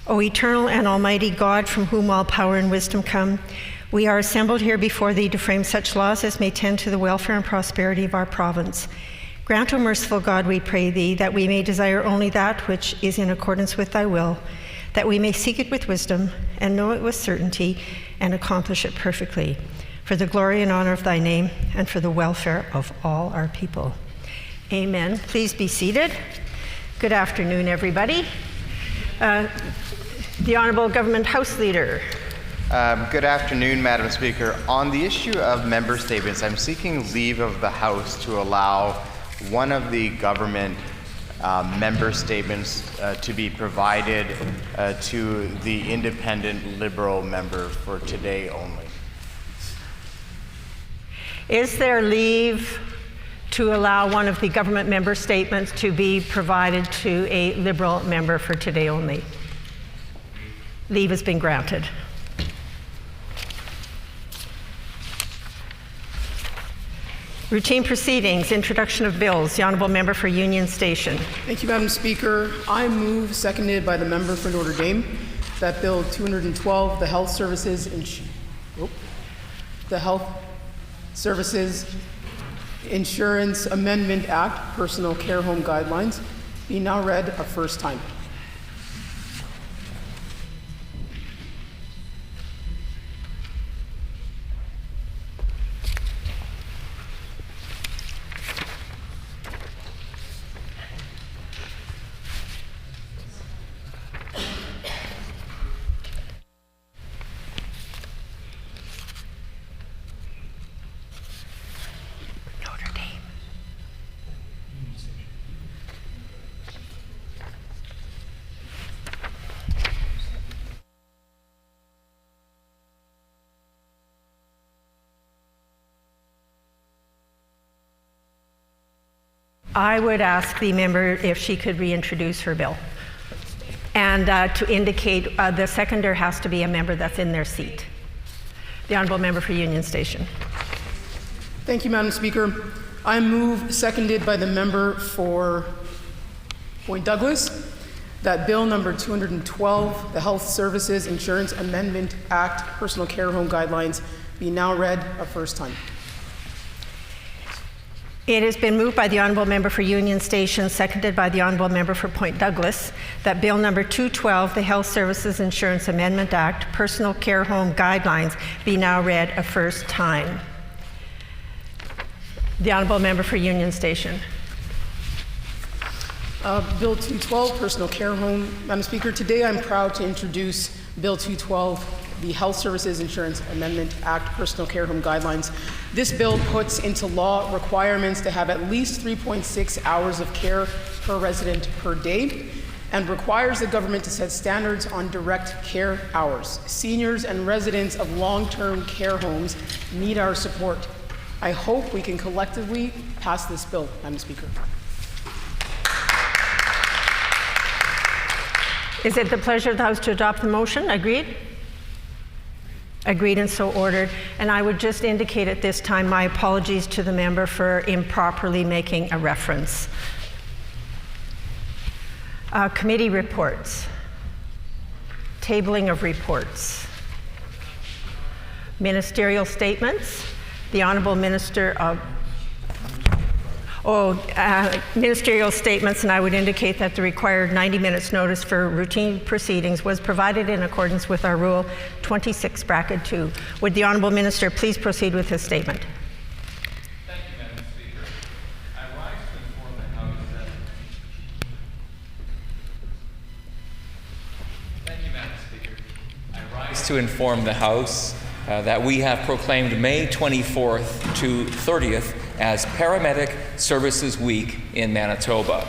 O eternal and almighty God, from whom all power and wisdom come, we are assembled here before thee to frame such laws as may tend to the welfare and prosperity of our province. Grant, O merciful God, we pray thee, that we may desire only that which is in accordance with thy will, that we may seek it with wisdom and know it with certainty and accomplish it perfectly, for the glory and honor of thy name and for the welfare of all our people. Amen. Please be seated. Good afternoon, everybody. The Honourable Government House Leader. Good afternoon, Madam Speaker. On the issue of member statements, I'm seeking leave of the House to allow one of the government member statements to be provided to the independent Liberal member for today only. Is there leave to allow one of the government member statements to be provided to a Liberal member for today only? Leave has been granted. Routine proceedings, introduction of bills. The Honourable Member for Union Station. Thank you, Madam Speaker. I move, seconded by the member for Notre Dame, that Bill 212, the Health Services Insurance Amendment Act, Personal Care Home Guidelines, be now read a first time. I would ask the member if she could reintroduce her bill. And to indicate the seconder has to be a member that's in their seat. The Honourable Member for Union Station. Thank you, Madam Speaker. I move, seconded by the member for Point Douglas, that Bill number 212, the Health Services Insurance Amendment Act, Personal Care Home Guidelines, be now read a first time. It has been moved by the Honourable Member for Union Station, seconded by the Honourable Member for Point Douglas, that Bill number 212, the Health Services Insurance Amendment Act, Personal Care Home Guidelines, be now read a first time. The Honourable Member for Union Station. Bill 212, Personal Care Home. Madam Speaker, today I'm proud to introduce Bill 212, the Health Services Insurance Amendment Act, Personal Care Home Guidelines. This bill puts into law requirements to have at least 3.6 hours of care per resident per day and requires the government to set standards on direct care hours. Seniors and residents of long-term care homes need our support. I hope we can collectively pass this bill, Madam Speaker. Is it the pleasure of the House to adopt the motion? Agreed? Agreed and so ordered. And I would just indicate at this time my apologies to the member for improperly making a reference. Committee reports. Tabling of reports. Ministerial statements. The Honourable Minister of ministerial statements, and I would indicate that the required 90 minutes notice for routine proceedings was provided in accordance with our Rule 26(2). Would the Honourable Minister please proceed with his statement? Thank you, Madam Speaker. I rise to inform the House that... Thank you, Madam Speaker. I rise to inform the House that we have proclaimed May 24th to 30th as Paramedic Services Week in Manitoba.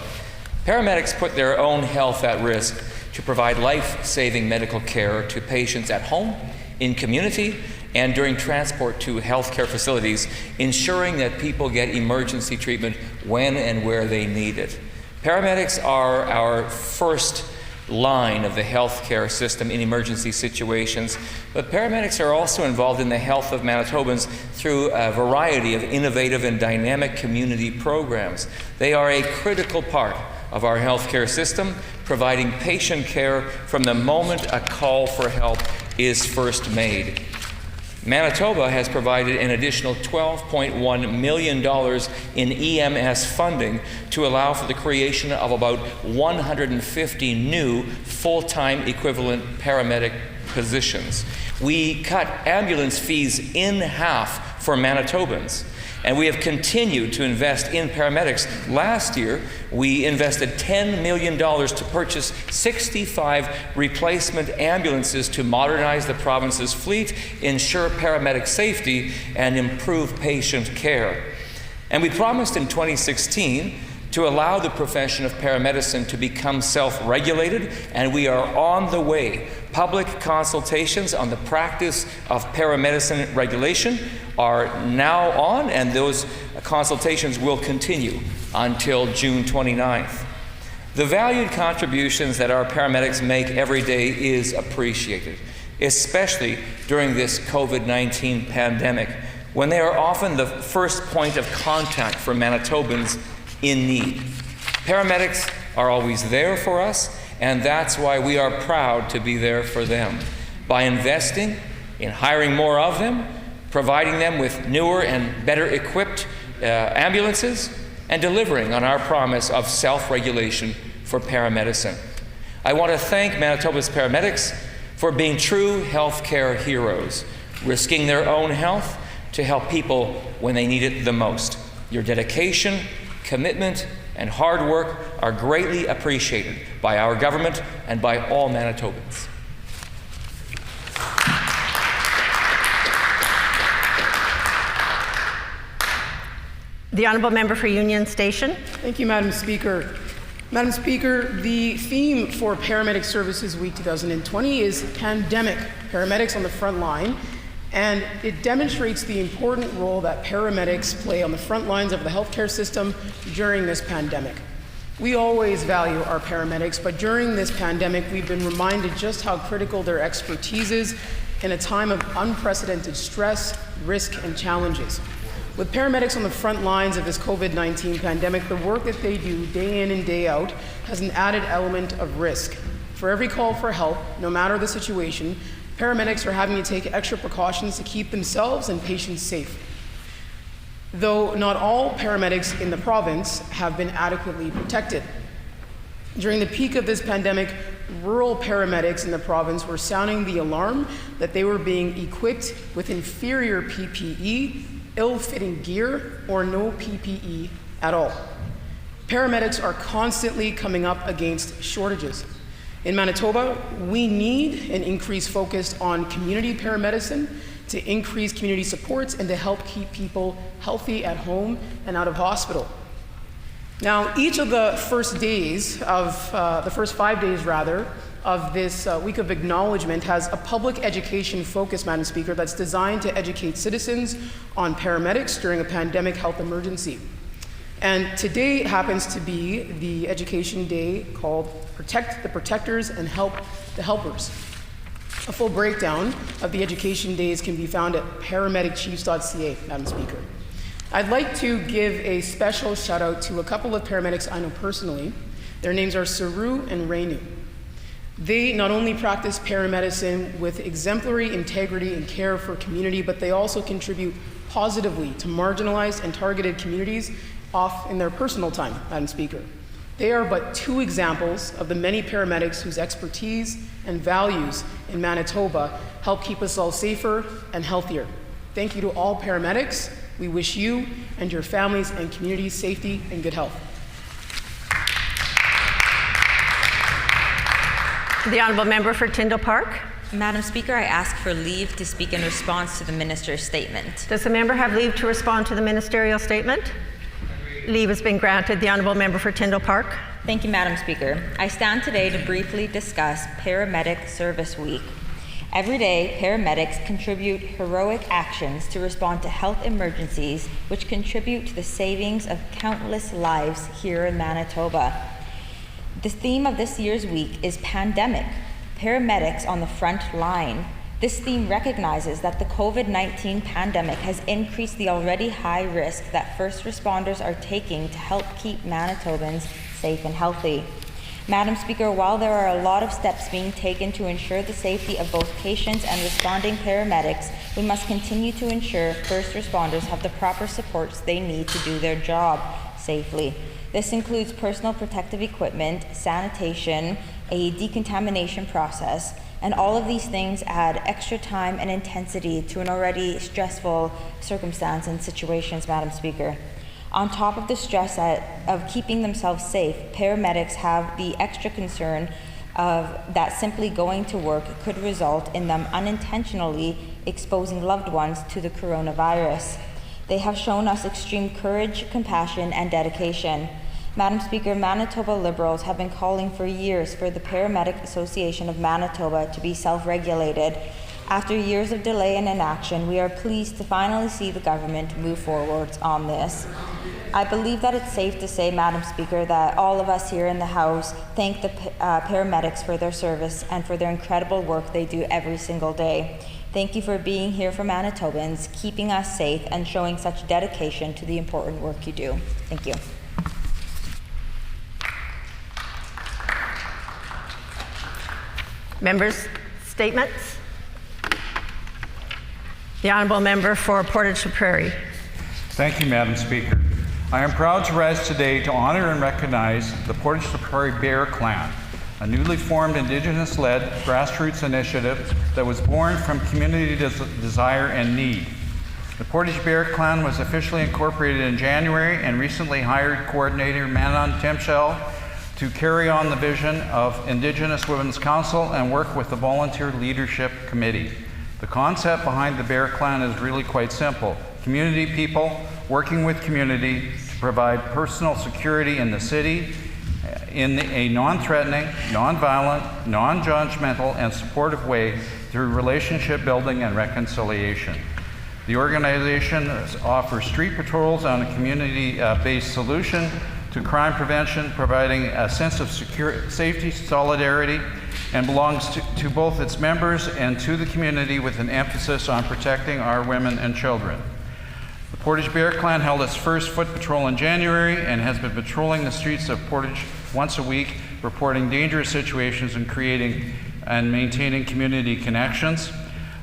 Paramedics put their own health at risk to provide life-saving medical care to patients at home, in community, and during transport to healthcare facilities, ensuring that people get emergency treatment when and where they need it. Paramedics are our first line of the healthcare system in emergency situations, but paramedics are also involved in the health of Manitobans through a variety of innovative and dynamic community programs. They are a critical part of our healthcare system, providing patient care from the moment a call for help is first made. Manitoba has provided an additional $12.1 million in EMS funding to allow for the creation of about 150 new full-time equivalent paramedic positions. We cut ambulance fees in half for Manitobans, and we have continued to invest in paramedics. Last year, we invested $10 million to purchase 65 replacement ambulances to modernize the province's fleet, ensure paramedic safety, and improve patient care. And we promised in 2016 to allow the profession of paramedicine to become self-regulated, and we are on the way. Public consultations on the practice of paramedicine regulation are now on, and those consultations will continue until June 29th. The valued contributions that our paramedics make every day is appreciated, especially during this COVID-19 pandemic, when they are often the first point of contact for Manitobans in need. Paramedics are always there for us, and that's why we are proud to be there for them. By investing in hiring more of them, providing them with newer and better equipped ambulances, and delivering on our promise of self-regulation for paramedicine. I want to thank Manitoba's paramedics for being true healthcare heroes, risking their own health to help people when they need it the most. Your dedication, commitment, and hard work are greatly appreciated by our government and by all Manitobans. The Honourable Member for Union Station. Thank you, Madam Speaker. Madam Speaker, the theme for Paramedic Services Week 2020 is Pandemic, Paramedics on the Front Line, and it demonstrates the important role that paramedics play on the front lines of the healthcare system during this pandemic. We always value our paramedics, but during this pandemic, we've been reminded just how critical their expertise is in a time of unprecedented stress, risk, and challenges. With paramedics on the front lines of this COVID-19 pandemic, the work that they do day in and day out has an added element of risk. For every call for help, no matter the situation, paramedics are having to take extra precautions to keep themselves and patients safe. Though not all paramedics in the province have been adequately protected. During the peak of this pandemic, rural paramedics in the province were sounding the alarm that they were being equipped with inferior PPE, ill-fitting gear, or no PPE at all. Paramedics are constantly coming up against shortages. In Manitoba, we need an increased focus on community paramedicine to increase community supports and to help keep people healthy at home and out of hospital. Now, each of the first 5 days of this week of acknowledgement has a public education focus, Madam Speaker, that's designed to educate citizens on paramedics during a pandemic health emergency. And today happens to be the education day called Protect the Protectors and Help the Helpers. A full breakdown of the education days can be found at paramedicchiefs.ca, Madam Speaker. I'd like to give a special shout out to a couple of paramedics I know personally. Their names are Saru and Reinu. They not only practice paramedicine with exemplary integrity and care for community, but they also contribute positively to marginalized and targeted communities off in their personal time, Madam Speaker. They are but 2 examples of the many paramedics whose expertise and values in Manitoba help keep us all safer and healthier. Thank you to all paramedics. We wish you and your families and communities safety and good health. The Honourable Member for Tyndall Park. Madam Speaker, I ask for leave to speak in response to the Minister's statement. Does the member have leave to respond to the ministerial statement? Leave has been granted. The Honourable Member for Tyndall Park. Thank you, Madam Speaker. I stand today to briefly discuss Paramedic Service Week. Every day, paramedics contribute heroic actions to respond to health emergencies, which contribute to the savings of countless lives here in Manitoba. The theme of this year's week is Pandemic, Paramedics on the Front Line. This theme recognizes that the COVID-19 pandemic has increased the already high risk that first responders are taking to help keep Manitobans safe and healthy. Madam Speaker, while there are a lot of steps being taken to ensure the safety of both patients and responding paramedics, we must continue to ensure first responders have the proper supports they need to do their job safely. This includes personal protective equipment, sanitation, a decontamination process, and all of these things add extra time and intensity to an already stressful circumstance and situations, Madam Speaker. On top of the stress of keeping themselves safe, paramedics have the extra concern of that simply going to work could result in them unintentionally exposing loved ones to the coronavirus. They have shown us extreme courage, compassion, and dedication. Madam Speaker, Manitoba Liberals have been calling for years for the Paramedic Association of Manitoba to be self-regulated. After years of delay and inaction, we are pleased to finally see the government move forwards on this. I believe that it's safe to say, Madam Speaker, that all of us here in the House thank the paramedics for their service and for their incredible work they do every single day. Thank you for being here for Manitobans, keeping us safe, and showing such dedication to the important work you do. Thank you. Members' statements. The Honourable Member for Portage la Prairie. Thank you, Madam Speaker. I am proud to rise today to honor and recognize the Portage la Prairie Bear Clan, a newly formed Indigenous-led grassroots initiative that was born from community desire and need. The Portage Bear Clan was officially incorporated in January and recently hired coordinator Manon Timshel to carry on the vision of Indigenous Women's Council and work with the Volunteer Leadership Committee. The concept behind the Bear Clan is really quite simple. Community people working with community to provide personal security in the city in a non-threatening, non-violent, non-judgmental, and supportive way through relationship building and reconciliation. The organization offers street patrols on a community-based solution to crime prevention, providing a sense of safety, solidarity, and belongs to both its members and to the community with an emphasis on protecting our women and children. The Portage Bear Clan held its first foot patrol in January and has been patrolling the streets of Portage once a week, reporting dangerous situations and creating and maintaining community connections.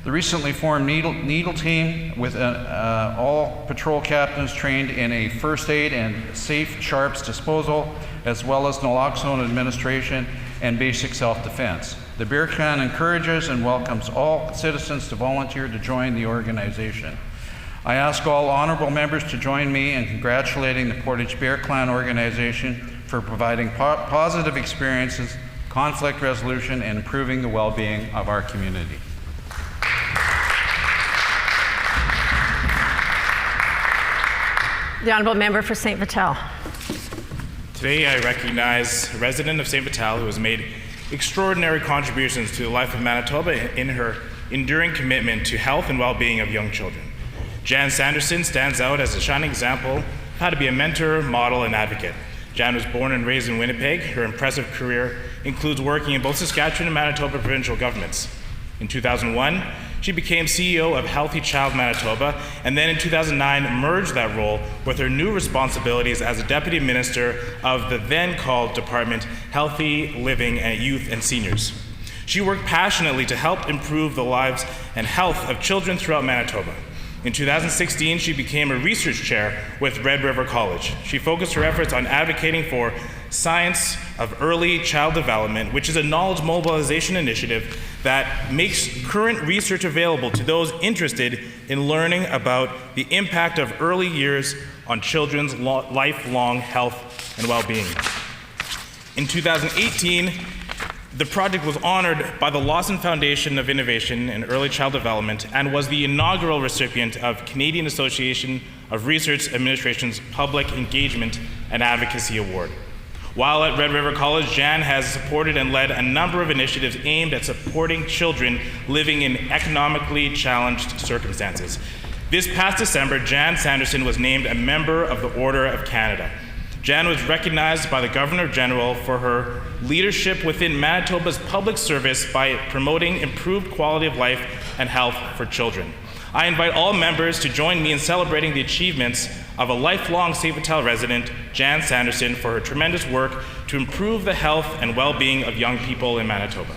The recently formed Needle team with all patrol captains trained in a first aid and safe sharps disposal, as well as naloxone administration and basic self-defense. The Bear Clan encourages and welcomes all citizens to volunteer to join the organization. I ask all honorable members to join me in congratulating the Portage Bear Clan organization for providing positive experiences, conflict resolution, and improving the well-being of our community. The Honourable Member for St. Vital. Today I recognize a resident of St. Vital who has made extraordinary contributions to the life of Manitoba in her enduring commitment to health and well-being of young children. Jan Sanderson stands out as a shining example of how to be a mentor, model, and advocate. Jan was born and raised in Winnipeg. Her impressive career includes working in both Saskatchewan and Manitoba provincial governments. In 2001, she became CEO of Healthy Child Manitoba, and then in 2009 merged that role with her new responsibilities as a Deputy Minister of the then called Department Healthy Living and Youth and Seniors. She worked passionately to help improve the lives and health of children throughout Manitoba. In 2016, she became a research chair with Red River College. She focused her efforts on advocating for science of early child development, which is a knowledge mobilization initiative that makes current research available to those interested in learning about the impact of early years on children's lifelong health and well-being. In 2018, the project was honored by the Lawson Foundation of Innovation in Early Child Development and was the inaugural recipient of Canadian Association of Research Administration's Public Engagement and Advocacy Award. While at Red River College, Jan has supported and led a number of initiatives aimed at supporting children living in economically challenged circumstances. This past December, Jan Sanderson was named a member of the Order of Canada. Jan was recognized by the Governor-General for her leadership within Manitoba's public service by promoting improved quality of life and health for children. I invite all members to join me in celebrating the achievements of a lifelong St. Vital resident, Jan Sanderson, for her tremendous work to improve the health and well-being of young people in Manitoba.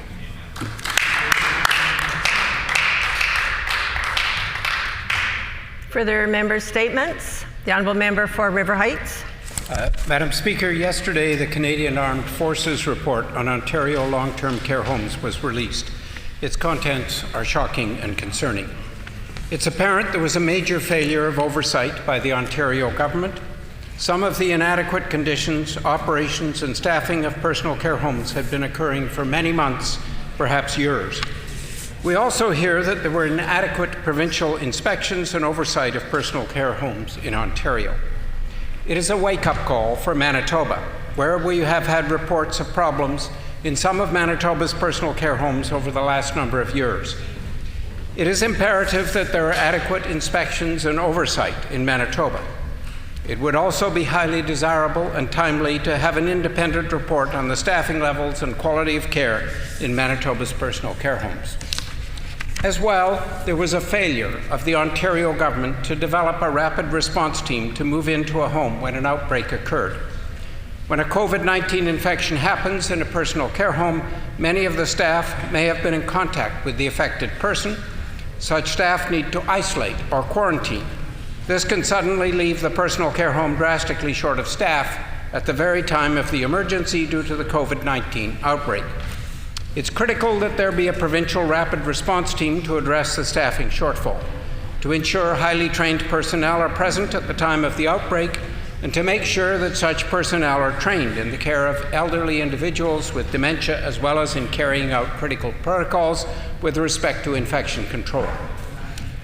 Further member statements. The Honourable Member for River Heights. Madam Speaker, yesterday the Canadian Armed Forces report on Ontario long-term care homes was released. Its contents are shocking and concerning. It's apparent there was a major failure of oversight by the Ontario government. Some of the inadequate conditions, operations, and staffing of personal care homes had been occurring for many months, perhaps years. We also hear that there were inadequate provincial inspections and oversight of personal care homes in Ontario. It is a wake-up call for Manitoba, where we have had reports of problems in some of Manitoba's personal care homes over the last number of years. It is imperative that there are adequate inspections and oversight in Manitoba. It would also be highly desirable and timely to have an independent report on the staffing levels and quality of care in Manitoba's personal care homes. As well, there was a failure of the Ontario government to develop a rapid response team to move into a home when an outbreak occurred. When a COVID-19 infection happens in a personal care home, many of the staff may have been in contact with the affected person. Such staff need to isolate or quarantine. This can suddenly leave the personal care home drastically short of staff at the very time of the emergency due to the COVID-19 outbreak. It's critical that there be a provincial rapid response team to address the staffing shortfall, to ensure highly trained personnel are present at the time of the outbreak, and to make sure that such personnel are trained in the care of elderly individuals with dementia, as well as in carrying out critical protocols with respect to infection control.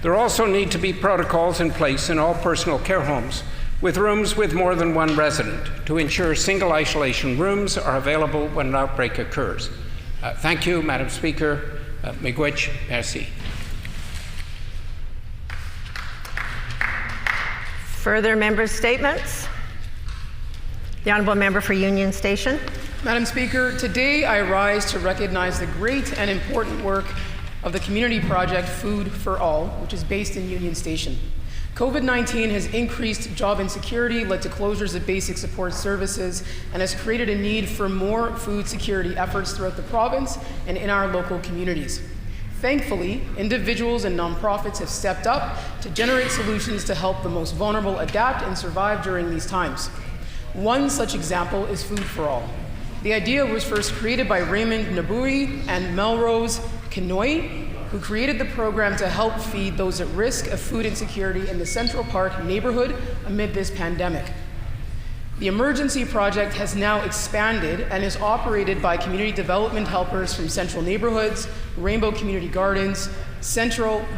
There also need to be protocols in place in all personal care homes with rooms with more than one resident to ensure single isolation rooms are available when an outbreak occurs. Thank you, Madam Speaker. Miigwech, merci. Further member statements. The Honourable Member for Union Station. Madam Speaker, today I rise to recognize the great and important work of the community project Food for All, which is based in Union Station. COVID-19 has increased job insecurity, led to closures of basic support services, and has created a need for more food security efforts throughout the province and in our local communities. Thankfully, individuals and nonprofits have stepped up to generate solutions to help the most vulnerable adapt and survive during these times. One such example is Food for All. The idea was first created by Raymond Nabui and Melrose Kinoy, who created the program to help feed those at risk of food insecurity in the Central Park neighborhood amid this pandemic. The emergency project has now expanded and is operated by community development helpers from Central Neighborhoods, Rainbow Community Gardens,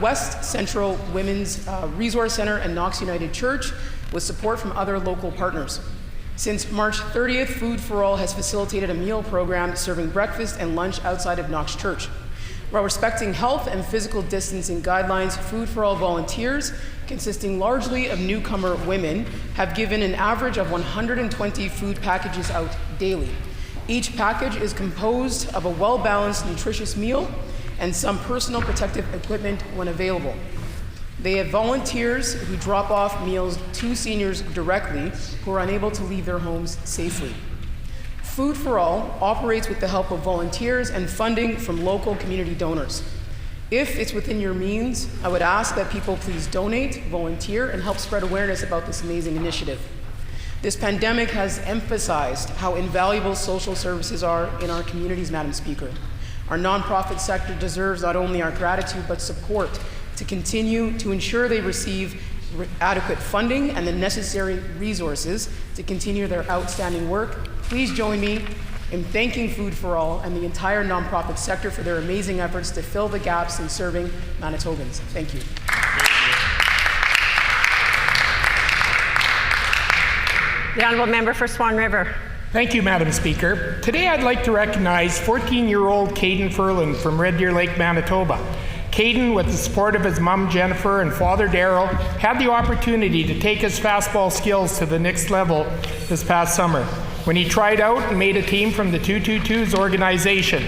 West Central Women's Resource Center, and Knox United Church, with support from other local partners. Since March 30th, Food for All has facilitated a meal program serving breakfast and lunch outside of Knox Church. While respecting health and physical distancing guidelines, Food for All volunteers, consisting largely of newcomer women, have given an average of 120 food packages out daily. Each package is composed of a well-balanced, nutritious meal and some personal protective equipment when available. They have volunteers who drop off meals to seniors directly who are unable to leave their homes safely. Food for All operates with the help of volunteers and funding from local community donors. If it's within your means, I would ask that people please donate, volunteer, and help spread awareness about this amazing initiative. This pandemic has emphasized how invaluable social services are in our communities, Madam Speaker. Our nonprofit sector deserves not only our gratitude, but support to continue to ensure they receive adequate funding and the necessary resources to continue their outstanding work. Please join me in thanking Food for All and the entire nonprofit sector for their amazing efforts to fill the gaps in serving Manitobans. Thank you. The Honourable Member for Swan River. Thank you, Madam Speaker. Today I'd like to recognize 14-year-old Caden Furlan from Red Deer Lake, Manitoba. Caden, with the support of his mom Jennifer and father Daryl, had the opportunity to take his fastball skills to the next level this past summer when he tried out and made a team from the 222's organization.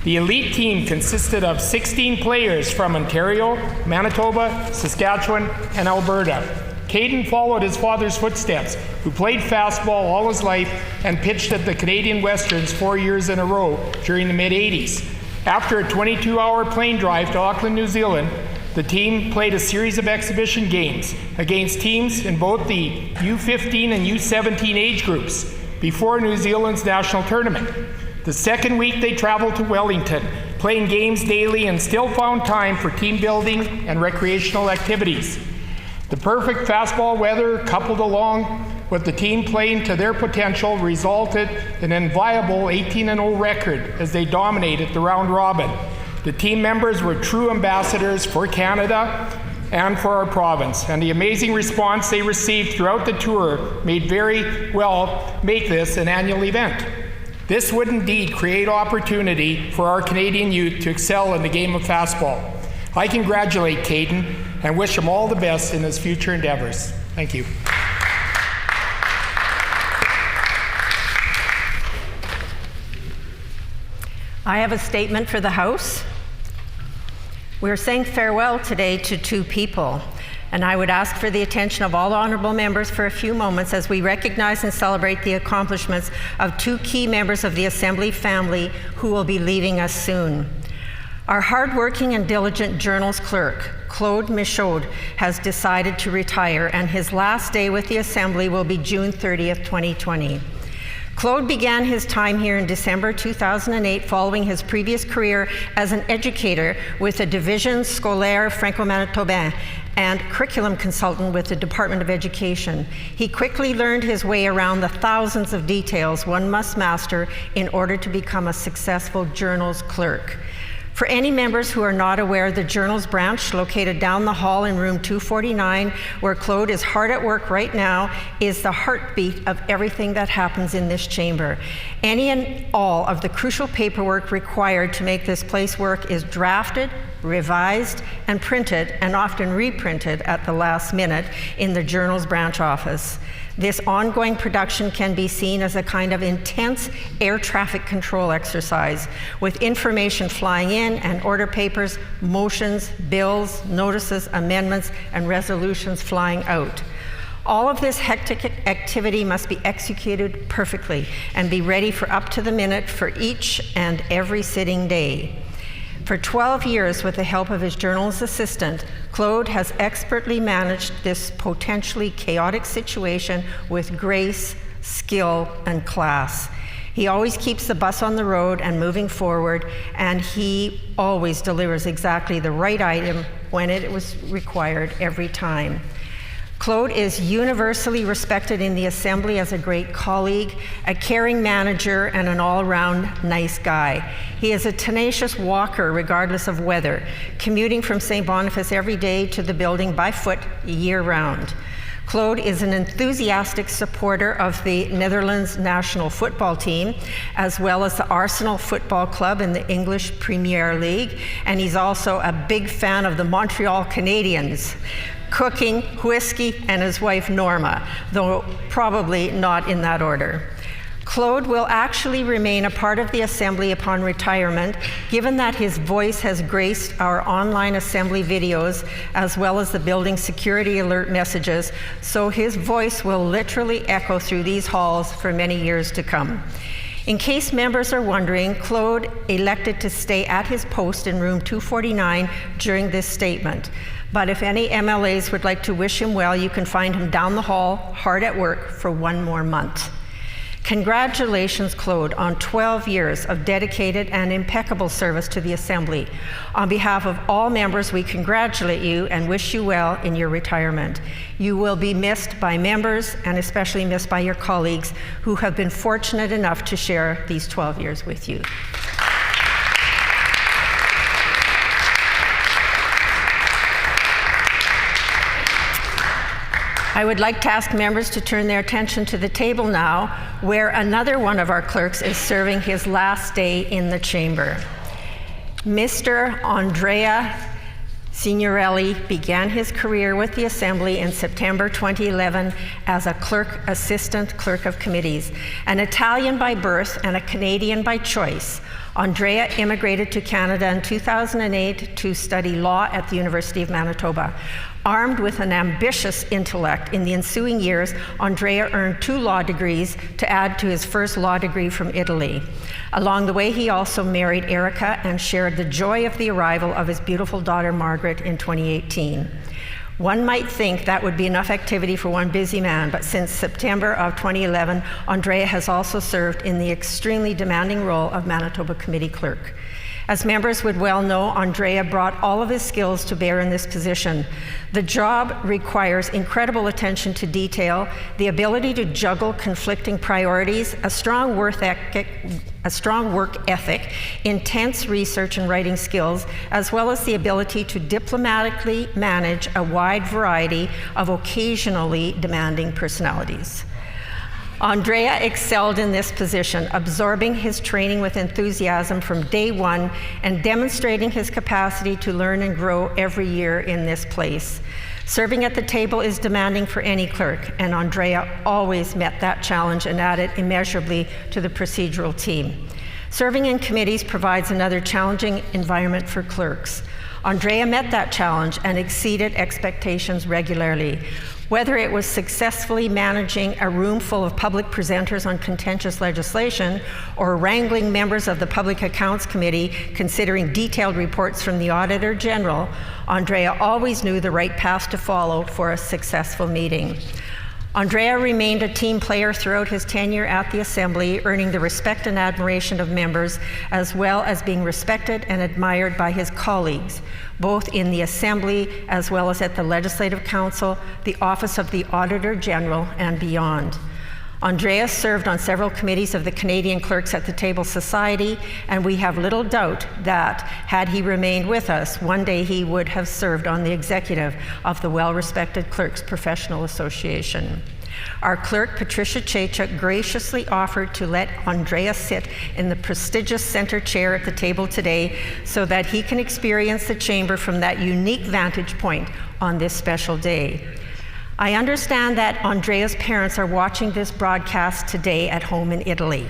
The elite team consisted of 16 players from Ontario, Manitoba, Saskatchewan, and Alberta. Caden followed his father's footsteps, who played fastball all his life and pitched at the Canadian Westerns 4 years in a row during the mid-'80s. After a 22-hour plane drive to Auckland, New Zealand, the team played a series of exhibition games against teams in both the U15 and U17 age groups before New Zealand's national tournament. The second week they traveled to Wellington, playing games daily, and still found time for team building and recreational activities. The perfect fastball weather, coupled along with the team playing to their potential, resulted in an enviable 18-0 record as they dominated the round robin. The team members were true ambassadors for Canada and for our province, and the amazing response they received throughout the tour made very well make this an annual event. This would indeed create opportunity for our Canadian youth to excel in the game of fastball. I congratulate Caden and wish him all the best in his future endeavors. Thank you. I have a statement for the House. We're saying farewell today to two people, and I would ask for the attention of all honorable members for a few moments as we recognize and celebrate the accomplishments of two key members of the Assembly family who will be leaving us soon. Our hardworking and diligent Journal's clerk, Claude Michaud, has decided to retire, and his last day with the Assembly will be June 30th, 2020. Claude began his time here in December 2008 following his previous career as an educator with the Division Scolaire Franco-Manitobain and curriculum consultant with the Department of Education. He quickly learned his way around the thousands of details one must master in order to become a successful Journal's clerk. For any members who are not aware, the Journal's branch, located down the hall in room 249, where Claude is hard at work right now, is the heartbeat of everything that happens in this chamber. Any and all of the crucial paperwork required to make this place work is drafted, revised, and printed, and often reprinted at the last minute in the Journal's branch office. This ongoing production can be seen as a kind of intense air traffic control exercise, with information flying in and order papers, motions, bills, notices, amendments, and resolutions flying out. All of this hectic activity must be executed perfectly and be ready for up to the minute for each and every sitting day. For 12 years, with the help of his Journal's assistant, Claude has expertly managed this potentially chaotic situation with grace, skill, and class. He always keeps the bus on the road and moving forward, and he always delivers exactly the right item when it was required every time. Claude is universally respected in the Assembly as a great colleague, a caring manager, and an all-around nice guy. He is a tenacious walker regardless of weather, commuting from St. Boniface every day to the building by foot year-round. Claude is an enthusiastic supporter of the Netherlands national football team, as well as the Arsenal Football Club in the English Premier League, and he's also a big fan of the Montreal Canadiens, cooking, whiskey, and his wife Norma, though probably not in that order. Claude will actually remain a part of the Assembly upon retirement, given that his voice has graced our online Assembly videos as well as the building security alert messages, so his voice will literally echo through these halls for many years to come. In case members are wondering, Claude elected to stay at his post in room 249 during this statement. But if any MLAs would like to wish him well, you can find him down the hall, hard at work for one more month. Congratulations, Claude, on 12 years of dedicated and impeccable service to the Assembly. On behalf of all members, we congratulate you and wish you well in your retirement. You will be missed by members and especially missed by your colleagues who have been fortunate enough to share these 12 years with you. I would like to ask members to turn their attention to the table now, where another one of our clerks is serving his last day in the chamber. Mr. Andrea Signorelli began his career with the Assembly in September 2011 as a assistant clerk of committees. An Italian by birth and a Canadian by choice, Andrea immigrated to Canada in 2008 to study law at the University of Manitoba. Armed with an ambitious intellect, in the ensuing years, Andrea earned 2 law degrees to add to his first law degree from Italy. Along the way, he also married Erica and shared the joy of the arrival of his beautiful daughter, Margaret, in 2018. One might think that would be enough activity for one busy man, but since September of 2011, Andrea has also served in the extremely demanding role of Manitoba Committee Clerk. As members would well know, Andrea brought all of his skills to bear in this position. The job requires incredible attention to detail, the ability to juggle conflicting priorities, a strong work ethic, intense research and writing skills, as well as the ability to diplomatically manage a wide variety of occasionally demanding personalities. Andrea excelled in this position, absorbing his training with enthusiasm from day one and demonstrating his capacity to learn and grow every year in this place. Serving at the table is demanding for any clerk, and Andrea always met that challenge and added immeasurably to the procedural team. Serving in committees provides another challenging environment for clerks. Andrea met that challenge and exceeded expectations regularly. Whether it was successfully managing a room full of public presenters on contentious legislation or wrangling members of the Public Accounts Committee considering detailed reports from the Auditor General, Andrea always knew the right path to follow for a successful meeting. Andrea remained a team player throughout his tenure at the Assembly, earning the respect and admiration of members, as well as being respected and admired by his colleagues, both in the Assembly as well as at the Legislative Council, the Office of the Auditor General, and beyond. Andrea served on several committees of the Canadian Clerks at the Table Society, and we have little doubt that, had he remained with us, one day he would have served on the executive of the well-respected Clerks Professional Association. Our clerk, Patricia Chachuk, graciously offered to let Andrea sit in the prestigious center chair at the table today so that he can experience the chamber from that unique vantage point on this special day. I understand that Andrea's parents are watching this broadcast today at home in Italy,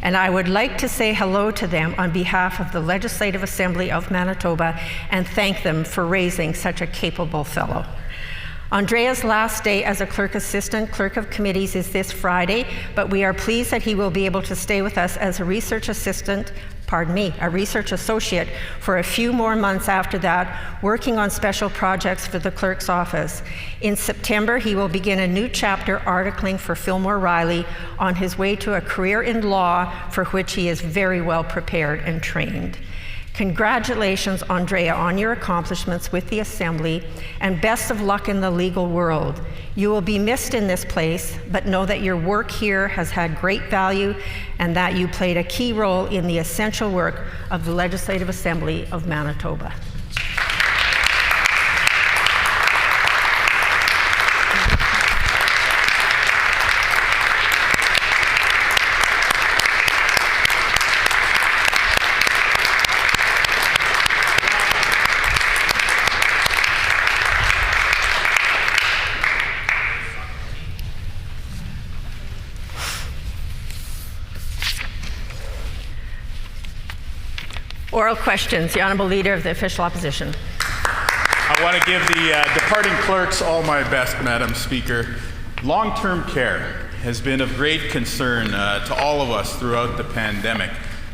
and I would like to say hello to them on behalf of the Legislative Assembly of Manitoba and thank them for raising such a capable fellow. Andrea's last day as a clerk assistant, clerk of committees, is this Friday, but we are pleased that he will be able to stay with us as a research associate for a few more months after that, working on special projects for the clerk's office. In September, he will begin a new chapter articling for Fillmore Riley on his way to a career in law for which he is very well prepared and trained. Congratulations, Andrea, on your accomplishments with the Assembly, and best of luck in the legal world. You will be missed in this place, but know that your work here has had great value and that you played a key role in the essential work of the Legislative Assembly of Manitoba. Oral questions. The Honourable Leader of the Official Opposition. I want to give the departing clerks all my best, Madam Speaker. Long-term care has been of great concern to all of us throughout the pandemic.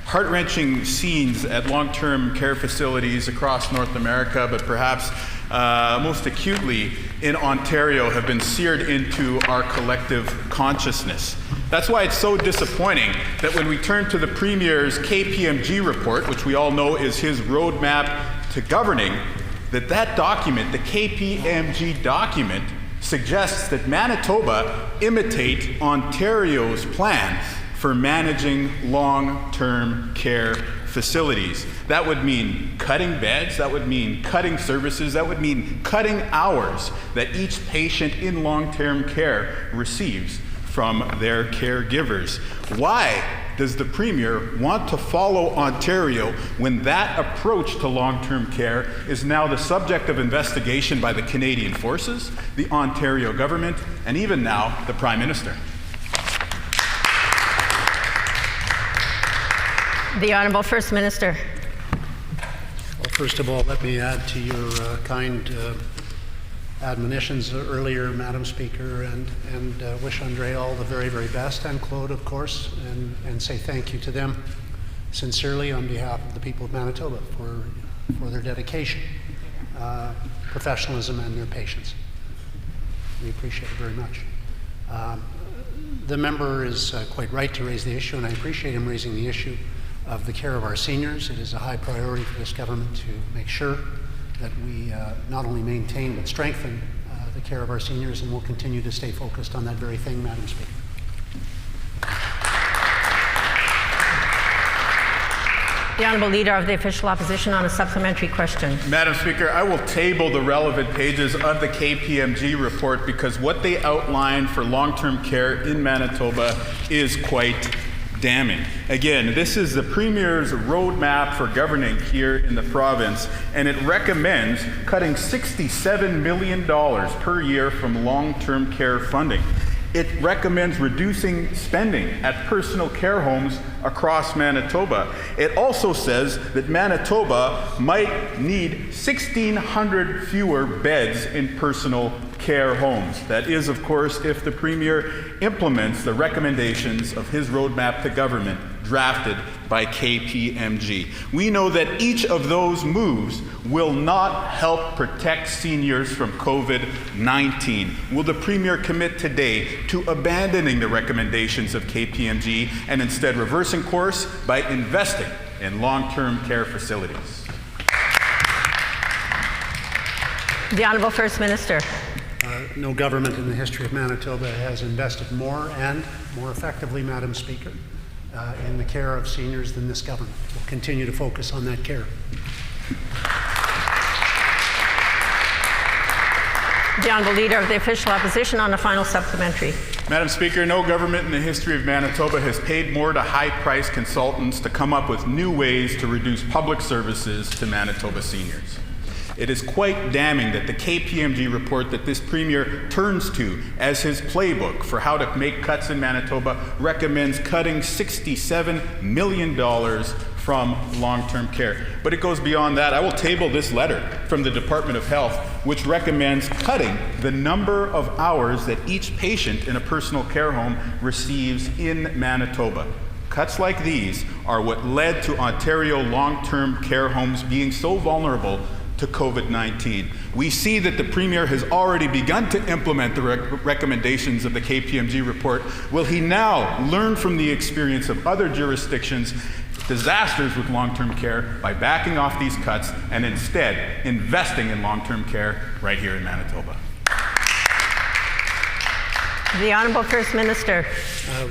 Heart-wrenching scenes at long-term care facilities across North America, but perhaps most acutely in Ontario, have been seared into our collective consciousness. That's why it's so disappointing that when we turn to the Premier's KPMG report, which we all know is his roadmap to governing, that document, the KPMG document, suggests that Manitoba imitate Ontario's plan for managing long-term care facilities. That would mean cutting beds, that would mean cutting services, that would mean cutting hours that each patient in long-term care receives from their caregivers. Why does the Premier want to follow Ontario when that approach to long-term care is now the subject of investigation by the Canadian Forces, the Ontario government, and even now the Prime Minister? The Honourable First Minister. Well, first of all, let me add to your kind admonitions earlier, Madam Speaker, and wish Andre all the very, very best, and Claude, of course, and say thank you to them sincerely on behalf of the people of Manitoba for their dedication, professionalism, and their patience. We appreciate it very much. The member is quite right to raise the issue, and I appreciate him raising the issue of the care of our seniors. It is a high priority for this government to make sure that we not only maintain but strengthen the care of our seniors, and we'll continue to stay focused on that very thing, Madam Speaker. The Honourable Leader of the Official Opposition on a supplementary question. Madam Speaker, I will table the relevant pages of the KPMG report because what they outline for long-term care in Manitoba is quite damning. Again, this is the Premier's roadmap for governing here in the province, and it recommends cutting $67 million per year from long-term care funding. It recommends reducing spending at personal care homes across Manitoba. It also says that Manitoba might need 1,600 fewer beds in personal care homes. That is, of course, if the Premier implements the recommendations of his roadmap to government drafted by KPMG. We know that each of those moves will not help protect seniors from COVID-19. Will the Premier commit today to abandoning the recommendations of KPMG and instead reversing course by investing in long-term care facilities? The Honourable First Minister. No government in the history of Manitoba has invested more and more effectively, Madam Speaker, in the care of seniors than this government. We'll continue to focus on that care. The Honourable Leader of the Official Opposition on a final supplementary. Madam Speaker, no government in the history of Manitoba has paid more to high-priced consultants to come up with new ways to reduce public services to Manitoba seniors. It is quite damning that the KPMG report that this Premier turns to as his playbook for how to make cuts in Manitoba recommends cutting $67 million from long-term care. But it goes beyond that. I will table this letter from the Department of Health, which recommends cutting the number of hours that each patient in a personal care home receives in Manitoba. Cuts like these are what led to Ontario long-term care homes being so vulnerable to COVID-19. We see that the Premier has already begun to implement the recommendations of the KPMG report. Will he now learn from the experience of other jurisdictions' disasters with long-term care by backing off these cuts and instead investing in long-term care right here in Manitoba? The Honourable First Minister.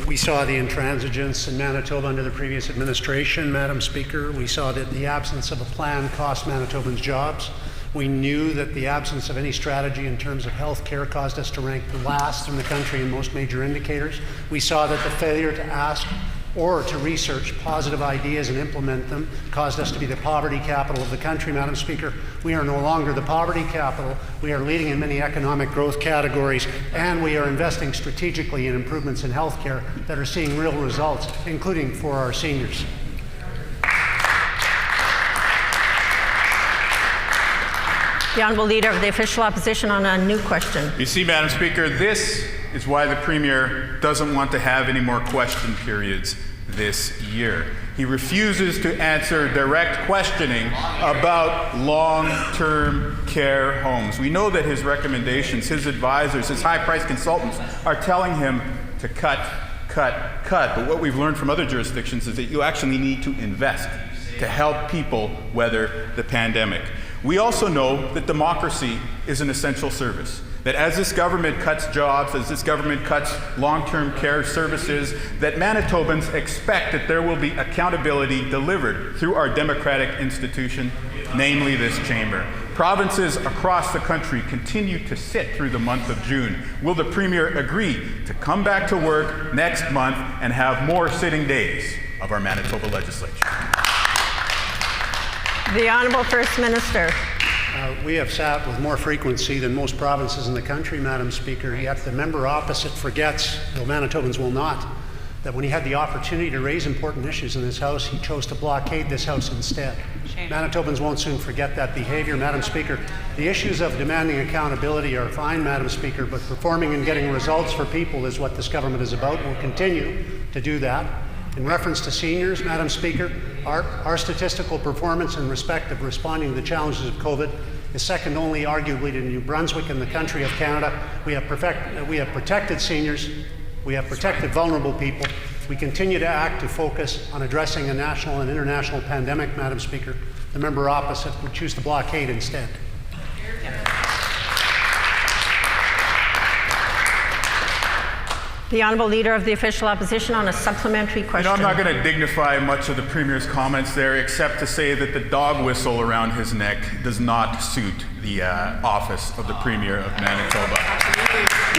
We saw the intransigence in Manitoba under the previous administration, Madam Speaker. We saw that the absence of a plan cost Manitobans jobs. We knew that the absence of any strategy in terms of health care caused us to rank last in the country in most major indicators. We saw that the failure to ask or to research positive ideas and implement them caused us to be the poverty capital of the country, Madam Speaker. We are no longer the poverty capital. We are leading in many economic growth categories, and we are investing strategically in improvements in health care that are seeing real results, including for our seniors. The Honourable Leader of the Official Opposition on a new question. You see, Madam Speaker, this is why the Premier doesn't want to have any more question periods this year. He refuses to answer direct questioning about long-term care homes. We know that his recommendations, his advisors, his high-priced consultants are telling him to cut. But what we've learned from other jurisdictions is that you actually need to invest to help people weather the pandemic. We also know that democracy is an essential service, that as this government cuts jobs, as this government cuts long-term care services, that Manitobans expect that there will be accountability delivered through our democratic institution, namely this chamber. Provinces across the country continue to sit through the month of June. Will the Premier agree to come back to work next month and have more sitting days of our Manitoba legislature? The Honourable First Minister. We have sat with more frequency than most provinces in the country, Madam Speaker, yet the member opposite forgets, though Manitobans will not, that when he had the opportunity to raise important issues in this House, he chose to blockade this House instead. Manitobans won't soon forget that behavior. Madam Speaker, the issues of demanding accountability are fine, Madam Speaker, but performing and getting results for people is what this government is about. We'll continue to do that. In reference to seniors, Madam Speaker, our statistical performance in respect of responding to the challenges of COVID is second only arguably to New Brunswick and the country of Canada. We have protected seniors. We have protected vulnerable people. We continue to act to focus on addressing a national and international pandemic, Madam Speaker. The member opposite would choose to blockade instead. The Honourable Leader of the Official Opposition on a supplementary question. I'm not going to dignify much of the Premier's comments there, except to say that the dog whistle around his neck does not suit the office of the Premier of Manitoba.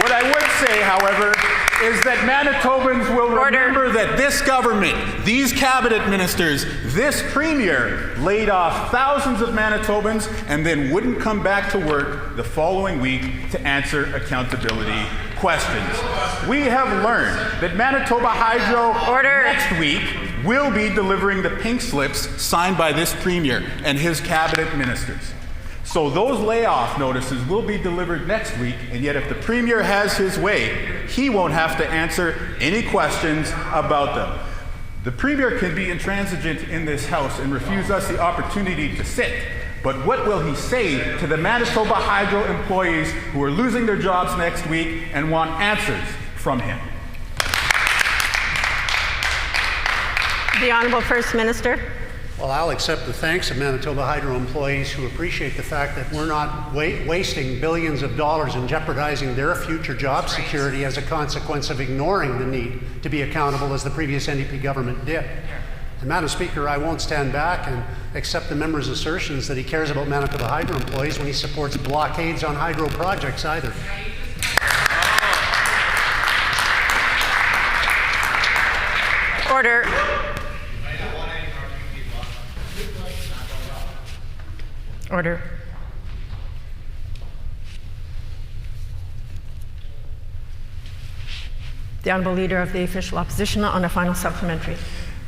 What I would say, however, is that Manitobans will remember that this government, these cabinet ministers, this Premier laid off thousands of Manitobans and then wouldn't come back to work the following week to answer accountability questions. We have learned that Manitoba Hydro next week will be delivering the pink slips signed by this Premier and his cabinet ministers. So those layoff notices will be delivered next week, and yet if the Premier has his way, he won't have to answer any questions about them. The Premier can be intransigent in this House and refuse us the opportunity to sit, but what will he say to the Manitoba Hydro employees who are losing their jobs next week and want answers from him? The Honourable First Minister. Well, I'll accept the thanks of Manitoba Hydro employees who appreciate the fact that we're not wasting billions of dollars and jeopardizing their future job security as a consequence of ignoring the need to be accountable as the previous NDP government did. And Madam Speaker, I won't stand back and accept the member's assertions that he cares about Manitoba Hydro employees when he supports blockades on hydro projects either. Order. Order. The Honourable Leader of the Official Opposition on a final supplementary.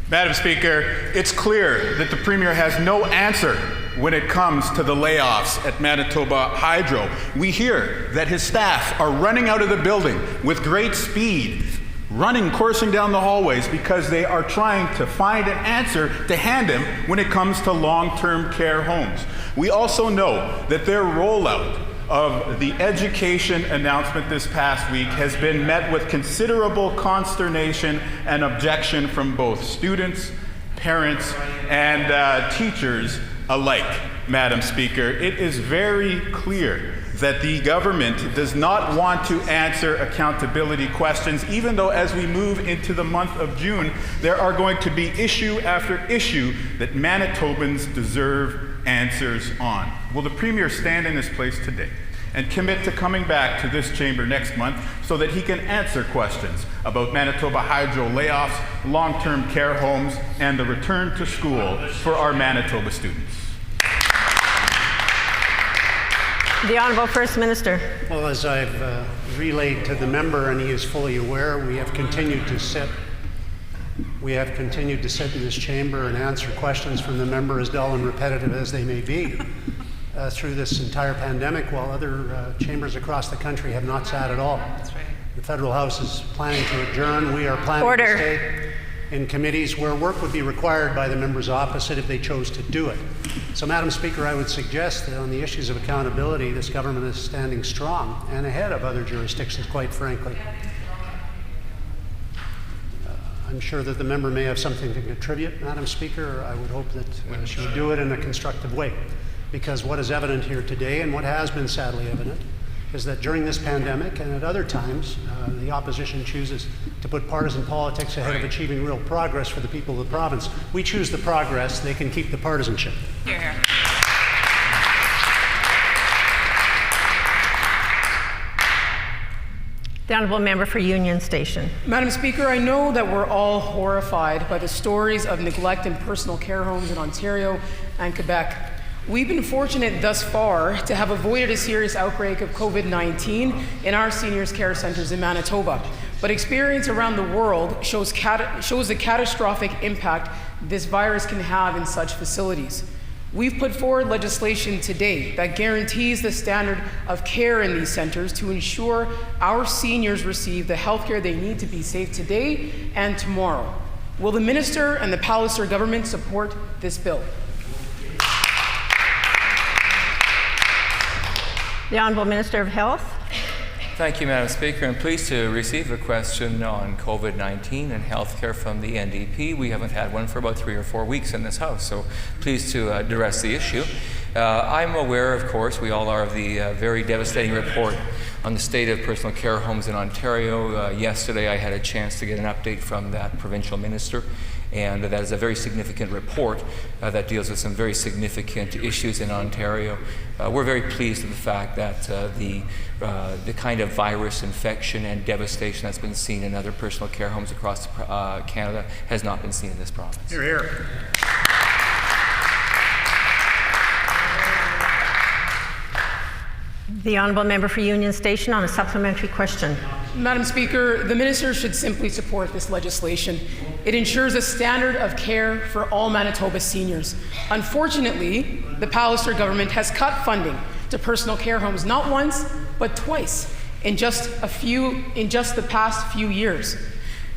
Madam Speaker, it's clear that the Premier has no answer when it comes to the layoffs at Manitoba Hydro. We hear that his staff are running out of the building with great speed, coursing down the hallways because they are trying to find an answer to hand him when it comes to long-term care homes. We also know that their rollout of the education announcement this past week has been met with considerable consternation and objection from both students, parents, and teachers alike, Madam Speaker. It is very clear that the government does not want to answer accountability questions, even though as we move into the month of June, there are going to be issue after issue that Manitobans deserve answers on. Will the Premier stand in his place today and commit to coming back to this chamber next month so that he can answer questions about Manitoba Hydro layoffs, long-term care homes, and the return to school for our Manitoba students? The Honourable First Minister. Well, as I've relayed to the member, and he is fully aware, we have continued to sit in this chamber and answer questions from the member, as dull and repetitive as they may be, through this entire pandemic, while other chambers across the country have not sat at all. That's right. The Federal House is planning to adjourn. We are planning to stay in committees where work would be required by the members opposite if they chose to do it. So, Madam Speaker, I would suggest that on the issues of accountability, this government is standing strong and ahead of other jurisdictions, quite frankly. I'm sure that the member may have something to contribute, Madam Speaker. I would hope that she would do it in a constructive way, because what is evident here today, and what has been sadly evident, is that during this pandemic and at other times, the opposition chooses to put partisan politics ahead of achieving real progress for the people of the province. We choose the progress, they can keep the partisanship. Hear, hear. The Honourable Member for Union Station. Madam Speaker, I know that we're all horrified by the stories of neglect in personal care homes in Ontario and Quebec. We've been fortunate thus far to have avoided a serious outbreak of COVID-19 in our seniors' care centres in Manitoba. but experience around the world shows the catastrophic impact this virus can have in such facilities. We've put forward legislation today that guarantees the standard of care in these centers to ensure our seniors receive the health care they need to be safe today and tomorrow. Will the Minister and the Palliser government support this bill? The Honourable Minister of Health. Thank you, Madam Speaker. I'm pleased to receive a question on COVID-19 and healthcare from the NDP. We haven't had one for about 3 or 4 weeks in this House, so pleased to address the issue. I'm aware, of course, we all are, of the very devastating report on the state of personal care homes in Ontario. Yesterday I had a chance to get an update from that provincial minister, and that is a very significant report that deals with some very significant issues in Ontario. We're very pleased with the fact that the kind of virus infection and devastation that's been seen in other personal care homes across Canada has not been seen in this province. Hear, hear. The Honourable Member for Union Station on a supplementary question. Madam Speaker, the Minister should simply support this legislation. It ensures a standard of care for all Manitoba seniors. Unfortunately, the Palliser government has cut funding to personal care homes not once, but twice in just the past few years.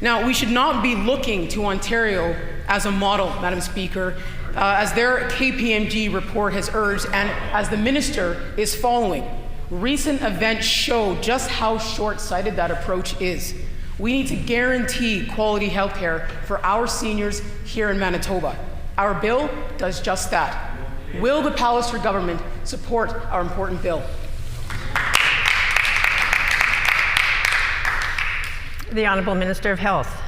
Now, we should not be looking to Ontario as a model, Madam Speaker, as their KPMG report has urged and as the Minister is following. Recent events show just how short-sighted that approach is. We need to guarantee quality health care for our seniors here in Manitoba. Our bill does just that. Will the Palliser government support our important bill? The Honourable Minister of Health.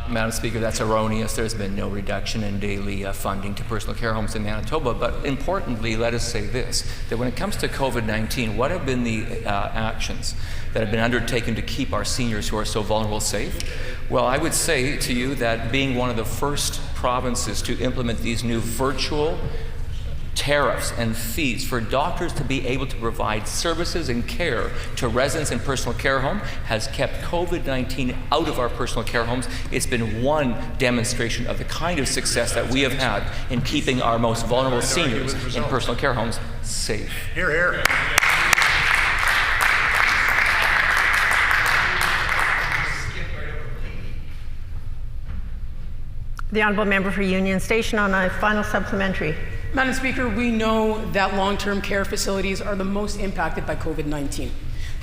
Madam Speaker, that's erroneous. There's been no reduction in daily funding to personal care homes in Manitoba. But importantly, let us say this, that when it comes to COVID-19, what have been the actions that have been undertaken to keep our seniors who are so vulnerable safe? Well, I would say to you that being one of the first provinces to implement these new virtual tariffs and fees for doctors to be able to provide services and care to residents in personal care home has kept COVID-19 out of our personal care homes. It's been one demonstration of the kind of success that we have had in keeping our most vulnerable seniors in personal care homes safe. Hear, hear. The Honourable Member for Union Station on a final supplementary. Madam Speaker, we know that long-term care facilities are the most impacted by COVID-19.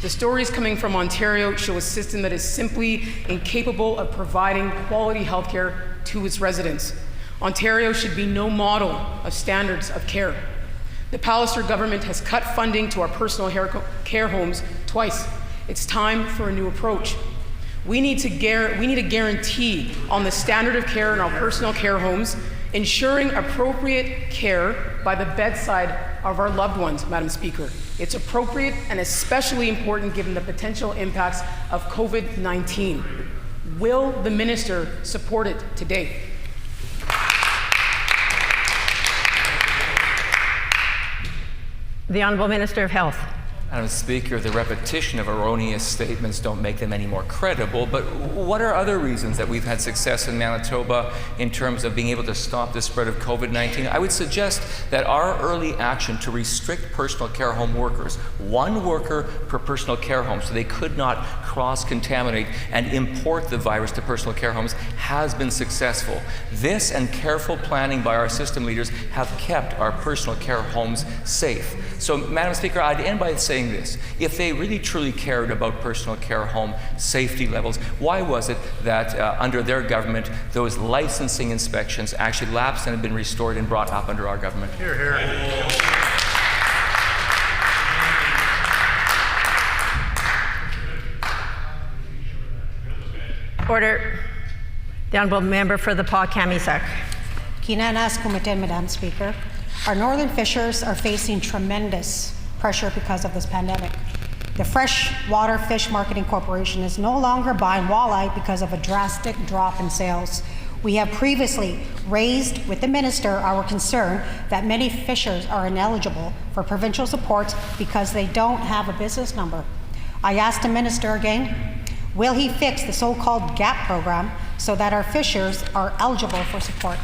The stories coming from Ontario show a system that is simply incapable of providing quality health care to its residents. Ontario should be no model of standards of care. The Palliser government has cut funding to our personal care homes twice. It's time for a new approach. We need a guarantee on the standard of care in our personal care homes, ensuring appropriate care by the bedside of our loved ones, Madam Speaker. It's appropriate and especially important given the potential impacts of COVID-19. Will the Minister support it today? The Honourable Minister of Health. Madam Speaker, the repetition of erroneous statements don't make them any more credible, but what are other reasons that we've had success in Manitoba in terms of being able to stop the spread of COVID-19? I would suggest that our early action to restrict personal care home workers, one worker per personal care home, so they could not cross-contaminate and import the virus to personal care homes, has been successful. This and careful planning by our system leaders have kept our personal care homes safe. So, Madam Speaker, I'd end by saying this. If they really truly cared about personal care home safety levels, why was it that under their government those licensing inspections actually lapsed and have been restored and brought up under our government? Hear, hear. Order. The Honourable Member for the Pas-Camissac. Kinanas Kumiten, Madam Speaker. Our northern fishers are facing tremendous pressure because of this pandemic. The Freshwater Fish Marketing Corporation is no longer buying walleye because of a drastic drop in sales. We have previously raised with the Minister our concern that many fishers are ineligible for provincial support because they don't have a business number. I asked the Minister again, Will he fix the so-called GAP program so that our fishers are eligible for support?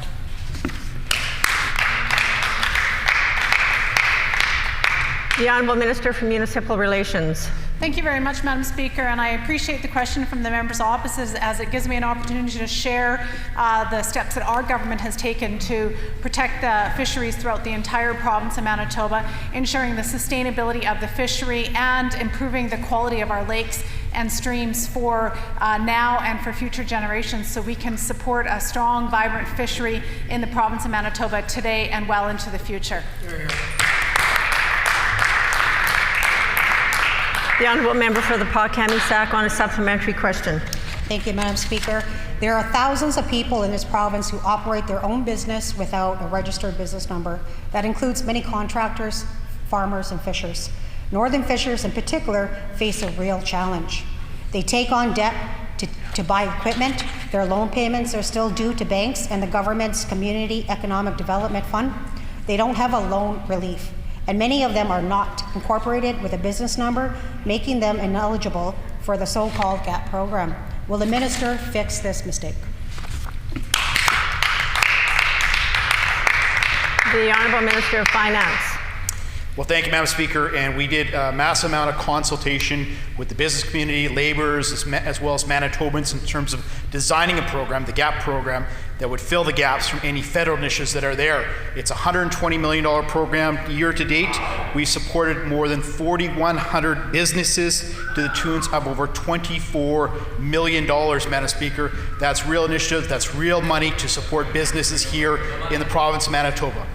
The Honourable Minister for Municipal Relations. Thank you very much, Madam Speaker, and I appreciate the question from the members opposite, as it gives me an opportunity to share the steps that our government has taken to protect the fisheries throughout the entire province of Manitoba, ensuring the sustainability of the fishery and improving the quality of our lakes and streams for now and for future generations, so we can support a strong, vibrant fishery in the province of Manitoba today and well into the future. The Honourable Member for the Pas-Kamisac on a supplementary question. Thank you, Madam Speaker. There are thousands of people in this province who operate their own business without a registered business number. That includes many contractors, farmers, and fishers. Northern fishers in particular face a real challenge. They take on debt to buy equipment. Their loan payments are still due to banks and the government's Community Economic Development Fund. They don't have a loan relief, and many of them are not incorporated with a business number, making them ineligible for the so-called GAP program. Will the minister fix this mistake? The Honourable Minister of Finance. Well, thank you, Madam Speaker. And we did a massive amount of consultation with the business community, laborers, as well as Manitobans in terms of designing a program, the GAP program, that would fill the gaps from any federal initiatives that are there. It's a $120 million program year to date. We supported more than 4,100 businesses to the tunes of over $24 million, Madam Speaker. That's real initiative, that's real money to support businesses here in the province of Manitoba.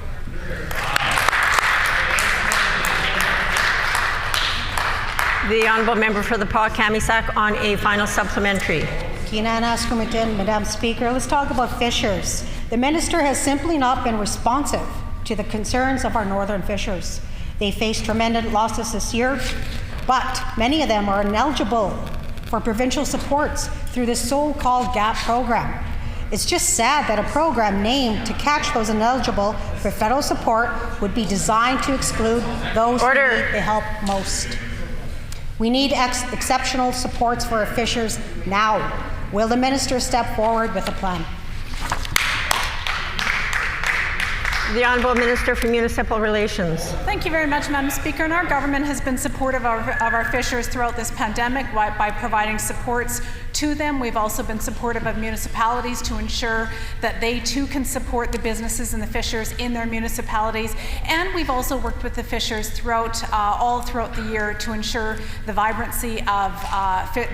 The Honourable Member for the Pas-Kamisac on a final supplementary. Madam Speaker, let's talk about fishers. The minister has simply not been responsive to the concerns of our northern fishers. They face tremendous losses this year, but many of them are ineligible for provincial supports through this so-called GAP program. It's just sad that a program named to catch those ineligible for federal support would be designed to exclude those who need the help most. We need exceptional supports for our fishers now. Will the minister step forward with a plan? The Honourable Minister for Municipal Relations. Thank you very much, Madam Speaker. And our government has been supportive of our fishers throughout this pandemic by providing supports to them. We've also been supportive of municipalities to ensure that they too can support the businesses and the fishers in their municipalities. And we've also worked with the fishers all throughout the year to ensure the vibrancy of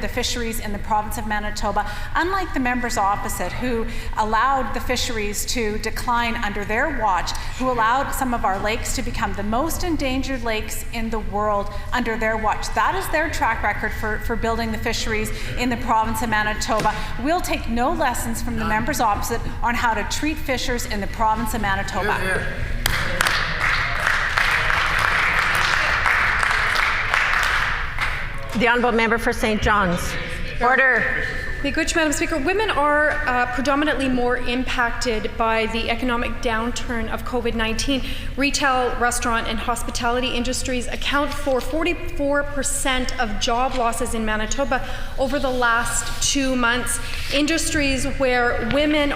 the fisheries in the province of Manitoba. Unlike the members opposite, who allowed the fisheries to decline under their watch, who allowed some of our lakes to become the most endangered lakes in the world under their watch. That is their track record for building the fisheries in the province of Manitoba. We'll take no lessons from the members opposite on how to treat fishers in the province of Manitoba. Here, here. The Honourable Member for St. John's. Order. Thank you, Madam Speaker. Women are predominantly more impacted by the economic downturn of COVID-19. Retail, restaurant, and hospitality industries account for 44% of job losses in Manitoba over the last 2 months. Industries where women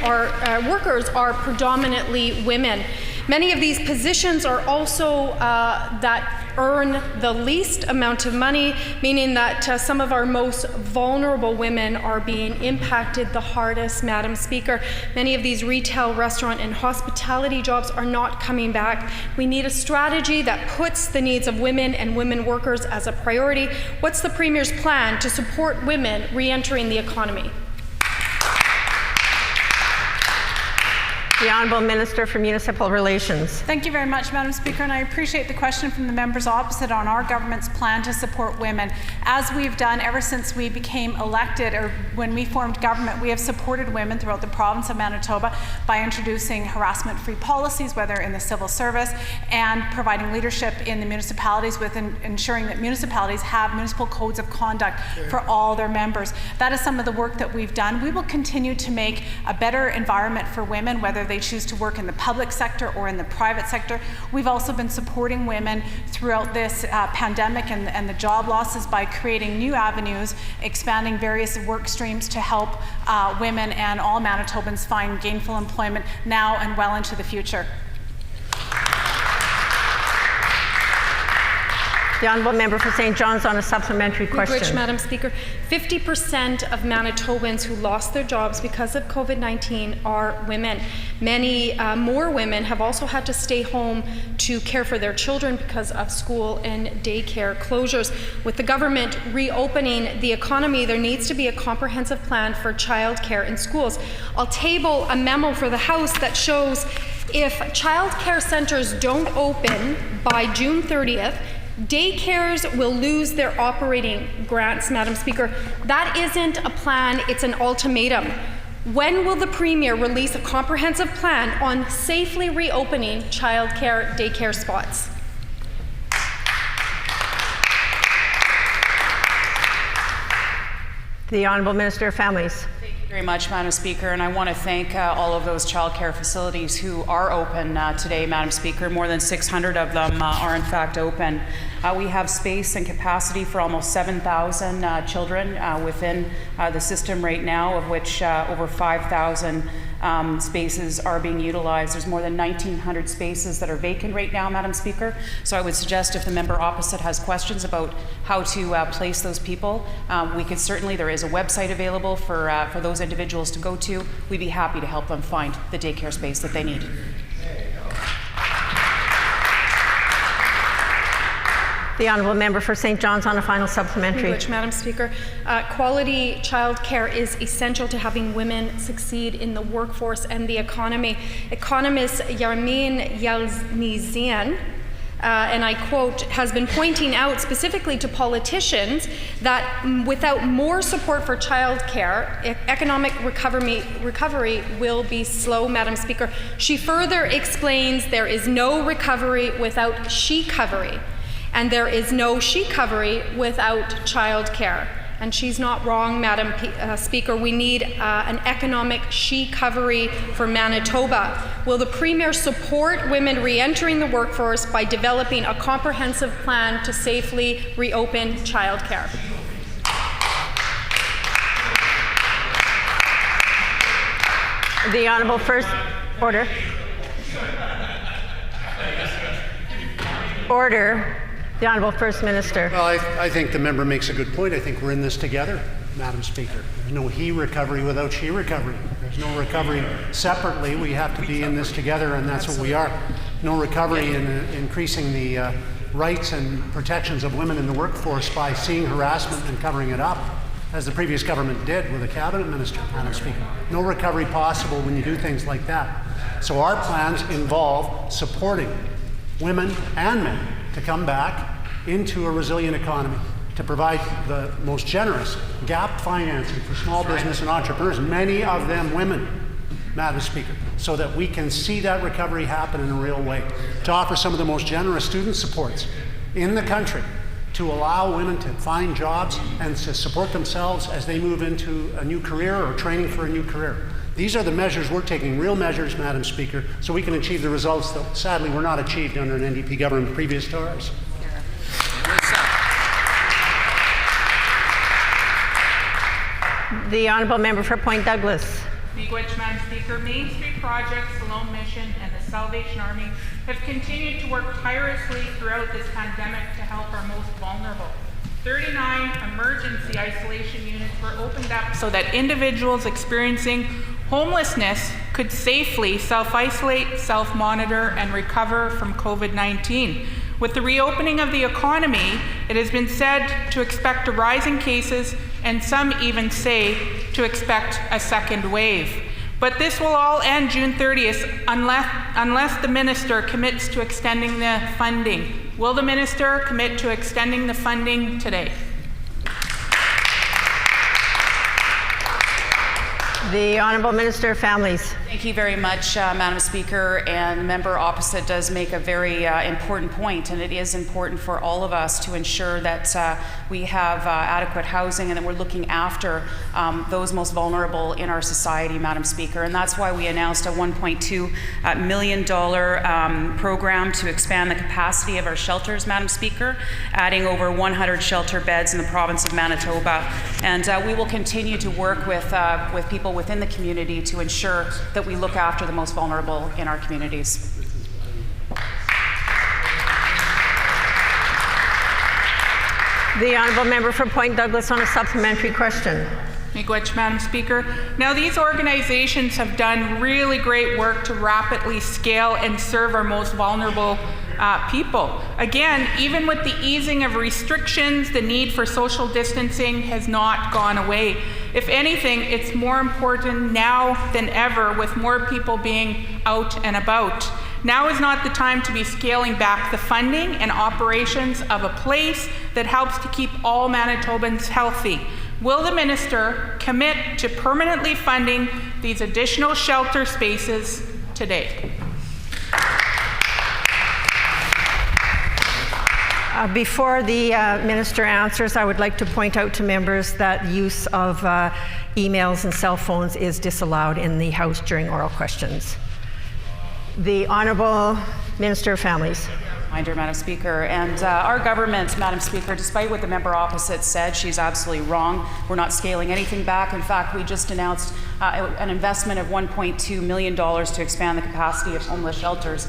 workers are predominantly women. Many of these positions are also that earn the least amount of money, meaning that some of our most vulnerable women are being impacted the hardest, Madam Speaker. Many of these retail, restaurant, and hospitality jobs are not coming back. We need a strategy that puts the needs of women and women workers as a priority. What's the Premier's plan to support women re-entering the economy? The Honourable Minister for Municipal Relations. Thank you very much, Madam Speaker, and I appreciate the question from the members opposite on our government's plan to support women. As we've done ever since we became elected, or when we formed government, we have supported women throughout the province of Manitoba by introducing harassment-free policies, whether in the civil service, and providing leadership in the municipalities with ensuring that municipalities have municipal codes of conduct for all their members. That is some of the work that we've done. We will continue to make a better environment for women, whether they choose to work in the public sector or in the private sector. We've also been supporting women throughout this pandemic and the job losses by creating new avenues, expanding various work streams to help women and all Manitobans find gainful employment now and well into the future. The Honourable Member for St. John's on a supplementary question. Madam Speaker. 50% of Manitobans who lost their jobs because of COVID-19 are women. Many more women have also had to stay home to care for their children because of school and daycare closures. With the government reopening the economy, there needs to be a comprehensive plan for childcare in schools. I'll table a memo for the House that shows if childcare centres don't open by June 30th, daycares will lose their operating grants, Madam Speaker. That isn't a plan, it's an ultimatum. When will the Premier release a comprehensive plan on safely reopening childcare daycare spots? The Honourable Minister of Families. Very much, Madam Speaker, and I want to thank all of those childcare facilities who are open today, Madam Speaker. More than 600 of them are in fact open. We have space and capacity for almost 7,000 children within the system right now, of which over 5,000 spaces are being utilized. There's more than 1,900 spaces that are vacant right now, Madam Speaker. So I would suggest if the member opposite has questions about how to place those people, we could certainly, there is a website available for those individuals to go to. We'd be happy to help them find the daycare space that they need. The Honourable Member for St. John's on a final supplementary. Madam Speaker. Quality childcare is essential to having women succeed in the workforce and the economy. Economist Yarmin Yelnizian, and I quote, has been pointing out specifically to politicians that without more support for childcare, economic recovery will be slow, Madam Speaker. She further explains there is no recovery without she-covery. And there is no she-covery without childcare. And she's not wrong, Madam Speaker. We need an economic she-covery for Manitoba. Will the Premier support women re-entering the workforce by developing a comprehensive plan to safely reopen childcare? The Honourable First Order. Order. The Honourable First Minister. Well, I think the member makes a good point. I think we're in this together, Madam Speaker. There's no he recovery without she recovery. There's no recovery separately. We have to be in this together, and that's what we are. No recovery in increasing the rights and protections of women in the workforce by seeing harassment and covering it up, as the previous government did with a cabinet minister, Madam Speaker. No recovery possible when you do things like that. So our plans involve supporting women and men to come back into a resilient economy, to provide the most generous gap financing for small business and entrepreneurs, many of them women, Madam Speaker, so that we can see that recovery happen in a real way, to offer some of the most generous student supports in the country, to allow women to find jobs and to support themselves as they move into a new career or training for a new career. These are the measures we're taking, real measures, Madam Speaker, so we can achieve the results that sadly were not achieved under an NDP government previous to ours. The Honourable Member for Point Douglas. Miigwech, Madam Speaker. Main Street Project, Salome Mission, and the Salvation Army have continued to work tirelessly throughout this pandemic to help our most vulnerable. 39 emergency isolation units were opened up so that individuals experiencing homelessness could safely self-isolate, self-monitor, and recover from COVID-19. With the reopening of the economy, it has been said to expect a rise in cases, and some even say to expect a second wave. But this will all end June 30th unless the minister commits to extending the funding. Will the minister commit to extending the funding today? The Honourable Minister of Families. Thank you very much, Madam Speaker. And the member opposite does make a very important point, and it is important for all of us to ensure that we have adequate housing and that we're looking after those most vulnerable in our society, Madam Speaker. And that's why we announced a $1.2 million program to expand the capacity of our shelters, Madam Speaker, adding over 100 shelter beds in the province of Manitoba. And we will continue to work with people within the community to ensure that we look after the most vulnerable in our communities. The Honourable Member for Point Douglas on a supplementary question. Miigwech, Madam Speaker. Now, these organizations have done really great work to rapidly scale and serve our most vulnerable people. Again, even with the easing of restrictions, the need for social distancing has not gone away. If anything, it's more important now than ever, with more people being out and about. Now is not the time to be scaling back the funding and operations of a place that helps to keep all Manitobans healthy. Will the minister commit to permanently funding these additional shelter spaces today? Before the minister answers, I would like to point out to members that use of emails and cell phones is disallowed in the House during oral questions. The Honourable Minister of Families. Reminder, Madam Speaker. And our government, Madam Speaker, despite what the member opposite said, she's absolutely wrong. We're not scaling anything back. In fact, we just announced an investment of $1.2 million to expand the capacity of homeless shelters,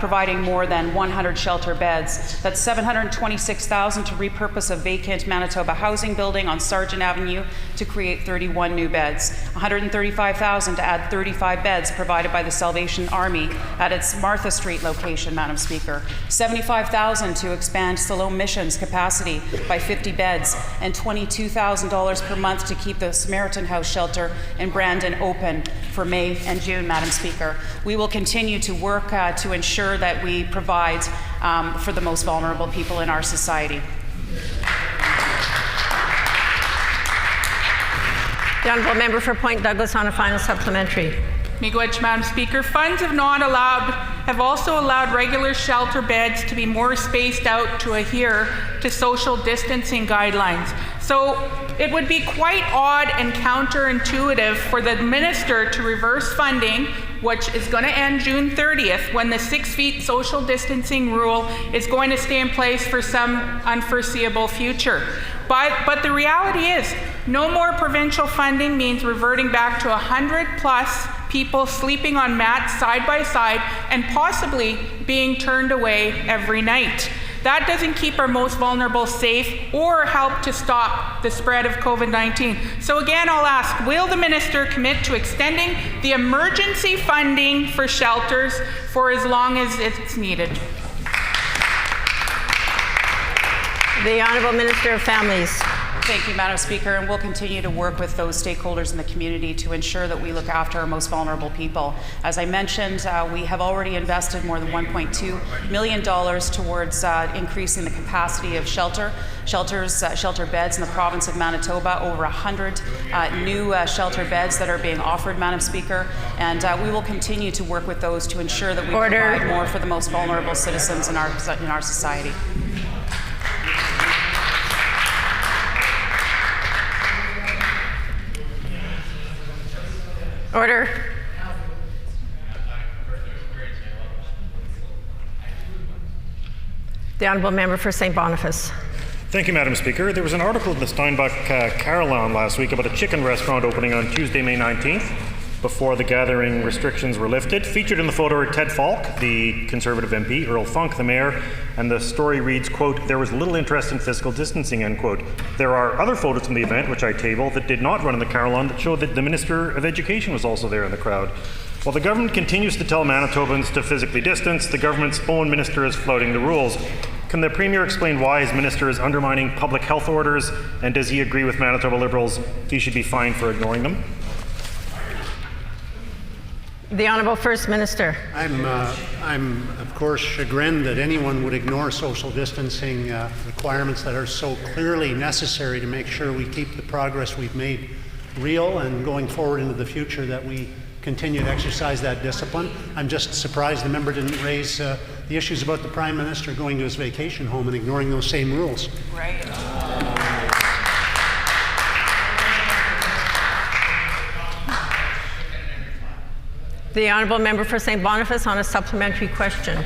providing more than 100 shelter beds. That's $726,000 to repurpose a vacant Manitoba housing building on Sargent Avenue to create 31 new beds. $135,000 to add 35 beds provided by the Salvation Army at its Martha Street location, Madam Speaker. $75,000 to expand Siloam Mission's capacity by 50 beds, and $22,000 per month to keep the Samaritan House shelter in Brandon open for May and June, Madam Speaker. We will continue to work to ensure that we provide for the most vulnerable people in our society. The Honourable Member for Point Douglas on a final supplementary. Miigwech, Madam Speaker. Funds have also allowed regular shelter beds to be more spaced out to adhere to social distancing guidelines. So it would be quite odd and counterintuitive for the minister to reverse funding, which is going to end June 30th, when the 6 feet social distancing rule is going to stay in place for some unforeseeable future. But the reality is, no more provincial funding means reverting back to 100+ people sleeping on mats side by side and possibly being turned away every night. That doesn't keep our most vulnerable safe or help to stop the spread of COVID-19. So again, I'll ask, will the minister commit to extending the emergency funding for shelters for as long as it's needed? The Honourable Minister of Families. Thank you, Madam Speaker, and we'll continue to work with those stakeholders in the community to ensure that we look after our most vulnerable people. As I mentioned, we have already invested more than $1.2 million towards increasing the capacity of shelter beds in the province of Manitoba, over 100 new shelter beds that are being offered, Madam Speaker, and we will continue to work with those to ensure that we provide more for the most vulnerable citizens in our society. Order. The Honourable Member for St. Boniface. Thank you, Madam Speaker. There was an article in the Steinbach Carillon last week about a chicken restaurant opening on Tuesday, May 19th, before the gathering restrictions were lifted. Featured in the photo are Ted Falk, the Conservative MP, Earl Funk, the Mayor, and the story reads, quote, "There was little interest in physical distancing," end quote. There are other photos from the event, which I table, that did not run in the Carillon, that show that the Minister of Education was also there in the crowd. While the government continues to tell Manitobans to physically distance, the government's own minister is flouting the rules. Can the Premier explain why his minister is undermining public health orders, and does he agree with Manitoba Liberals he should be fined for ignoring them? The Honourable First Minister. I'm of course chagrined that anyone would ignore social distancing requirements that are so clearly necessary to make sure we keep the progress we've made real, and going forward into the future that we continue to exercise that discipline. I'm just surprised the member didn't raise the issues about the Prime Minister going to his vacation home and ignoring those same rules. Right. The Honourable Member for St. Boniface on a supplementary question.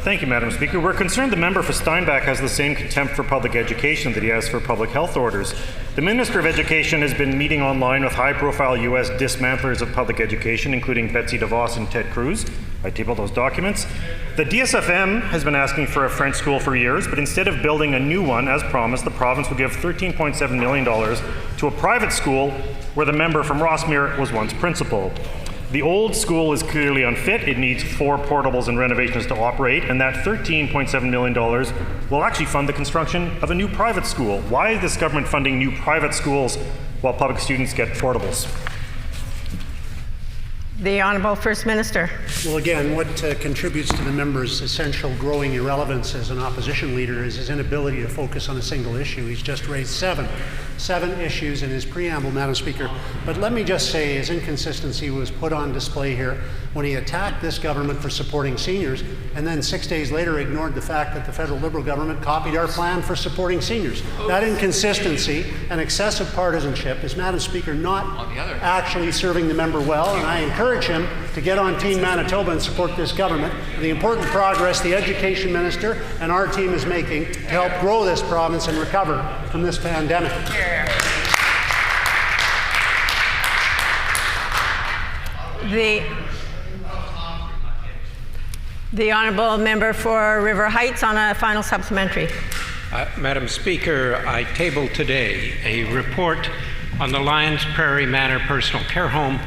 Thank you, Madam Speaker. We're concerned the member for Steinbach has the same contempt for public education that he has for public health orders. The Minister of Education has been meeting online with high-profile U.S. dismantlers of public education, including Betsy DeVos and Ted Cruz. I tabled those documents. The DSFM has been asking for a French school for years, but instead of building a new one, as promised, the province will give $13.7 million to a private school where the member from Rossmere was once principal. The old school is clearly unfit. It needs 4 portables and renovations to operate, and that $13.7 million will actually fund the construction of a new private school. Why is this government funding new private schools while public students get portables? The Honourable First Minister. Well, again, what contributes to the member's essential growing irrelevance as an opposition leader is his inability to focus on a single issue. He's just raised seven issues in his preamble, Madam Speaker. But let me just say his inconsistency was put on display here when he attacked this government for supporting seniors and then 6 days later ignored the fact that the federal Liberal government copied our plan for supporting seniors. That inconsistency and excessive partisanship is, Madam Speaker, not actually serving the member well, and I encourage him to get on Team Manitoba and support this government for the important progress the Education Minister and our team is making to help grow this province and recover from this pandemic. The Honourable Member for River Heights on a final supplementary. Madam Speaker, I tabled today a report on the Lions Prairie Manor Personal Care Home,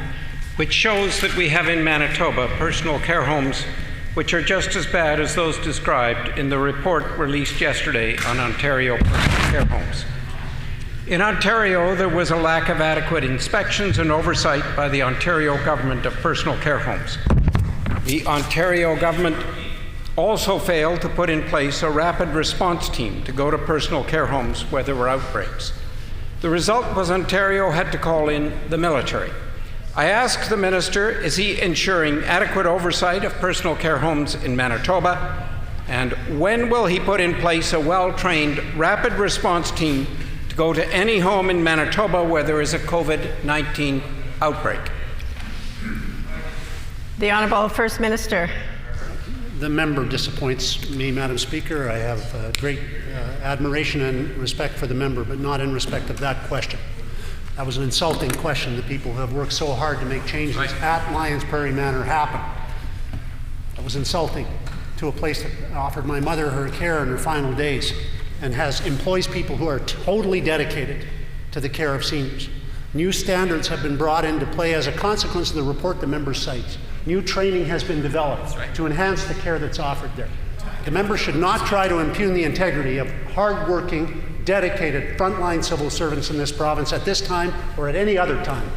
which shows that we have in Manitoba personal care homes which are just as bad as those described in the report released yesterday on Ontario personal care homes. In Ontario, there was a lack of adequate inspections and oversight by the Ontario government of personal care homes. The Ontario government also failed to put in place a rapid response team to go to personal care homes where there were outbreaks. The result was Ontario had to call in the military. I asked the minister, is he ensuring adequate oversight of personal care homes in Manitoba? And when will he put in place a well-trained rapid response team to go to any home in Manitoba where there is a COVID-19 outbreak? The Honourable First Minister. The member disappoints me, Madam Speaker. I have great admiration and respect for the member, but not in respect of that question. That was an insulting question. The people who have worked so hard to make changes at Lions Prairie Manor happen. That was insulting to a place that offered my mother her care in her final days and employs people who are totally dedicated to the care of seniors. New standards have been brought into play as a consequence of the report the member cites. New training has been developed to enhance the care that's offered there. The member should not try to impugn the integrity of hard-working, dedicated frontline civil servants in this province at this time or at any other time.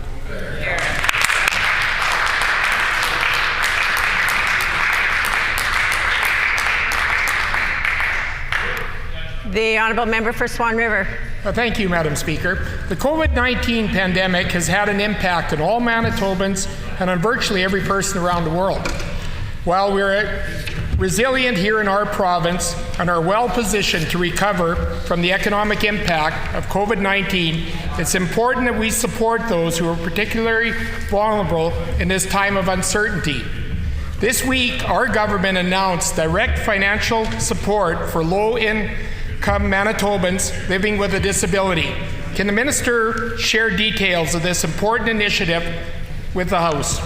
The Honourable Member for Swan River. Thank you, Madam Speaker. The COVID-19 pandemic has had an impact on all Manitobans and on virtually every person around the world. While we're resilient here in our province and are well positioned to recover from the economic impact of COVID-19, it's important that we support those who are particularly vulnerable in this time of uncertainty. This week, our government announced direct financial support for low-income Manitobans living with a disability. Can the minister share details of this important initiative with the House?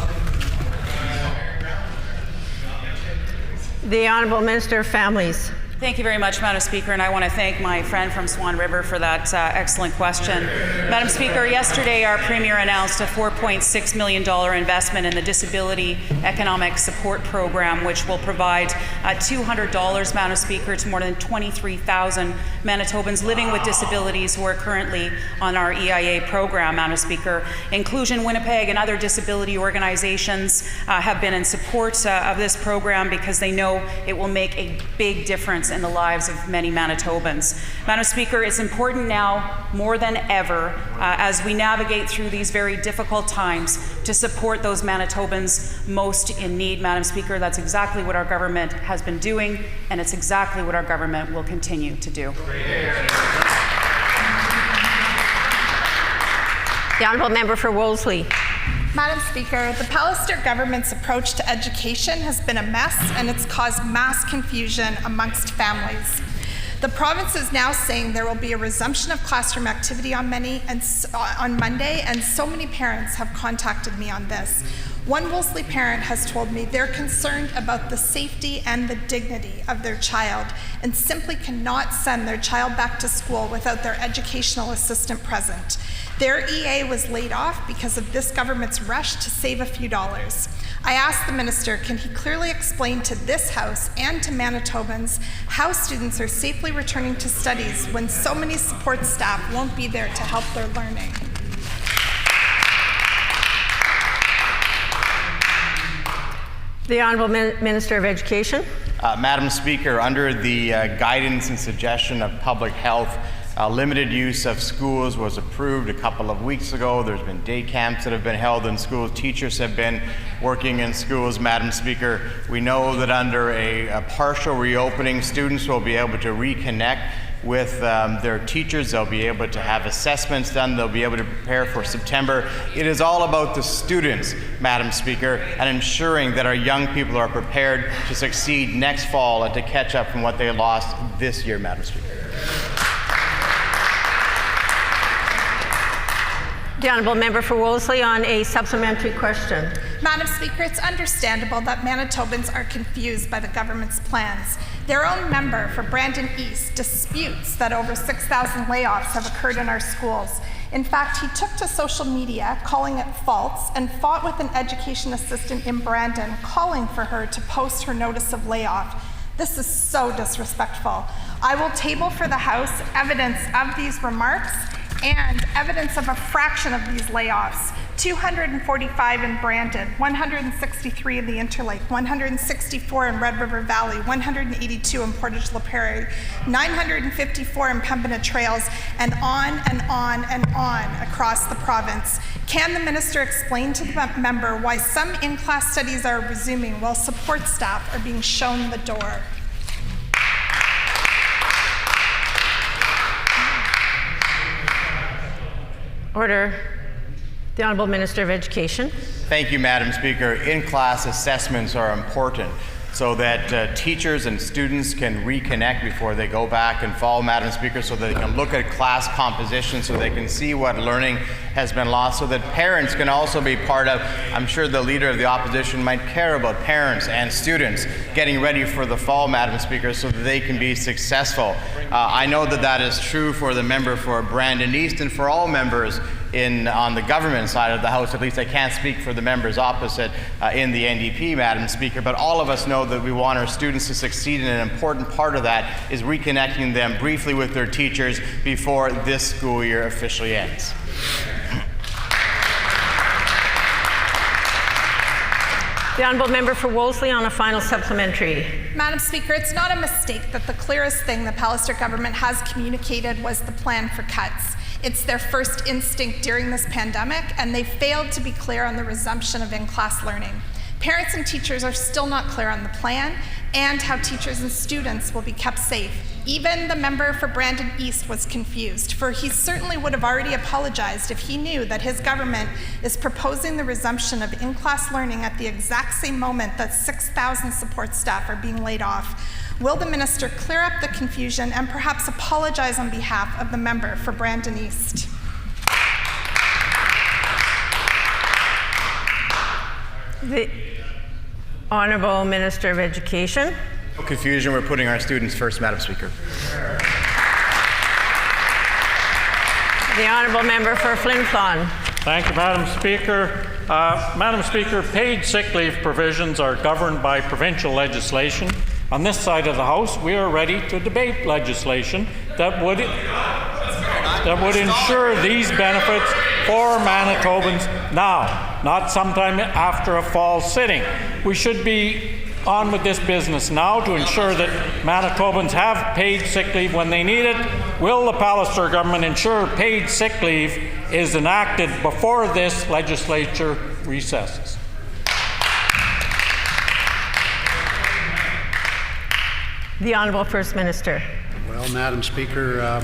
The Honourable Minister of Families. Thank you very much, Madam Speaker, and I want to thank my friend from Swan River for that excellent question. Madam Speaker, yesterday our Premier announced a $4.6 million investment in the Disability Economic Support Program, which will provide $200, Madam Speaker, to more than 23,000 Manitobans living with disabilities who are currently on our EIA program, Madam Speaker. Inclusion Winnipeg and other disability organizations have been in support of this program because they know it will make a big difference difference in the lives of many Manitobans. Madam Speaker, it's important now more than ever as we navigate through these very difficult times to support those Manitobans most in need. Madam Speaker, that's exactly what our government has been doing, and it's exactly what our government will continue to do. The Honourable Member for Wolseley. Madam Speaker, the Pallister government's approach to education has been a mess, and it's caused mass confusion amongst families. The province is now saying there will be a resumption of classroom activity on Monday, and so many parents have contacted me on this. One Wolseley parent has told me they're concerned about the safety and the dignity of their child and simply cannot send their child back to school without their educational assistant present. Their EA was laid off because of this government's rush to save a few dollars. I asked the minister, can he clearly explain to this House and to Manitobans how students are safely returning to studies when so many support staff won't be there to help their learning? The Honourable Minister of Education. Madam Speaker, under the guidance and suggestion of Public Health, limited use of schools was approved a couple of weeks ago. There's been day camps that have been held in schools. Teachers have been working in schools. Madam Speaker, we know that under a partial reopening, students will be able to reconnect with their teachers. They'll be able to have assessments done. They'll be able to prepare for September. It is all about the students, Madam Speaker, and ensuring that our young people are prepared to succeed next fall and to catch up from what they lost this year, Madam Speaker. The Honourable Member for Wolseley on a supplementary question. Madam Speaker, it's understandable that Manitobans are confused by the government's plans. Their own member for Brandon East disputes that over 6,000 layoffs have occurred in our schools. In fact, he took to social media, calling it false, and fought with an education assistant in Brandon, calling for her to post her notice of layoff. This is so disrespectful. I will table for the House evidence of these remarks and evidence of a fraction of these layoffs. 245 in Brandon, 163 in the Interlake, 164 in Red River Valley, 182 in Portage La Prairie, 954 in Pembina Trails, and on and on and on across the province. Can the minister explain to the member why some in-class studies are resuming while support staff are being shown the door? Order. The Honourable Minister of Education. Thank you, Madam Speaker. In-class assessments are important so that teachers and students can reconnect before they go back in fall, Madam Speaker, so that they can look at class composition, so they can see what learning has been lost, so that parents can also be part of. I'm sure the Leader of the Opposition might care about parents and students getting ready for the fall, Madam Speaker, so that they can be successful. I know that that is true for the member for Brandon East and for all members on the government side of the House. At least I can't speak for the members opposite in the NDP, Madam Speaker, but all of us know that we want our students to succeed, and an important part of that is reconnecting them briefly with their teachers before this school year officially ends. The Honourable Member for Wolseley on a final supplementary. Madam Speaker, it's not a mistake that the clearest thing the Pallister government has communicated was the plan for cuts. It's their first instinct during this pandemic, and they failed to be clear on the resumption of in-class learning. Parents and teachers are still not clear on the plan and how teachers and students will be kept safe. Even the member for Brandon East was confused, for he certainly would have already apologized if he knew that his government is proposing the resumption of in-class learning at the exact same moment that 6,000 support staff are being laid off. Will the minister clear up the confusion and perhaps apologize on behalf of the member for Brandon East? The Honourable Minister of Education. No confusion, we're putting our students first, Madam Speaker. The Honourable Member for Flin Flon. Thank you, Madam Speaker. Madam Speaker, paid sick leave provisions are governed by provincial legislation. On this side of the House, we are ready to debate legislation that would ensure these benefits for Manitobans now, not sometime after a fall sitting. We should be on with this business now to ensure that Manitobans have paid sick leave when they need it? Will the Pallister government ensure paid sick leave is enacted before this legislature recesses? The Honourable First Minister. Well, Madam Speaker,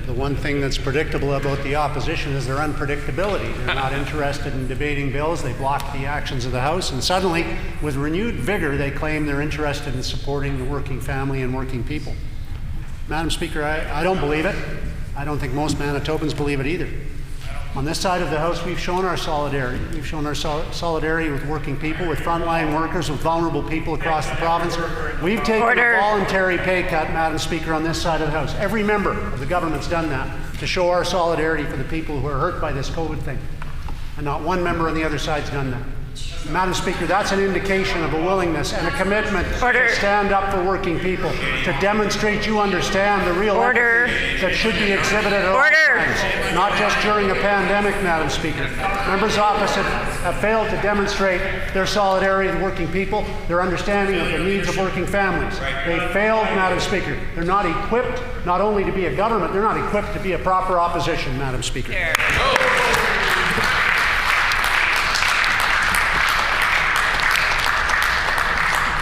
the one thing that's predictable about the opposition is their unpredictability. They're not interested in debating bills. They block the actions of the House. And suddenly, with renewed vigor, they claim they're interested in supporting the working family and working people. Madam Speaker, I don't believe it. I don't think most Manitobans believe it either. On this side of the House, we've shown our solidarity. We've shown our solidarity with working people, with frontline workers, with vulnerable people across the province. We've taken a voluntary pay cut, Madam Speaker, on this side of the House. Every member of the government's done that to show our solidarity for the people who are hurt by this COVID thing. And not one member on the other side's done that. Madam Speaker, that's an indication of a willingness and a commitment to stand up for working people, to demonstrate you understand the real empathy that should be exhibited at all times, not just during a pandemic, Madam Speaker. Members opposite have failed to demonstrate their solidarity with working people, their understanding of the needs of working families. They failed, Madam Speaker. They're not equipped not only to be a government, they're not equipped to be a proper opposition, Madam Speaker.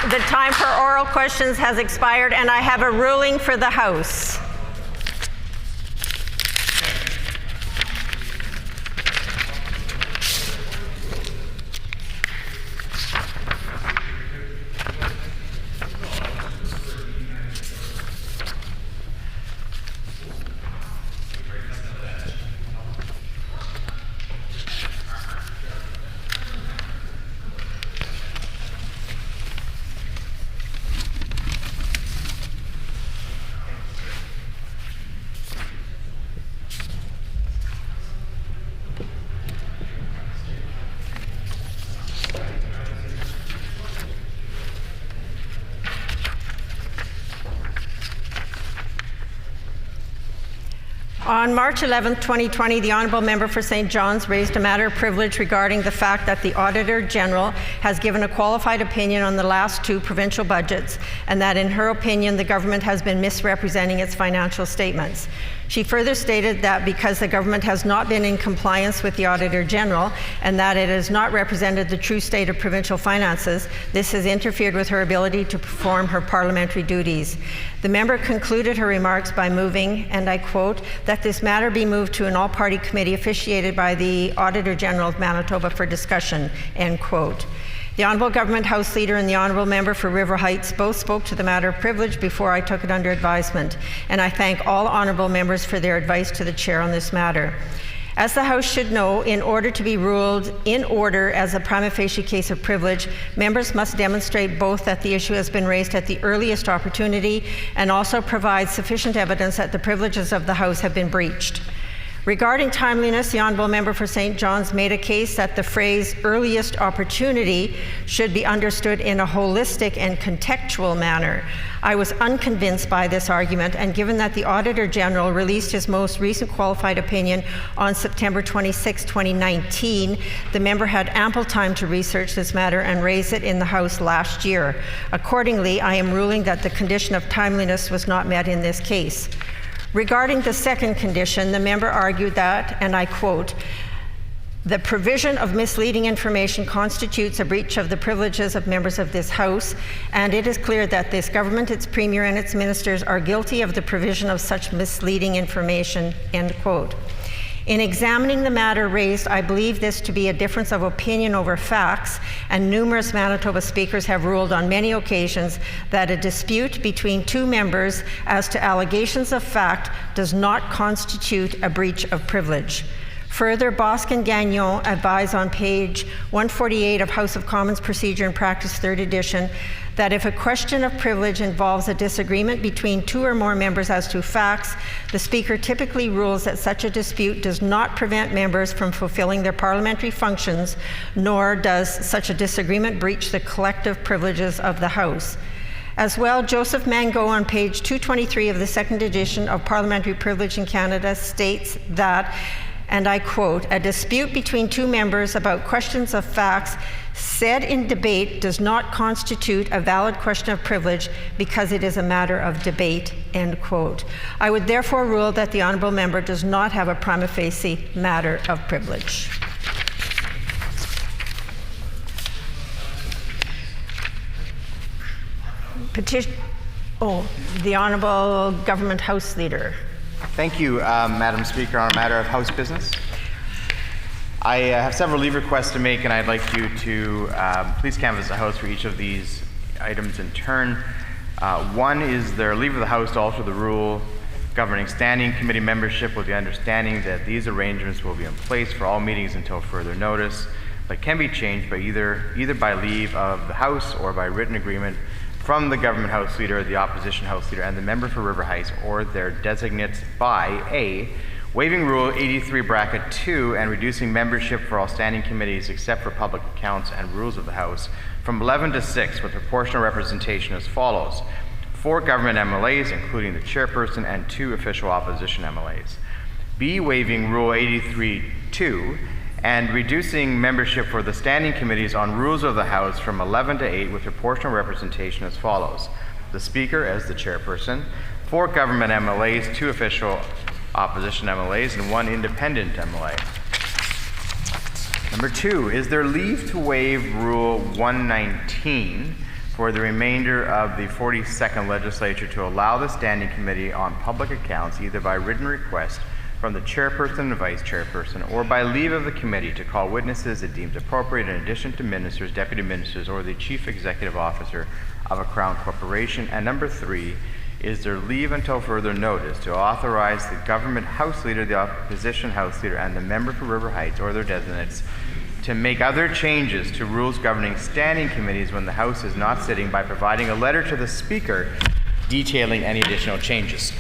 The time for oral questions has expired, and I have a ruling for the House. On March 11, 2020, the Honourable Member for St. John's raised a matter of privilege regarding the fact that the Auditor General has given a qualified opinion on the last two provincial budgets, and that in her opinion the government has been misrepresenting its financial statements. She further stated that because the government has not been in compliance with the Auditor General and that it has not represented the true state of provincial finances, this has interfered with her ability to perform her parliamentary duties. The member concluded her remarks by moving, and I quote, that this matter be moved to an all-party committee officiated by the Auditor General of Manitoba for discussion, end quote. The Honourable Government House Leader and the Honourable Member for River Heights both spoke to the matter of privilege before I took it under advisement, and I thank all Honourable Members for their advice to the Chair on this matter. As the House should know, in order to be ruled in order as a prima facie case of privilege, members must demonstrate both that the issue has been raised at the earliest opportunity and also provide sufficient evidence that the privileges of the House have been breached. Regarding timeliness, the Honourable Member for St. John's made a case that the phrase earliest opportunity should be understood in a holistic and contextual manner. I was unconvinced by this argument, and given that the Auditor General released his most recent qualified opinion on September 26, 2019, the member had ample time to research this matter and raise it in the House last year. Accordingly, I am ruling that the condition of timeliness was not met in this case. Regarding the second condition, the member argued that, and I quote, the provision of misleading information constitutes a breach of the privileges of members of this House, and it is clear that this government, its Premier, and its ministers are guilty of the provision of such misleading information, end quote. In examining the matter raised, I believe this to be a difference of opinion over facts, and numerous Manitoba speakers have ruled on many occasions that a dispute between two members as to allegations of fact does not constitute a breach of privilege. Further, Bosque and Gagnon advise on page 148 of House of Commons Procedure and Practice 3rd edition that if a question of privilege involves a disagreement between two or more members as to facts, the Speaker typically rules that such a dispute does not prevent members from fulfilling their parliamentary functions, nor does such a disagreement breach the collective privileges of the House. As well, Joseph Mango on page 223 of the 2nd edition of Parliamentary Privilege in Canada states that and I quote, "A dispute between two members about questions of facts said in debate does not constitute a valid question of privilege because it is a matter of debate," end quote. I would therefore rule that the honourable member does not have a prima facie matter of privilege. The Honourable Government House Leader. Thank you, Madam Speaker. On a matter of House business, I have several leave requests to make, and I'd like you to please canvass the House for each of these items in turn. One is their leave of the House to alter the rule governing standing committee membership with the understanding that these arrangements will be in place for all meetings until further notice, but can be changed by either by leave of the House or by written agreement from the Government House Leader, the Opposition House Leader, and the member for River Heights or their designates by A, waiving Rule 83(2) and reducing membership for all standing committees except for public accounts and rules of the House from 11 to 6 with proportional representation as follows: 4 government MLAs, including the chairperson, and 2 official opposition MLAs. B, waiving Rule 83(2) and reducing membership for the standing committees on rules of the House from 11 to 8 with proportional representation as follows: the Speaker as the chairperson, 4 government MLAs, 2 official opposition MLAs, and 1 independent MLA. Number 2, is there leave to waive Rule 119 for the remainder of the 42nd Legislature to allow the Standing Committee on Public Accounts, either by written request from the chairperson and vice chairperson, or by leave of the committee, to call witnesses it deems appropriate in addition to ministers, deputy ministers, or the chief executive officer of a Crown corporation. And number 3, is there leave until further notice to authorize the Government House Leader, the Opposition House Leader, and the member for River Heights or their designates to make other changes to rules governing standing committees when the House is not sitting by providing a letter to the Speaker detailing any additional changes.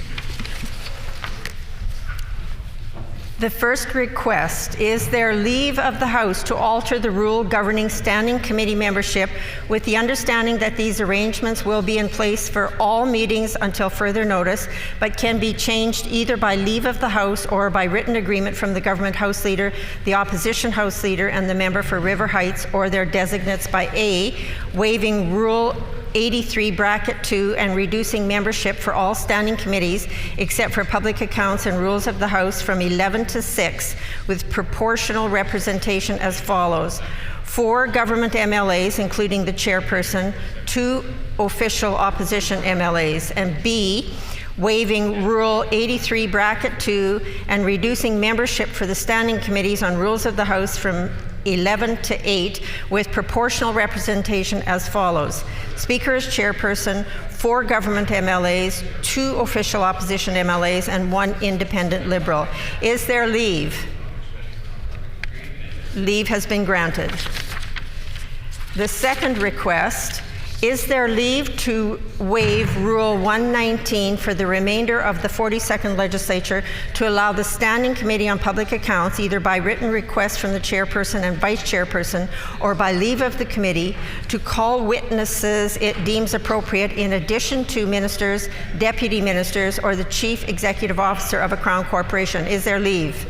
The first request, is there leave of the House to alter the rule governing standing committee membership with the understanding that these arrangements will be in place for all meetings until further notice, but can be changed either by leave of the House or by written agreement from the Government House Leader, the Opposition House Leader, and the member for River Heights or their designates by A, waiving Rule 83(2) and reducing membership for all standing committees except for public accounts and rules of the House from 11 to 6 with proportional representation as follows: 4 government MLAs, including the chairperson, 2 official opposition MLAs, and B, waiving Rule 83(2) and reducing membership for the standing committees on rules of the House from 11 to 8 with proportional representation as follows: Speaker as chairperson, 4 government MLAs, 2 official opposition MLAs, and 1 independent Liberal. Is there leave? Leave has been granted. The second request, is there leave to waive Rule 119 for the remainder of the 42nd Legislature to allow the Standing Committee on Public Accounts, either by written request from the chairperson and vice chairperson or by leave of the committee, to call witnesses it deems appropriate in addition to ministers, deputy ministers, or the chief executive officer of a Crown corporation? Is there leave?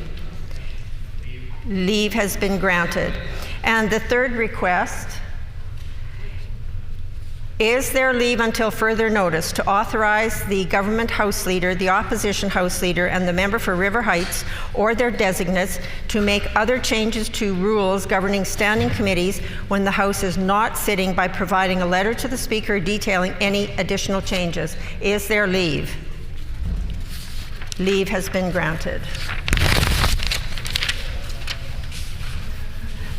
Leave has been granted. And the third request, is there leave until further notice to authorize the Government House Leader, the Opposition House Leader, and the member for River Heights or their designates to make other changes to rules governing standing committees when the House is not sitting by providing a letter to the Speaker detailing any additional changes? Is there leave? Leave has been granted.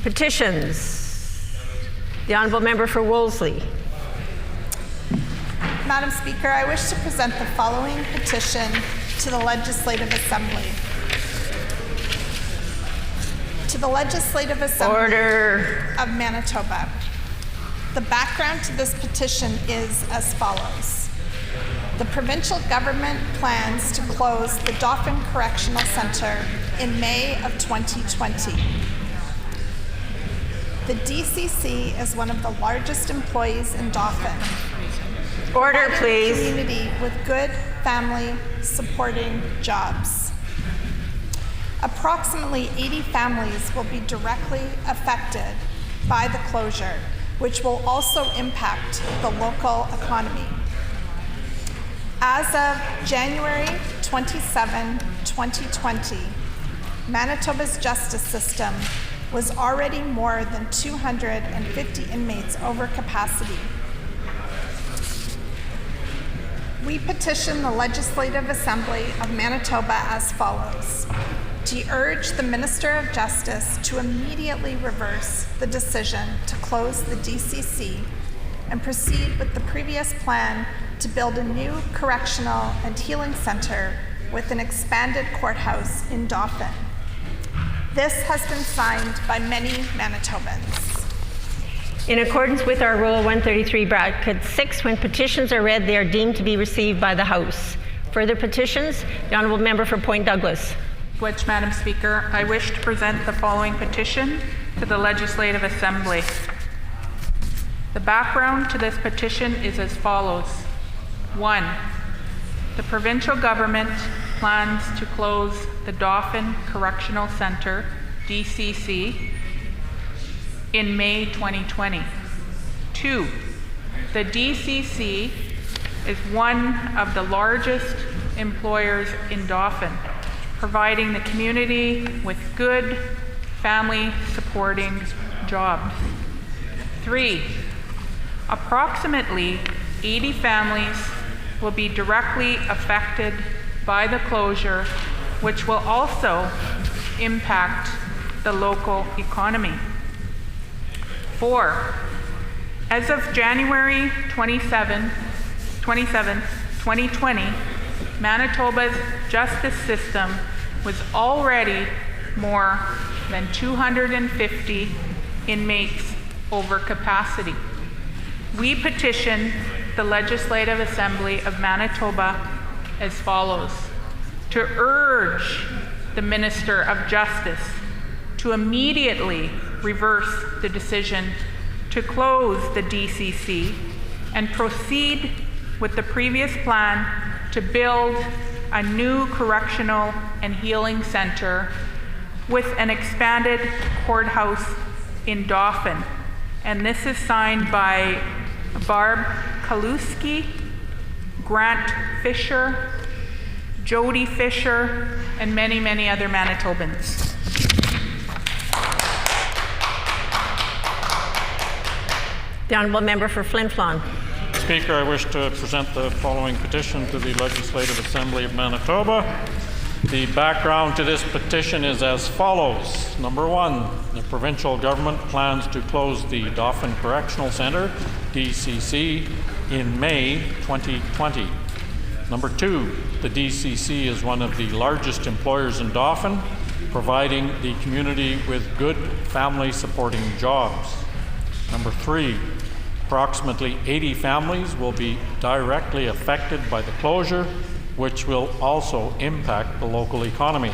Petitions. The Honourable Member for Wolseley. Madam Speaker, I wish to present the following petition to the Legislative Assembly. To the Legislative Assembly of Manitoba. The background to this petition is as follows. The provincial government plans to close the Dauphin Correctional Centre in May of 2020. The DCC is one of the largest employees in Dauphin. Order, please. Community with good family supporting jobs. Approximately 80 families will be directly affected by the closure, which will also impact the local economy. As of January 27, 2020, Manitoba's justice system was already more than 250 inmates over capacity. We petition the Legislative Assembly of Manitoba as follows: to urge the Minister of Justice to immediately reverse the decision to close the DCC and proceed with the previous plan to build a new correctional and healing center with an expanded courthouse in Dauphin. This has been signed by many Manitobans. In accordance with our Rule 133, bracket 6, when petitions are read, they are deemed to be received by the House. Further petitions? The Honourable Member for Point Douglas. Which, Madam Speaker, I wish to present the following petition to the Legislative Assembly. The background to this petition is as follows. 1. The provincial government plans to close the Dauphin Correctional Centre, DCC, in May 2020. 2. The DCC is one of the largest employers in Dauphin, providing the community with good family-supporting jobs. 3. Approximately 80 families will be directly affected by the closure, which will also impact the local economy. 4. As of January 27, 2020, Manitoba's justice system was already more than 250 inmates over capacity. We petition the Legislative Assembly of Manitoba as follows: to urge the Minister of Justice to immediately reverse the decision to close the DCC and proceed with the previous plan to build a new correctional and healing center with an expanded courthouse in Dauphin. And this is signed by Barb Kaluski, Grant Fisher, Jody Fisher, and many, many other Manitobans. The Honourable Member for Flin Flon. Speaker, I wish to present the following petition to the Legislative Assembly of Manitoba. The background to this petition is as follows. Number 1, the provincial government plans to close the Dauphin Correctional Centre, DCC, in May 2020. Number 2, the DCC is one of the largest employers in Dauphin, providing the community with good family-supporting jobs. Number 3, approximately 80 families will be directly affected by the closure, which will also impact the local economy.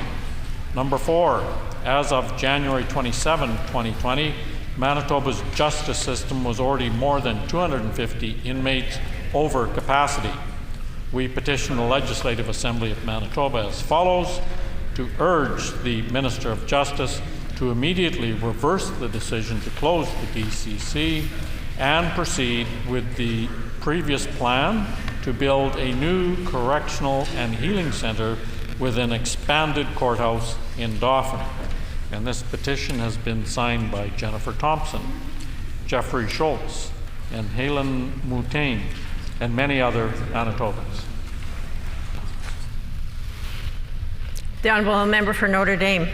Number 4, as of January 27, 2020, Manitoba's justice system was already more than 250 inmates over capacity. We petition the Legislative Assembly of Manitoba as follows: to urge the Minister of Justice to immediately reverse the decision to close the DCC and proceed with the previous plan to build a new correctional and healing center with an expanded courthouse in Dauphin. And this petition has been signed by Jennifer Thompson, Jeffrey Schultz, and Helen Moutane, and many other Manitobans. The Honourable Member for Notre Dame.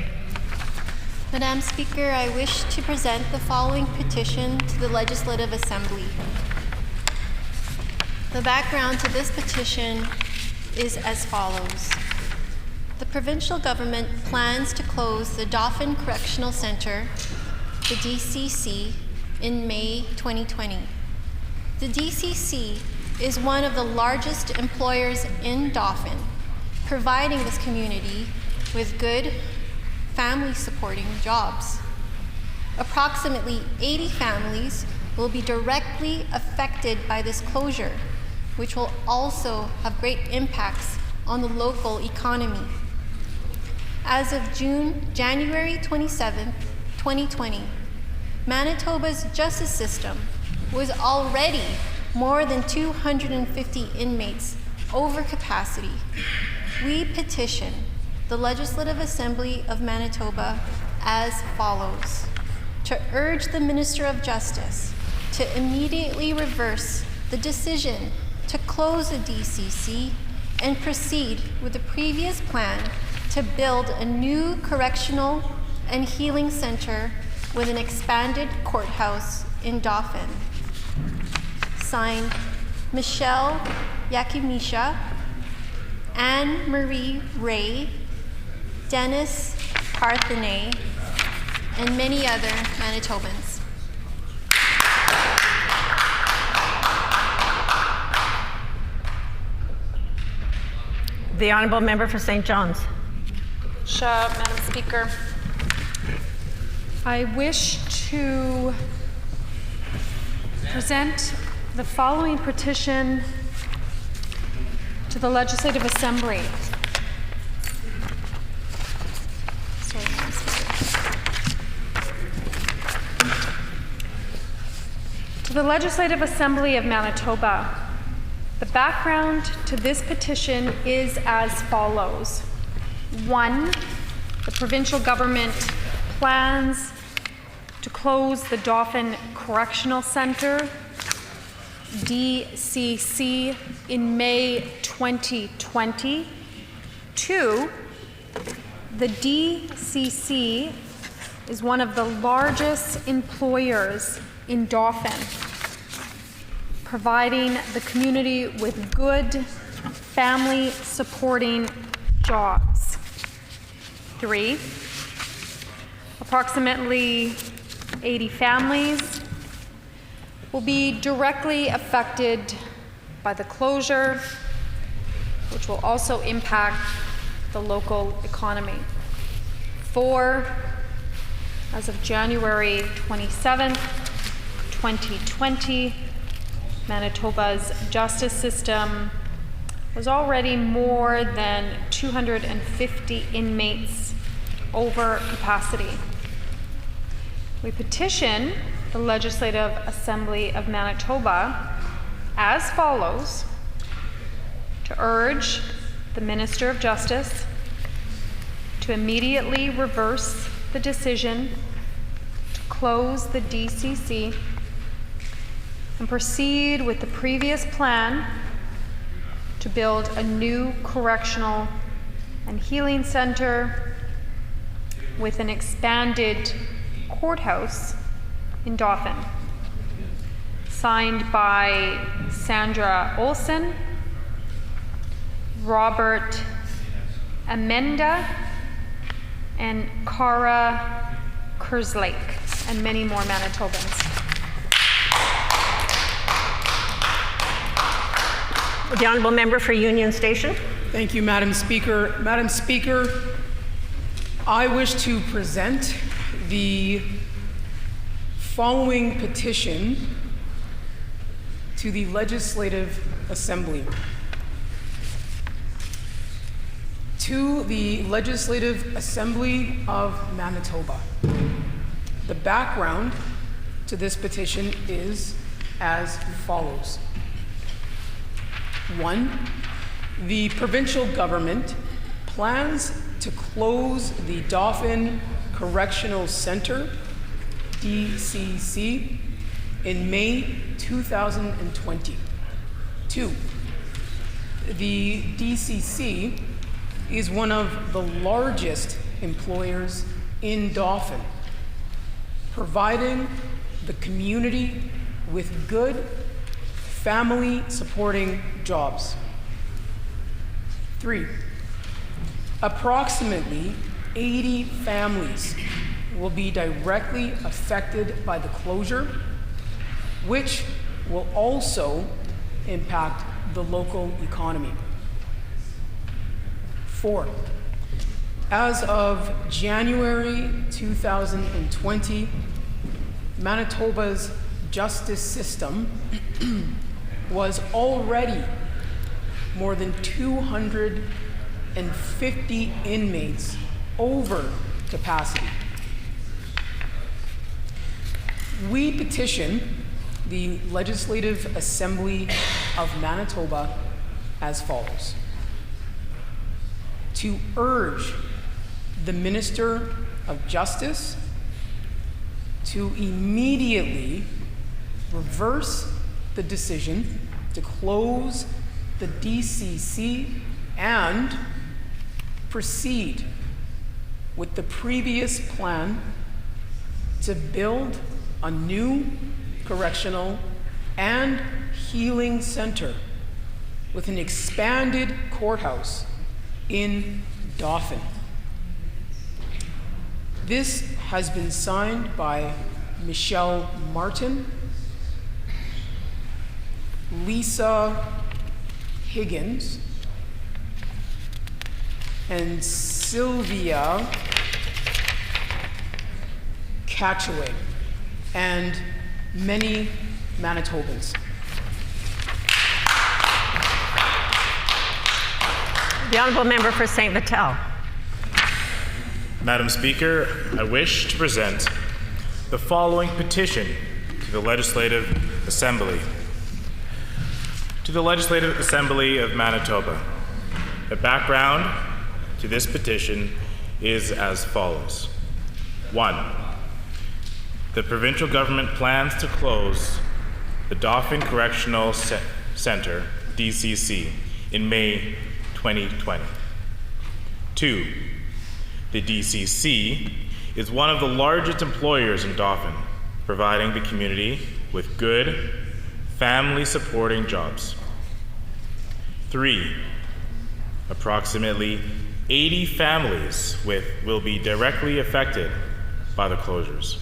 Madam Speaker, I wish to present the following petition to the Legislative Assembly. The background to this petition is as follows. The provincial government plans to close the Dauphin Correctional Centre, the DCC, in May 2020. The DCC is one of the largest employers in Dauphin, providing this community with good family-supporting jobs. Approximately 80 families will be directly affected by this closure, which will also have great impacts on the local economy. as of January 27, 2020, Manitoba's justice system was already more than 250 inmates over capacity. We petition the Legislative Assembly of Manitoba as follows: to urge the Minister of Justice to immediately reverse the decision to close the DCC and proceed with the previous plan to build a new correctional and healing center with an expanded courthouse in Dauphin. Signed, Michelle Yakimisha, Anne Marie Ray, Dennis Parthenay, and many other Manitobans. The Honourable Member for St. John's. Madam Speaker, I wish to present the following petition to the Legislative Assembly. Sorry, Madam Speaker. To the Legislative Assembly of Manitoba. The background to this petition is as follows. 1, the provincial government plans to close the Dauphin Correctional Centre, DCC, in May 2020. 2, the DCC is one of the largest employers in Dauphin, providing the community with good family-supporting jobs. 3, approximately 80 families will be directly affected by the closure, which will also impact the local economy. 4, as of January 27, 2020, Manitoba's justice system was already more than 250 inmates over capacity. We petition the Legislative Assembly of Manitoba as follows: to urge the Minister of Justice to immediately reverse the decision to close the DCC and proceed with the previous plan to build a new correctional and healing center with an expanded courthouse in Dauphin. Signed by Sandra Olson, Robert Amenda, and Cara Kerslake, and many more Manitobans. The Honourable Member for Union Station. Thank you, Madam Speaker. Madam Speaker, I wish to present the following petition to the Legislative Assembly. To the Legislative Assembly of Manitoba. The background to this petition is as follows. 1, the provincial government plans to close the Dauphin Correctional Centre, DCC, in May 2020. 2, the DCC is one of the largest employers in Dauphin, providing the community with good family-supporting jobs. 3, approximately 80 families will be directly affected by the closure, which will also impact the local economy. 4, as of January 2020, Manitoba's justice system was already more than 250 inmates over capacity. We petition the Legislative Assembly of Manitoba as follows: to urge the Minister of Justice to immediately reverse the decision to close the DCC and proceed with the previous plan to build a new correctional and healing center with an expanded courthouse in Dauphin. This has been signed by Michelle Martin, Lisa Higgins, and Sylvia Catchaway, and many Manitobans. The Honourable Member for St. Vital. Madam Speaker, I wish to present the following petition to the Legislative Assembly. To the Legislative Assembly of Manitoba. The background to this petition is as follows. 1. The provincial government plans to close the Dauphin Correctional Centre, DCC, in May 2020. 2. The DCC is one of the largest employers in Dauphin, providing the community with good, family-supporting jobs. 3. Approximately 80 families will be directly affected by the closures,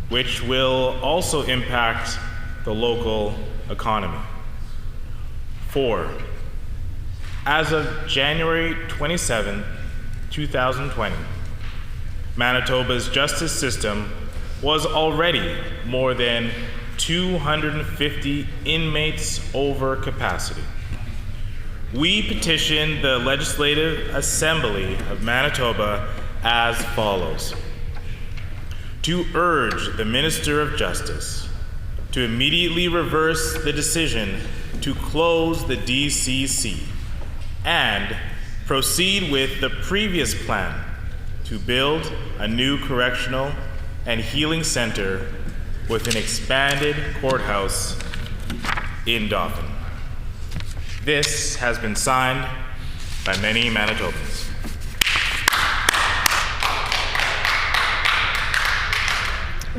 which will also impact the local economy. 4. As of January 27, 2020, Manitoba's justice system was already more than 250 inmates over capacity. We petition the Legislative Assembly of Manitoba as follows: to urge the Minister of Justice to immediately reverse the decision to close the DCC and proceed with the previous plan to build a new correctional and healing center with an expanded courthouse in Dauphin. This has been signed by many Manitobans.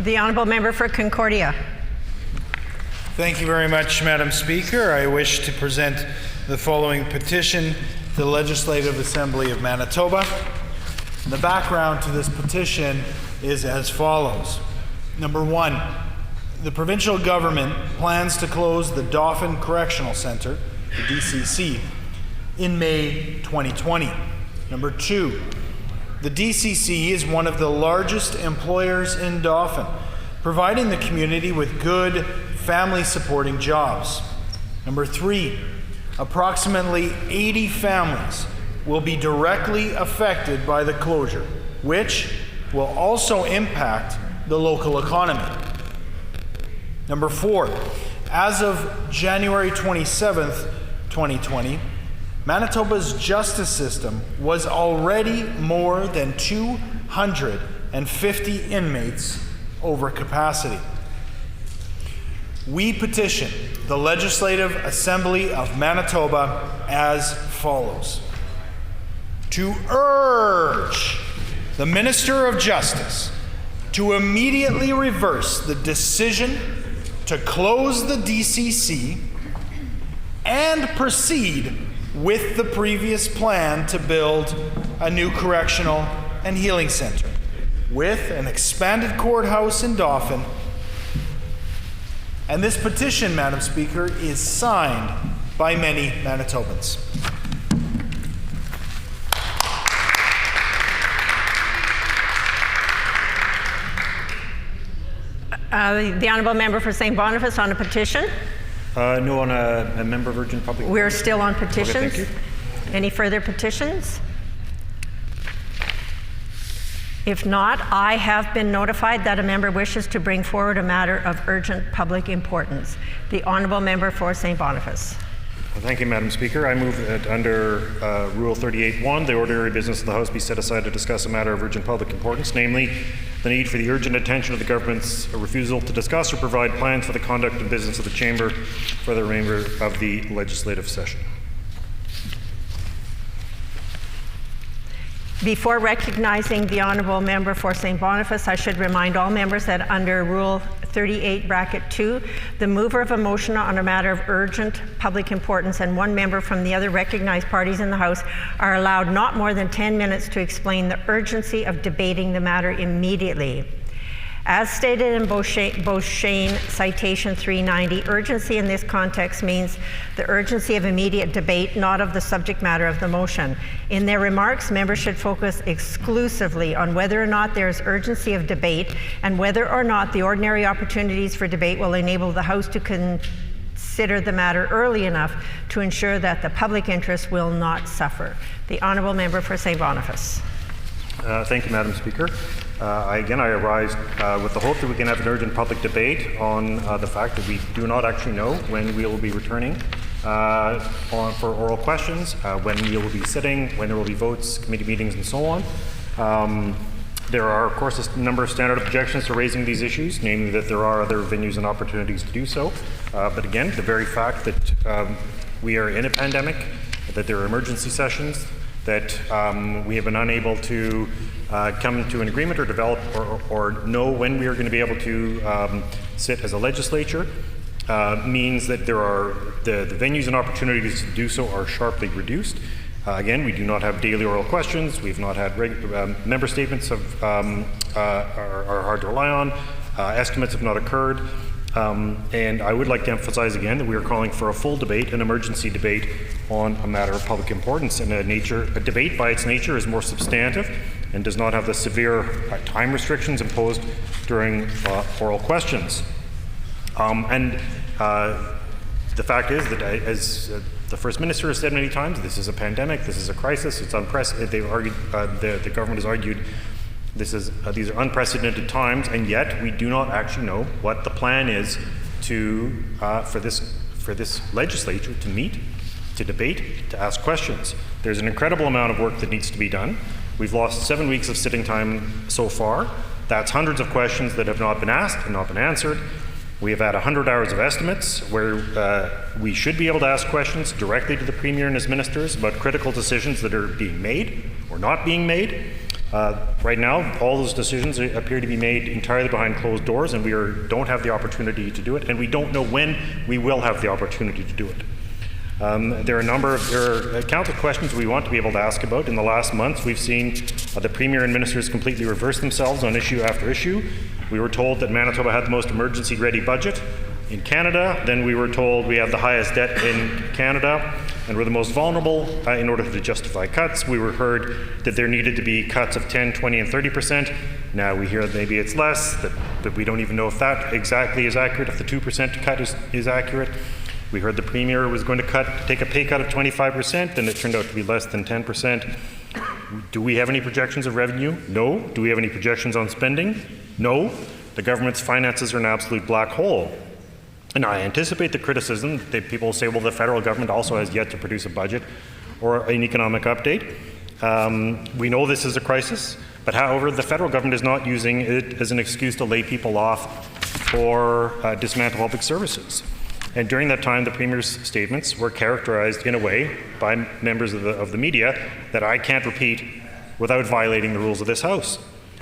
The Honourable Member for Concordia. Thank you very much, Madam Speaker. I wish to present the following petition to the Legislative Assembly of Manitoba. The background to this petition is as follows. Number 1, the provincial government plans to close the Dauphin Correctional Centre, the DCC, in May 2020. Number 2, the DCC is one of the largest employers in Dauphin, providing the community with good, family-supporting jobs. Number 3, approximately 80 families will be directly affected by the closure, which will also impact the local economy. Number 4, as of January 27th, 2020, Manitoba's justice system was already more than 250 inmates over capacity. We petition the Legislative Assembly of Manitoba as follows: to urge the Minister of Justice to immediately reverse the decision to close the DCC and proceed with the previous plan to build a new correctional and healing center with an expanded courthouse in Dauphin. And this petition, Madam Speaker, is signed by many Manitobans. The Honourable Member for St. Boniface on a petition. No, on a member of urgent public. We're still on petitions. Okay, thank you. Any further petitions? If not, I have been notified that a member wishes to bring forward a matter of urgent public importance. The Honourable Member for St. Boniface. Thank you, Madam Speaker. I move that under Rule 38.1, the ordinary business of the House be set aside to discuss a matter of urgent public importance, namely the need for the urgent attention of the government's refusal to discuss or provide plans for the conduct and business of the Chamber for the remainder of the legislative session. Before recognizing the Honourable Member for St. Boniface, I should remind all members that under Rule 38(2), the mover of a motion on a matter of urgent public importance and one member from the other recognized parties in the House are allowed not more than 10 minutes to explain the urgency of debating the matter immediately. As stated in Beauchesne Citation 390, urgency in this context means the urgency of immediate debate, not of the subject matter of the motion. In their remarks, members should focus exclusively on whether or not there is urgency of debate and whether or not the ordinary opportunities for debate will enable the House to consider the matter early enough to ensure that the public interest will not suffer. The Honourable Member for St. Boniface. Thank you, Madam Speaker. I arise with the hope that we can have an urgent public debate on the fact that we do not actually know when we will be returning for oral questions, when we will be sitting, when there will be votes, committee meetings, and so on. There are, of course, a number of standard objections to raising these issues, namely that there are other venues and opportunities to do so. But again, the very fact that we are in a pandemic, that there are emergency sessions, that we have been unable to come to an agreement or develop or know when we are going to be able to sit as a legislature means that there are the venues and opportunities to do so are sharply reduced. Again, we do not have daily oral questions. We've not had member statements are hard to rely on. Estimates have not occurred. And I would like to emphasize again that we are calling for a full debate, an emergency debate on a matter of public importance. And a debate by its nature is more substantive and does not have the severe time restrictions imposed during oral questions. The fact is that, as the First Minister has said many times, this is a pandemic, this is a crisis, it's unprecedented. They've argued, the government has argued these are unprecedented times, and yet we do not actually know what the plan is for this legislature to meet, to debate, to ask questions. There's an incredible amount of work that needs to be done. We've lost 7 weeks of sitting time so far. That's hundreds of questions that have not been asked and not been answered. We have had 100 hours of estimates where we should be able to ask questions directly to the Premier and his ministers about critical decisions that are being made or not being made. Right now, all those decisions appear to be made entirely behind closed doors, and we don't have the opportunity to do it, and we don't know when we will have the opportunity to do it. There are countless questions we want to be able to ask about. In the last months, we've seen the Premier and ministers completely reverse themselves on issue after issue. We were told that Manitoba had the most emergency-ready budget in Canada. Then we were told we have the highest debt in Canada and we're the most vulnerable in order to justify cuts. We were heard that there needed to be cuts of 10, 20, and 30%. Now we hear that maybe it's less, that we don't even know if that exactly is accurate, if the 2% cut is accurate. We heard the Premier was going to take a pay cut of 25%, and it turned out to be less than 10%. Do we have any projections of revenue? No. Do we have any projections on spending? No. The government's finances are an absolute black hole. And I anticipate the criticism that people say, well, the federal government also has yet to produce a budget or an economic update. We know this is a crisis, but however, the federal government is not using it as an excuse to lay people off or dismantle public services. And during that time, the Premier's statements were characterized in a way by members of the media that I can't repeat without violating the rules of this House.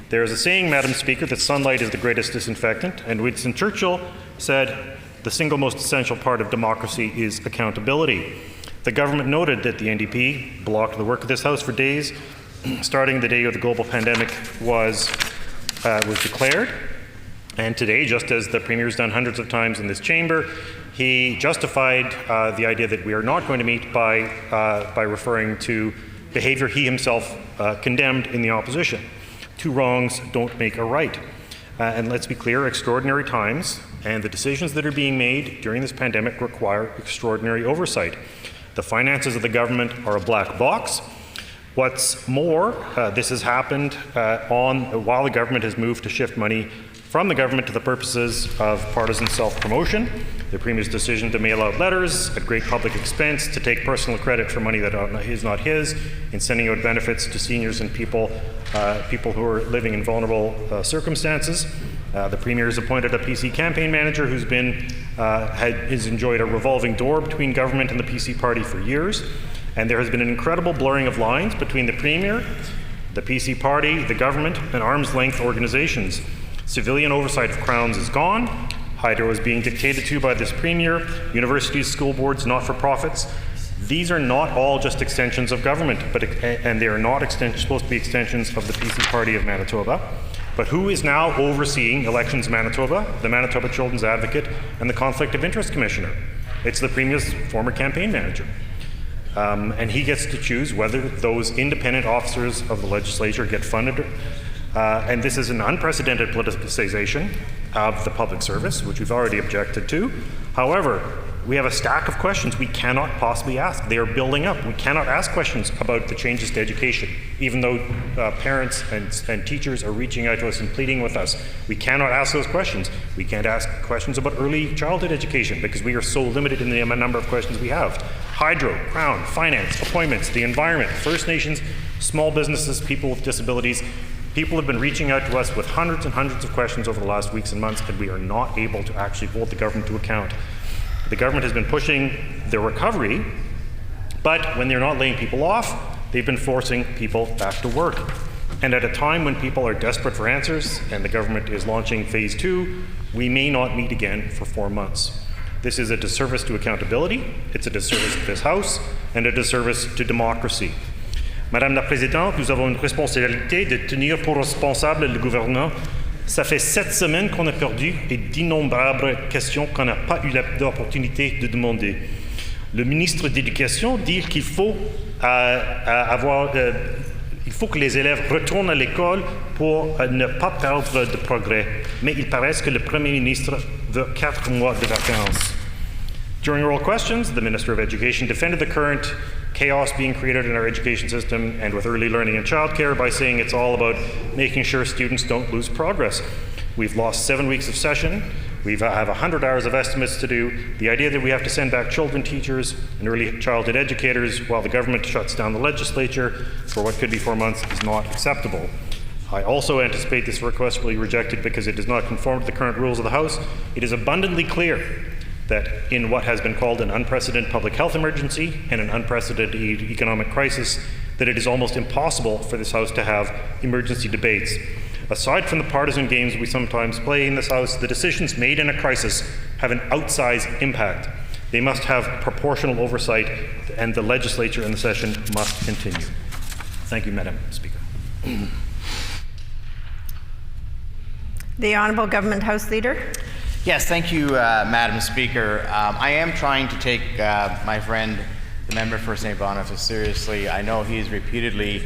There is a saying, Madam Speaker, that sunlight is the greatest disinfectant, and Winston Churchill said, the single most essential part of democracy is accountability. The government noted that the NDP blocked the work of this House for days, starting the day of the global pandemic was declared. And today, just as the Premier's done hundreds of times in this chamber, he justified the idea that we are not going to meet by referring to behavior he himself condemned in the opposition. Two wrongs don't make a right. And let's be clear, extraordinary times and the decisions that are being made during this pandemic require extraordinary oversight. The finances of the government are a black box. What's more, this has happened while the government has moved to shift money from the government to the purposes of partisan self-promotion. The Premier's decision to mail out letters at great public expense, to take personal credit for money that is not his, in sending out benefits to seniors and people who are living in vulnerable circumstances. The Premier has appointed a PC campaign manager who's has enjoyed a revolving door between government and the PC party for years. And there has been an incredible blurring of lines between the Premier, the PC party, the government, and arm's-length organizations. Civilian oversight of crowns is gone. Hydro is being dictated to by this Premier. Universities, school boards, not-for-profits. These are not all just extensions of government, and they are not supposed to be extensions of the PC party of Manitoba. But who is now overseeing Elections Manitoba, the Manitoba Children's Advocate, and the Conflict of Interest Commissioner? It's the Premier's former campaign manager. And he gets to choose whether those independent officers of the legislature get funded. And this is an unprecedented politicization of the public service, which we've already objected to. However, we have a stack of questions we cannot possibly ask. They are building up. We cannot ask questions about the changes to education, even though parents and teachers are reaching out to us and pleading with us. We cannot ask those questions. We can't ask questions about early childhood education because we are so limited in the number of questions we have. Hydro, Crown, finance, appointments, the environment, First Nations, small businesses, people with disabilities. People have been reaching out to us with hundreds and hundreds of questions over the last weeks and months, and we are not able to actually hold the government to account. The government has been pushing the recovery, but when they're not laying people off, they've been forcing people back to work. And at a time when people are desperate for answers and the government is launching phase 2, we may not meet again for 4 months. This is a disservice to accountability, it's a disservice to this House, and a disservice to democracy. Madame la Présidente, nous avons une responsabilité de tenir pour responsable le gouvernement. Ça fait 7 semaines qu'on a perdu et d'innombrables questions qu'on n'a pas eu l'opportunité de demander. Le ministre de l'Éducation dit qu'il faut il faut que les élèves retournent à l'école pour ne pas perdre de progrès. Mais il paraît que le Premier ministre veut 4 mois de vacances. During oral questions, the Minister of Education defended the current chaos being created in our education system and with early learning and childcare by saying it's all about making sure students don't lose progress. We've lost 7 weeks of session. We have 100 hours of estimates to do. The idea that we have to send back children teachers and early childhood educators while the government shuts down the legislature for what could be 4 months is not acceptable. I also anticipate this request will be rejected because it does not conform to the current rules of the House. It is abundantly clear that in what has been called an unprecedented public health emergency and an unprecedented economic crisis, that it is almost impossible for this House to have emergency debates. Aside from the partisan games we sometimes play in this House, the decisions made in a crisis have an outsized impact. They must have proportional oversight, and the legislature and the session must continue. Thank you, Madam Speaker. The Honourable Government House Leader. Yes, thank you, Madam Speaker. I am trying to take my friend, the member for St. Boniface, seriously. I know he's repeatedly,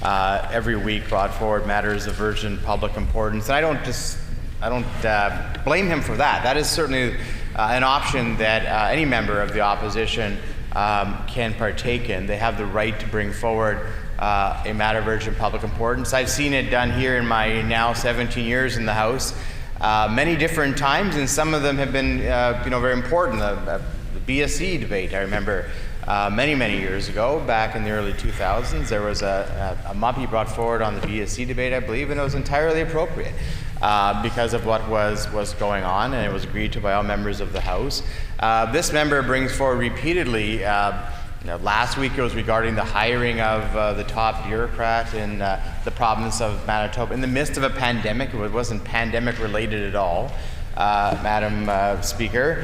every week, brought forward matters of urgent public importance. And I don't blame him for that. That is certainly an option that any member of the opposition can partake in. They have the right to bring forward a matter of urgent public importance. I've seen it done here in my now 17 years in the House. Many different times, and some of them have been, very important. The BSC debate, I remember many years ago, back in the early 2000s, there was a MUPI brought forward on the BSC debate, I believe, and it was entirely appropriate because of what was going on, and it was agreed to by all members of the House. This member brings forward repeatedly. Last week it was regarding the hiring of the top bureaucrat in the province of Manitoba in the midst of a pandemic. It wasn't pandemic related at all, Madam Speaker.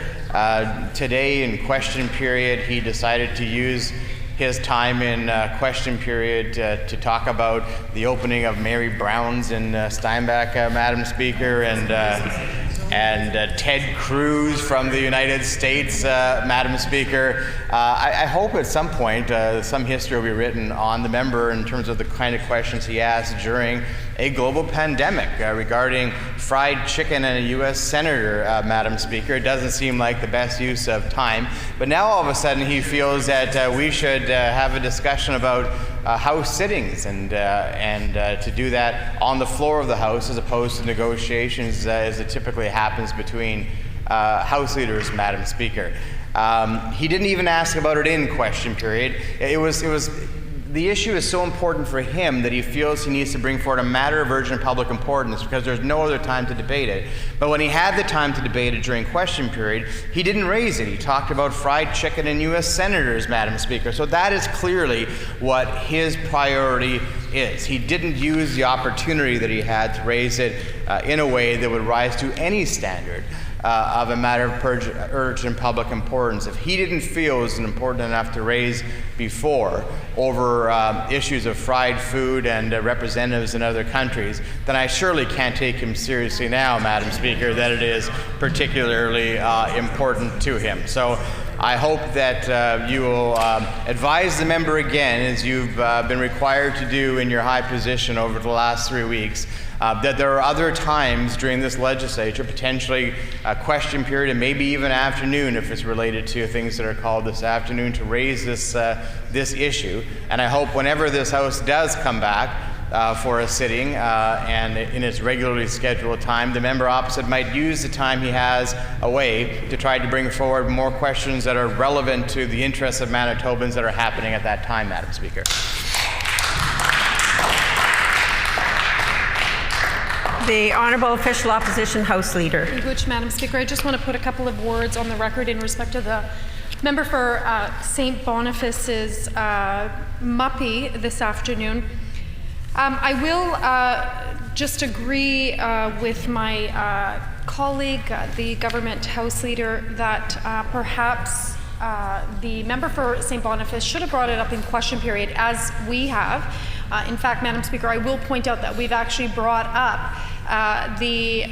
Today in question period, he decided to use his time in question period to talk about the opening of Mary Brown's in Steinbach, Madam Speaker, and Ted Cruz from the United States, Madam Speaker. I hope at some point some history will be written on the member in terms of the kind of questions he asked during a global pandemic regarding fried chicken and a U.S. Senator, Madam Speaker. It doesn't seem like the best use of time. But now all of a sudden he feels that we should have a discussion about House sittings and to do that on the floor of the House as opposed to negotiations as it typically happens between House leaders, Madam Speaker. He didn't even ask about it in question period. The issue is so important for him that he feels he needs to bring forward a matter of urgent public importance because there's no other time to debate it. But when he had the time to debate it during question period, he didn't raise it. He talked about fried chicken and U.S. senators, Madam Speaker. So that is clearly what his priority is. He didn't use the opportunity that he had to raise it in a way that would rise to any standard of a matter of urgent public importance. If he didn't feel it was important enough to raise before over issues of fried food and representatives in other countries, then I surely can't take him seriously now, Madam Speaker, that it is particularly important to him. So I hope that you will advise the member again, as you've been required to do in your high position over the last 3 weeks, that there are other times during this legislature, potentially a question period and maybe even afternoon if it's related to things that are called this afternoon, to raise this issue. And I hope whenever this House does come back for a sitting and in its regularly scheduled time, the member opposite might use the time he has away to try to bring forward more questions that are relevant to the interests of Manitobans that are happening at that time, Madam Speaker. The Honourable Official Opposition House Leader. Thank you, Madam Speaker. I just want to put a couple of words on the record in respect to the member for St. Boniface's MUPI this afternoon. I will just agree with my colleague, the Government House Leader, that perhaps the member for St. Boniface should have brought it up in question period, as we have. In fact, Madam Speaker, I will point out that we've actually brought up the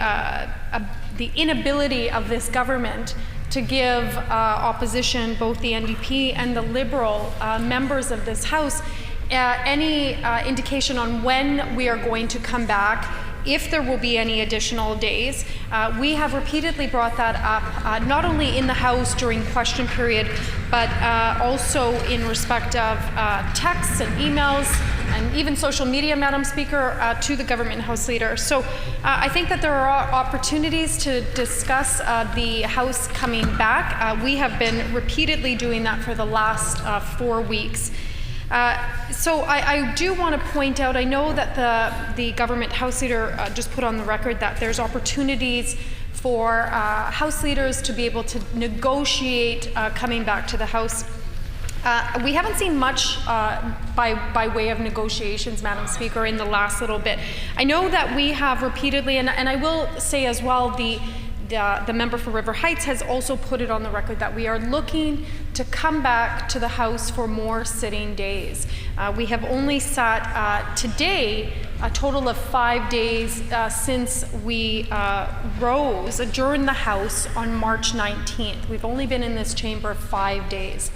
inability of this government to give opposition, both the NDP and the Liberal members of this House, any indication on when we are going to come back, if there will be any additional days. We have repeatedly brought that up, not only in the House during question period, but also in respect of texts and emails and even social media, Madam Speaker, to the Government House Leader. So I think that there are opportunities to discuss the House coming back. We have been repeatedly doing that for the last 4 weeks. So I do want to point out, I know that the Government House Leader just put on the record that there's opportunities for House leaders to be able to negotiate coming back to the House. We haven't seen much by way of negotiations, Madam Speaker, in the last little bit. I know that we have repeatedly, and I will say as well, the member for River Heights has also put it on the record that we are looking to come back to the House for more sitting days. We have only sat today a total of 5 days since we adjourned the House on March 19th. We've only been in this chamber 5 days.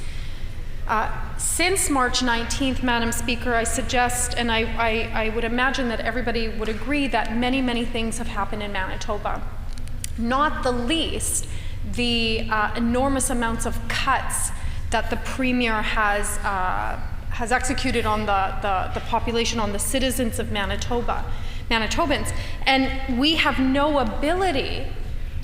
Since March 19th, Madam Speaker, I suggest, and I would imagine that everybody would agree, that many, many things have happened in Manitoba. Not the least, the enormous amounts of cuts that the Premier has executed on the population, on the citizens of Manitobans. And we have no ability,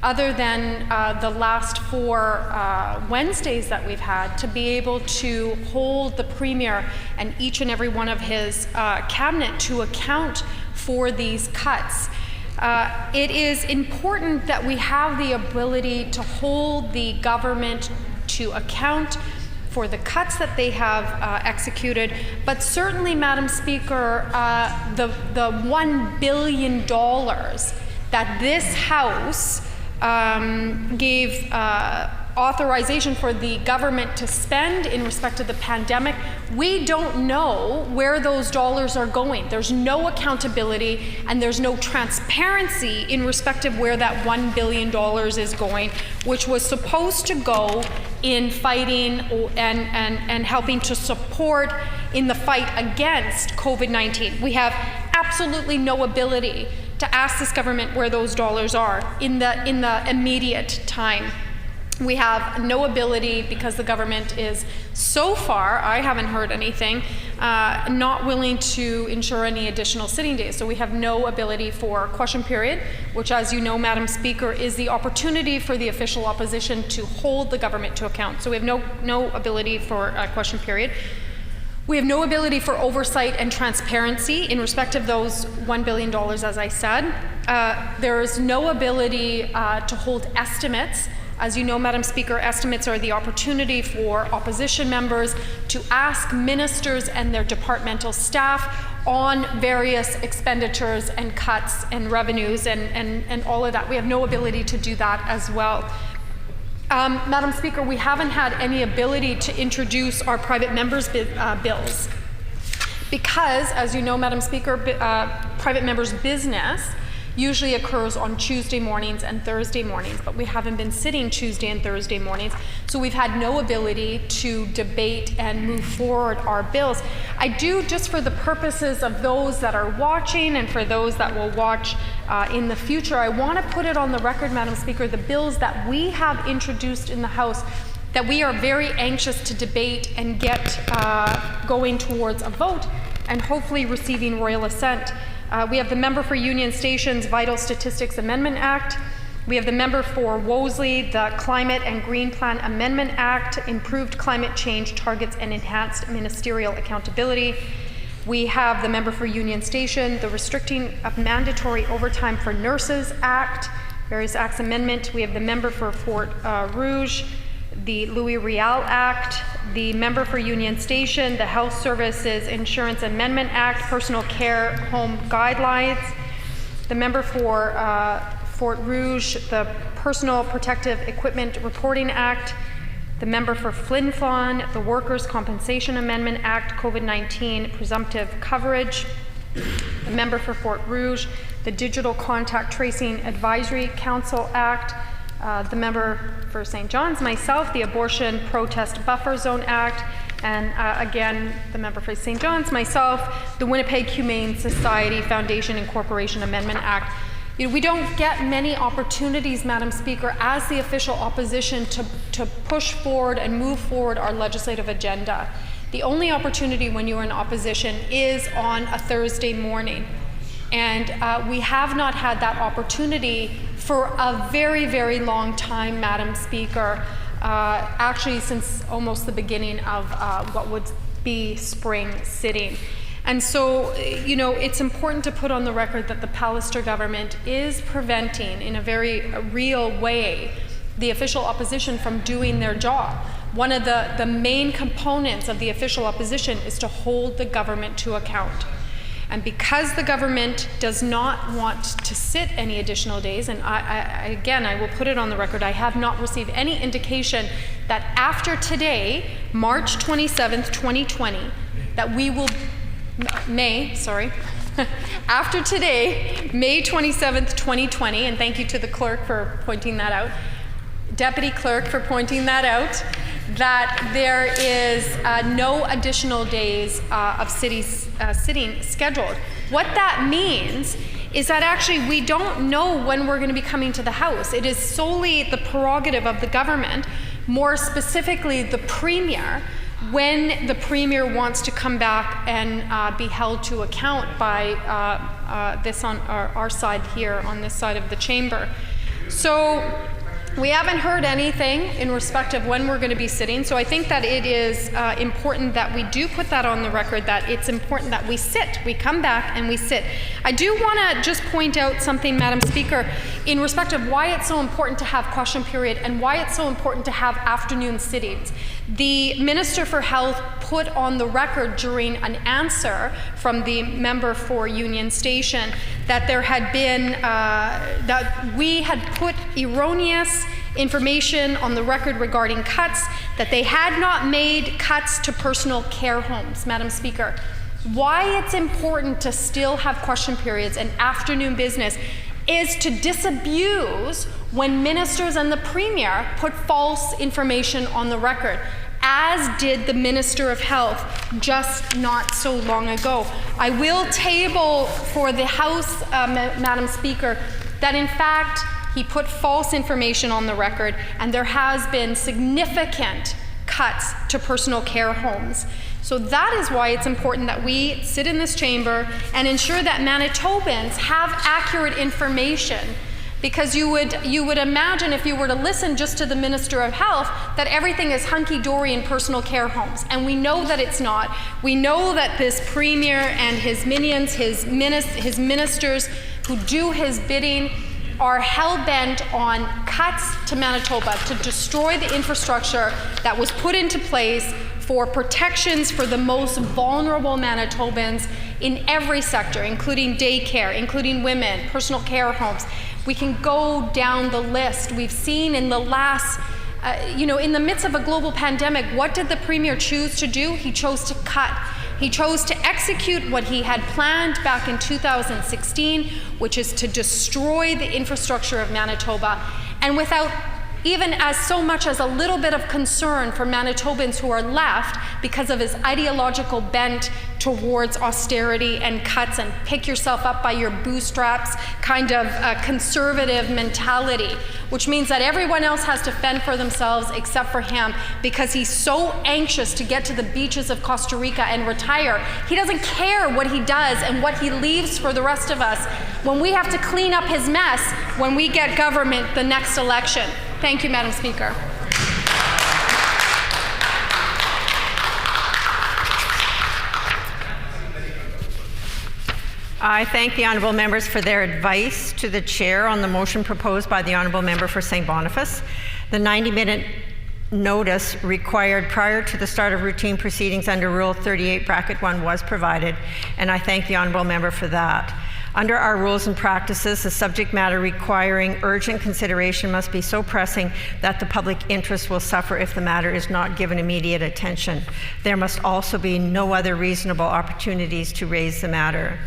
other than the last 4 Wednesdays that we've had, to be able to hold the Premier and each and every one of his cabinet to account for these cuts. It is important that we have the ability to hold the government to account for the cuts that they have executed, but certainly, Madam Speaker, the $1 billion that this House gave authorization for the government to spend in respect of the pandemic, we don't know where those dollars are going. There's no accountability and there's no transparency in respect of where that $1 billion is going, which was supposed to go in fighting and helping to support in the fight against COVID-19. We have absolutely no ability to ask this government where those dollars are in the immediate time. We have no ability, because the government is, so far, I haven't heard anything, not willing to ensure any additional sitting days. So we have no ability for question period, which, as you know, Madam Speaker, is the opportunity for the official opposition to hold the government to account. So we have no ability for question period. We have no ability for oversight and transparency in respect of those $1 billion, as I said. There is no ability to hold estimates. As you know, Madam Speaker, estimates are the opportunity for opposition members to ask ministers and their departmental staff on various expenditures and cuts and revenues and all of that. We have no ability to do that as well. Madam Speaker, we haven't had any ability to introduce our private members' bills because, as you know, Madam Speaker, private members' business usually occurs on Tuesday mornings and Thursday mornings, but we haven't been sitting Tuesday and Thursday mornings, so we've had no ability to debate and move forward our bills. I do, just for the purposes of those that are watching and for those that will watch in the future, I want to put it on the record, Madam Speaker, the bills that we have introduced in the House that we are very anxious to debate and get going towards a vote and hopefully receiving royal assent. We have the member for Union Station's Vital Statistics Amendment Act. We have the member for Wolseley, the Climate and Green Plan Amendment Act, Improved Climate Change Targets and Enhanced Ministerial Accountability. We have the member for Union Station, the Restricting of Mandatory Overtime for Nurses Act, various acts amendment. We have the member for Fort Rouge, the Louis Riel Act, the member for Union Station, the Health Services Insurance Amendment Act, Personal Care Home Guidelines, the member for Fort Rouge, the Personal Protective Equipment Reporting Act, the member for Flin Flon, the Workers' Compensation Amendment Act, COVID-19 Presumptive Coverage, the member for Fort Rouge, the Digital Contact Tracing Advisory Council Act, the member for St. John's, myself, the Abortion Protest Buffer Zone Act, and again, the member for St. John's, myself, the Winnipeg Humane Society Foundation and Corporation Amendment Act. You know, we don't get many opportunities, Madam Speaker, as the official opposition to push forward and move forward our legislative agenda. The only opportunity when you're in opposition is on a Thursday morning. And we have not had that opportunity for a very, very long time, Madam Speaker, actually since almost the beginning of what would be spring sitting. And so, you know, it's important to put on the record that the Pallister government is preventing, in a very real way, the official opposition from doing their job. One of the main components of the official opposition is to hold the government to account. And because the government does not want to sit any additional days, and I will put it on the record, I have not received any indication that after today, March 27th, 2020, that we will, after today, May 27th, 2020, and thank you to the clerk for pointing that out, Deputy Clerk for pointing that out, that there is no additional days of sitting scheduled. What that means is that actually we don't know when we're going to be coming to the House. It is solely the prerogative of the government, more specifically the Premier, when the Premier wants to come back and be held to account by this on our side here, on this side of the chamber. So we haven't heard anything in respect of when we're going to be sitting, so I think that it is important that we do put that on the record, that it's important that we sit. We come back and we sit. I do want to just point out something, Madam Speaker, in respect of why it's so important to have question period and why it's so important to have afternoon sittings. The Minister for Health put on the record during an answer from the member for Union Station that there had been, that we had put erroneous information on the record regarding cuts, that they had not made cuts to personal care homes. Madam Speaker, why it's important to still have question periods and afternoon business is to disabuse when ministers and the Premier put false information on the record, as did the Minister of Health just not so long ago. I will table for the House, Madam Speaker, that in fact he put false information on the record, and there has been significant cuts to personal care homes. So that is why it's important that we sit in this chamber and ensure that Manitobans have accurate information, because you would imagine, if you were to listen just to the Minister of Health, that everything is hunky-dory in personal care homes, and we know that it's not. We know that this Premier and his minions, his ministers who do his bidding, are hell-bent on cuts to Manitoba to destroy the infrastructure that was put into place for protections for the most vulnerable Manitobans in every sector, including daycare, including women, personal care homes. We can go down the list. We've seen in the last, in the midst of a global pandemic, what did the Premier choose to do? He chose to cut. He chose to execute what he had planned back in 2016, which is to destroy the infrastructure of Manitoba, and without even as so much as a little bit of concern for Manitobans who are left because of his ideological bent towards austerity and cuts and pick yourself up by your bootstraps kind of conservative mentality, which means that everyone else has to fend for themselves except for him, because he's so anxious to get to the beaches of Costa Rica and retire. He doesn't care what he does and what he leaves for the rest of us when we have to clean up his mess when we get government the next election. Thank you, Madam Speaker. I thank the honourable members for their advice to the chair on the motion proposed by the honourable member for St. Boniface. The 90-minute notice required prior to the start of routine proceedings under Rule 38(1) was provided, and I thank the honourable member for that. Under our rules and practices, the subject matter requiring urgent consideration must be so pressing that the public interest will suffer if the matter is not given immediate attention. There must also be no other reasonable opportunities to raise the matter.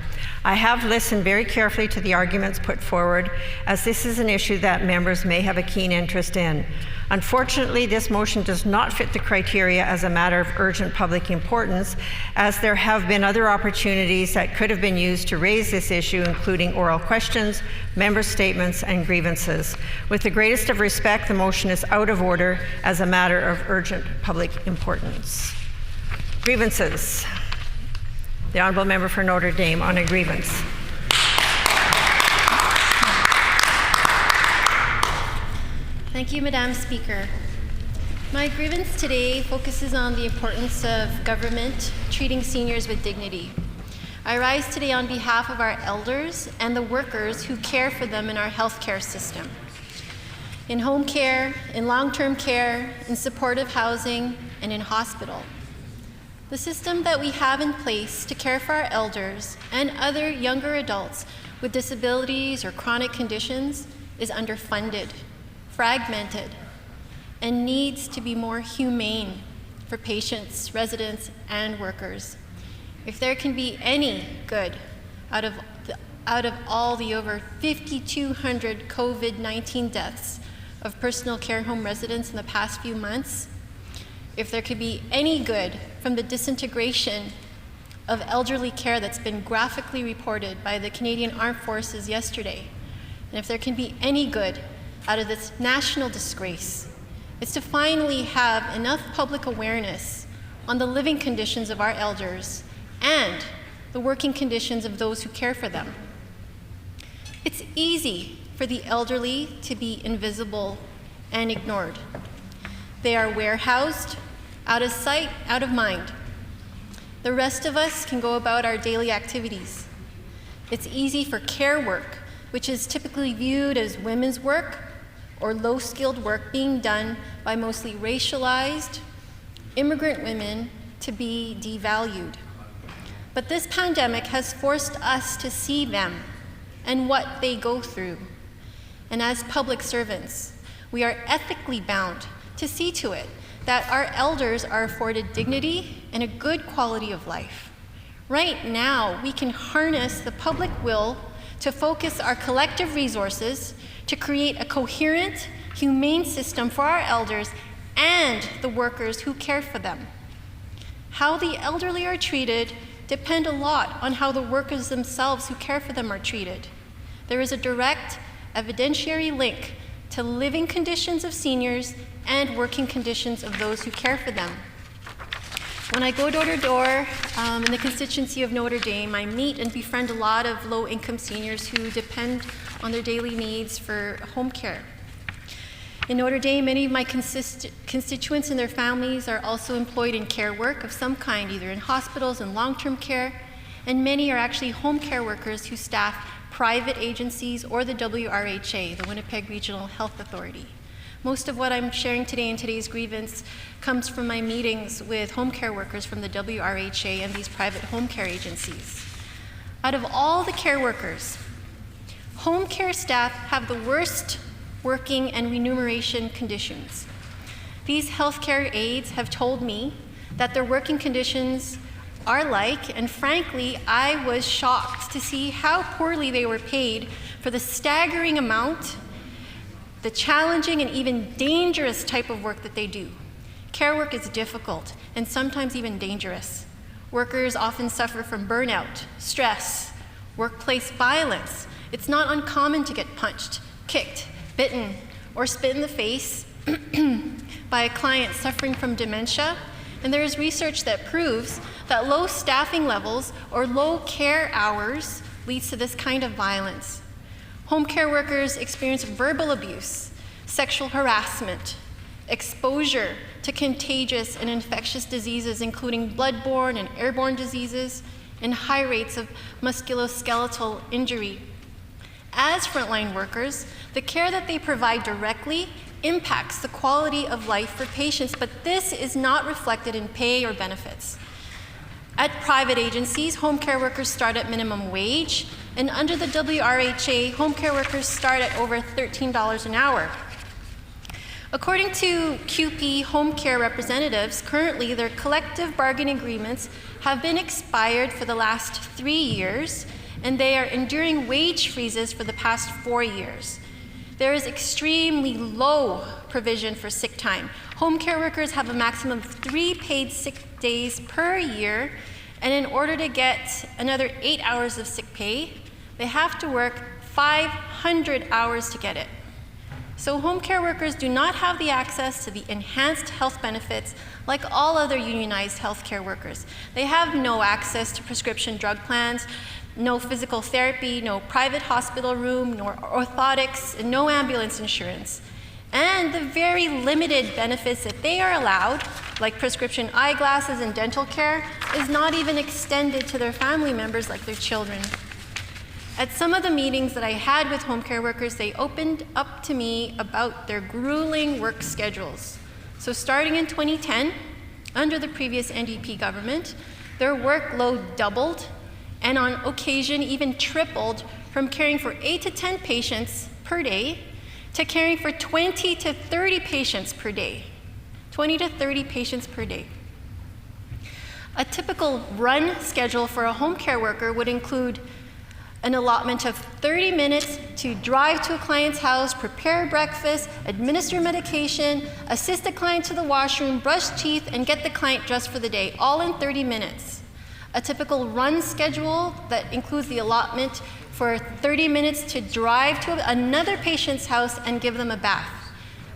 I have listened very carefully to the arguments put forward, as this is an issue that members may have a keen interest in. Unfortunately, this motion does not fit the criteria as a matter of urgent public importance, as there have been other opportunities that could have been used to raise this issue, including oral questions, member statements, and grievances. With the greatest of respect, the motion is out of order as a matter of urgent public importance. Grievances. The honourable member for Notre Dame on a grievance. Thank you, Madam Speaker. My grievance today focuses on the importance of government treating seniors with dignity. I rise today on behalf of our elders and the workers who care for them in our healthcare system. In home care, in long-term care, in supportive housing, and in hospital. The system that we have in place to care for our elders and other younger adults with disabilities or chronic conditions is underfunded, fragmented, and needs to be more humane for patients, residents, and workers. If there can be any good out of all the over 5,200 COVID-19 deaths of personal care home residents in the past few months, if there could be any good from the disintegration of elderly care that's been graphically reported by the Canadian Armed Forces yesterday, and if there can be any good out of this national disgrace, it's to finally have enough public awareness on the living conditions of our elders and the working conditions of those who care for them. It's easy for the elderly to be invisible and ignored. They are warehoused, out of sight, out of mind. The rest of us can go about our daily activities. It's easy for care work, which is typically viewed as women's work or low-skilled work being done by mostly racialized immigrant women, to be devalued. But this pandemic has forced us to see them and what they go through. And as public servants, We are ethically bound to see to it that our elders are afforded dignity and a good quality of life. Right now, we can harness the public will to focus our collective resources to create a coherent, humane system for our elders and the workers who care for them. How the elderly are treated depend a lot on how the workers themselves who care for them are treated. There is a direct evidentiary link to living conditions of seniors and working conditions of those who care for them. When I go door to door in the constituency of Notre Dame, I meet and befriend a lot of low-income seniors who depend on their daily needs for home care. In Notre Dame, many of my constituents and their families are also employed in care work of some kind, either in hospitals and long-term care, and many are actually home care workers who staff private agencies or the WRHA, the Winnipeg Regional Health Authority. Most of what I'm sharing today in today's grievance comes from my meetings with home care workers from the WRHA and these private home care agencies. Out of all the care workers, home care staff have the worst working and remuneration conditions. These healthcare aides have told me that their working conditions are like, and frankly, I was shocked to see how poorly they were paid for the staggering amount, the challenging and even dangerous type of work that they do. Care work is difficult and sometimes even dangerous. Workers often suffer from burnout, stress, workplace violence. It's not uncommon to get punched, kicked, bitten, or spit in the face by a client suffering from dementia. And there is research that proves that low staffing levels or low care hours leads to this kind of violence. Home care workers experience verbal abuse, sexual harassment, exposure to contagious and infectious diseases, including bloodborne and airborne diseases, and high rates of musculoskeletal injury. As frontline workers, the care that they provide directly impacts the quality of life for patients, but this is not reflected in pay or benefits. At private agencies, home care workers start at minimum wage, and under the WRHA, home care workers start at over $13 an hour. According to QP home care representatives, currently their collective bargaining agreements have been expired for the last 3 years, and they are enduring wage freezes for the past 4 years. There is extremely low provision for sick time. Home care workers have a maximum of 3 paid sick days per year, and in order to get another 8 hours of sick pay, they have to work 500 hours to get it. So home care workers do not have the access to the enhanced health benefits like all other unionized healthcare workers. They have no access to prescription drug plans, no physical therapy, no private hospital room, nor orthotics, and no ambulance insurance. And the very limited benefits that they are allowed, like prescription eyeglasses and dental care, is not even extended to their family members like their children. At some of the meetings that I had with home care workers, they opened up to me about their grueling work schedules. So starting in 2010, under the previous NDP government, their workload doubled and on occasion even tripled from caring for 8 to 10 patients per day to caring for 20 to 30 patients per day. 20 to 30 patients per day. A typical run schedule for a home care worker would include an allotment of 30 minutes to drive to a client's house, prepare breakfast, administer medication, assist the client to the washroom, brush teeth, and get the client dressed for the day, all in 30 minutes. A typical run schedule that includes the allotment for 30 minutes to drive to another patient's house and give them a bath.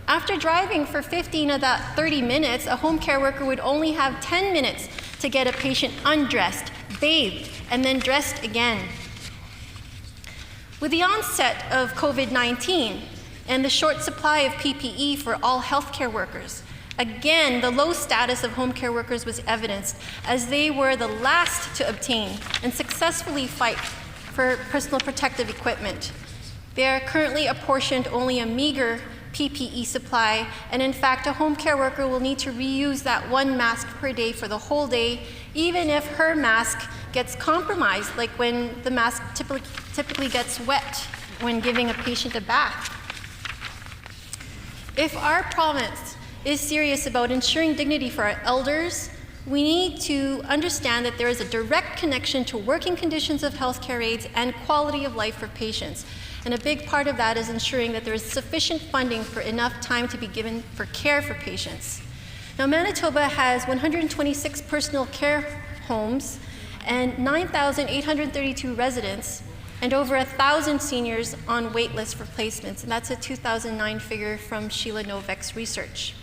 After driving for 15 of that 30 minutes, a home care worker would only have 10 minutes to get a patient undressed, bathed, and then dressed again. With the onset of COVID-19 and the short supply of PPE for all healthcare workers, again, the low status of home care workers was evidenced as they were the last to obtain and successfully fight for personal protective equipment. They are currently apportioned only a meager PPE supply, and in fact, a home care worker will need to reuse that one mask per day for the whole day, even if her mask gets compromised, like when the mask typically gets wet when giving a patient a bath. If our province is serious about ensuring dignity for our elders, we need to understand that there is a direct connection to working conditions of healthcare aides and quality of life for patients. And a big part of that is ensuring that there is sufficient funding for enough time to be given for care for patients. Now, Manitoba has 126 personal care homes and 9,832 residents and over 1,000 seniors on wait lists for placements, and that's a 2009 figure from Sheila Novak's research.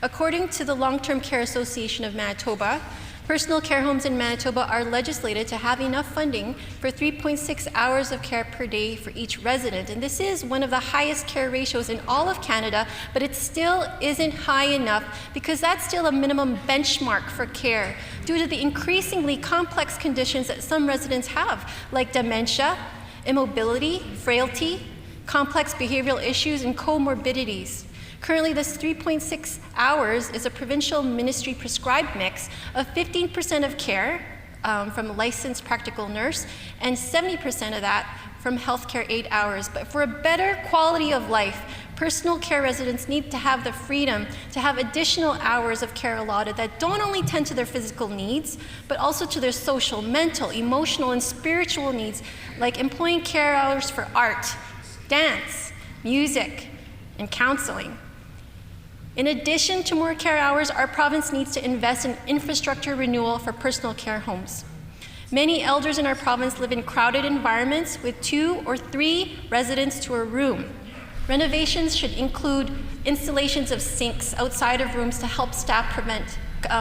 According to the Long-Term Care Association of Manitoba, personal care homes in Manitoba are legislated to have enough funding for 3.6 hours of care per day for each resident. And this is one of the highest care ratios in all of Canada, but it still isn't high enough because that's still a minimum benchmark for care due to the increasingly complex conditions that some residents have, like dementia, immobility, frailty, complex behavioral issues, and comorbidities. Currently, this 3.6 hours is a provincial ministry prescribed mix of 15% of care from a licensed practical nurse and 70% of that from healthcare aid hours. But for a better quality of life, personal care residents need to have the freedom to have additional hours of care allotted that don't only tend to their physical needs, but also to their social, mental, emotional, and spiritual needs, like employing care hours for art, dance, music, and counseling. In addition to more care hours, our province needs to invest in infrastructure renewal for personal care homes. Many elders in our province live in crowded environments with 2 or 3 residents to a room. Renovations should include installations of sinks outside of rooms to help staff prevent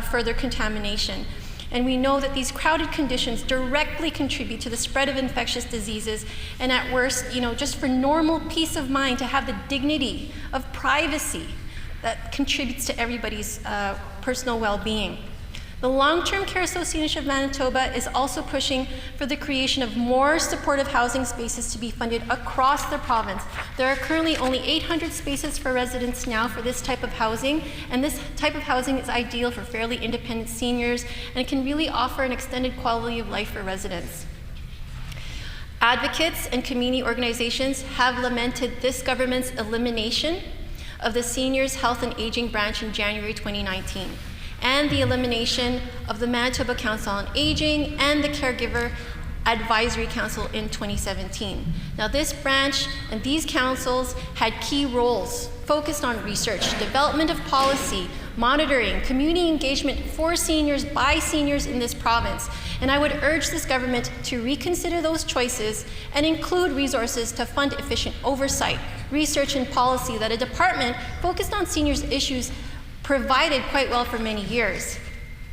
further contamination. And we know that these crowded conditions directly contribute to the spread of infectious diseases, and at worst, just for normal peace of mind, to have the dignity of privacy that contributes to everybody's personal well-being. The Long-Term Care Association of Manitoba is also pushing for the creation of more supportive housing spaces to be funded across the province. There are currently only 800 spaces for residents now for this type of housing, and this type of housing is ideal for fairly independent seniors and can really offer an extended quality of life for residents. Advocates and community organizations have lamented this government's elimination of the Seniors Health and Aging branch in January 2019, and the elimination of the Manitoba Council on Aging and the Caregiver Advisory Council in 2017. Now, this branch and these councils had key roles focused on research, development of policy, monitoring, community engagement for seniors by seniors in this province. And I would urge this government to reconsider those choices and include resources to fund efficient oversight, research, and policy that a department focused on seniors' issues provided quite well for many years.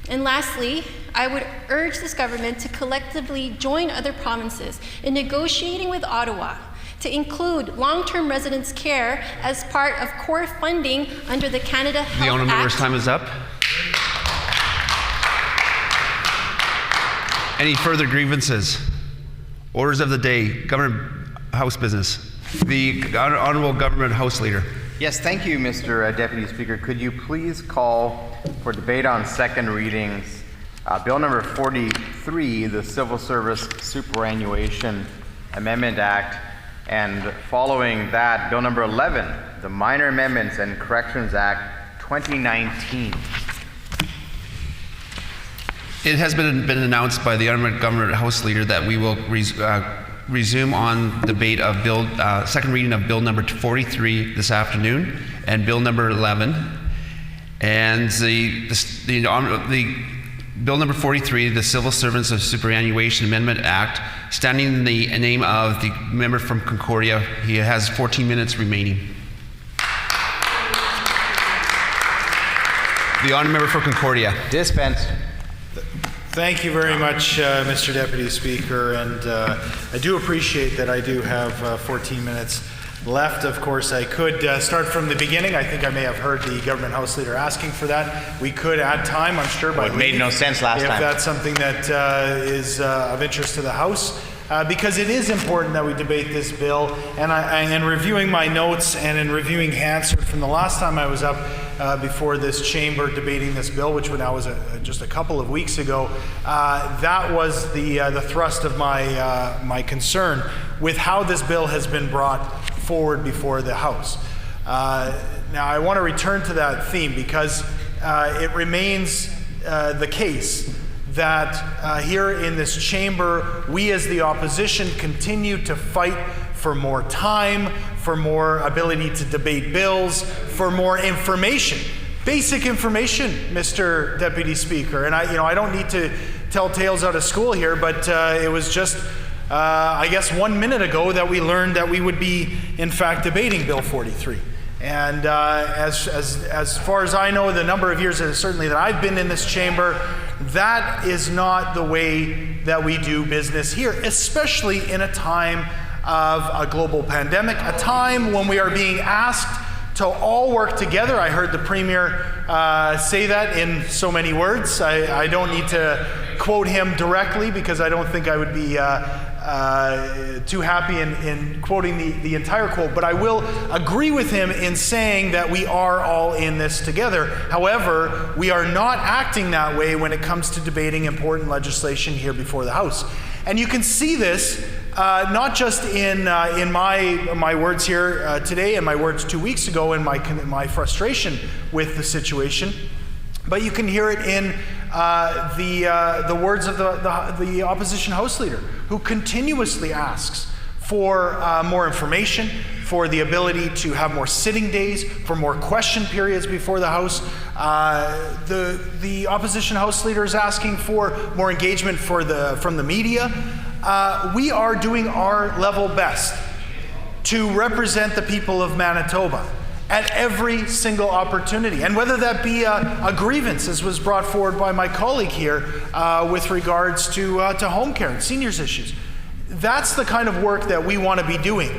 And lastly, I would urge this government to collectively join other provinces in negotiating with Ottawa to include long-term residence care as part of core funding under the Canada Health Act. The honourable member's time is up. Any further grievances? Orders of the day. Government House business. The Honourable Government House Leader. Yes, thank you, Mr. Deputy Speaker. Could you please call for debate on second readings Bill number 43, the Civil Service Superannuation Amendment Act, and following that, Bill number 11, the Minor Amendments and Corrections Act 2019. It has been announced by the Honourable Government House Leader that we will resume on debate of second reading of Bill number 43 this afternoon and Bill number 11. And the Bill number 43, the Civil Servants of Superannuation Amendment Act, standing in the name of the member from Concordia. He has 14 minutes remaining. The honourable member for Concordia. Dispense. Thank you very much, Mr. Deputy Speaker, and I do appreciate that I do have 14 minutes left. Of course, I could start from the beginning. I think I may have heard the Government House Leader asking for that. We could add time, I'm sure, it made no sense last time. If that's something that is of interest to the House. Because it is important that we debate this bill, and in reviewing my notes and in reviewing Hansard from the last time I was up before this chamber debating this bill, which now was just a couple of weeks ago, that was the thrust of my concern with how this bill has been brought forward before the House. Now, I want to return to that theme because it remains the case that here in this chamber, we as the opposition continue to fight for more time, for more ability to debate bills, for more information. Basic information, Mr. Deputy Speaker. And I don't need to tell tales out of school here, but it was just, I guess, 1 minute ago that we learned that we would be, in fact, debating Bill 43. And as far as I know, the number of years certainly that I've been in this chamber, that is not the way that we do business here, especially in a time of a global pandemic, a time when we are being asked to all work together. I heard the Premier say that in so many words. I don't need to quote him directly because I don't think I would be too happy in quoting the entire quote, but I will agree with him in saying that we are all in this together. However, we are not acting that way when it comes to debating important legislation here before the House. And you can see this not just in my words here today and my words 2 weeks ago and my frustration with the situation, but you can hear it in the words of the opposition House Leader, who continuously asks for more information, for the ability to have more sitting days, for more question periods before the House. The opposition House Leader is asking for more engagement from the media. We are doing our level best to represent the people of Manitoba at every single opportunity. And whether that be a grievance, as was brought forward by my colleague here, with regards to home care and seniors issues. That's the kind of work that we want to be doing.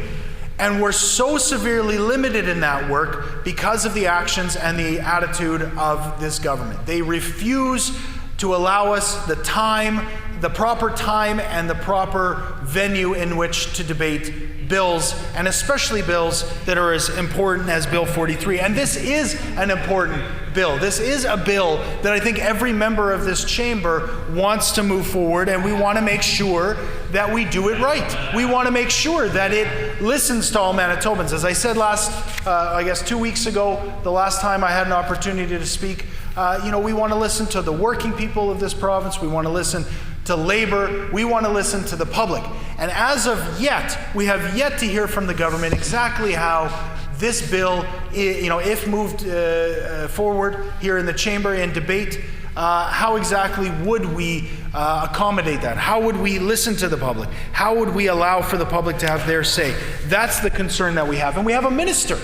And we're so severely limited in that work because of the actions and the attitude of this government. They refuse to allow us the time, the proper time and the proper venue in which to debate bills, and especially bills that are as important as Bill 43. And this is an important bill. This is a bill that I think every member of this chamber wants to move forward, and we want to make sure that we do it right. We want to make sure that it listens to all Manitobans. As I said I guess 2 weeks ago, the last time I had an opportunity to speak, we want to listen to the working people of this province. We want to listen to labor. We want to listen to the public. And as of yet, we have yet to hear from the government exactly how this bill, if moved forward here in the chamber in debate, how exactly would we accommodate that? How would we listen to the public? How would we allow for the public to have their say? That's the concern that we have. And we have a minister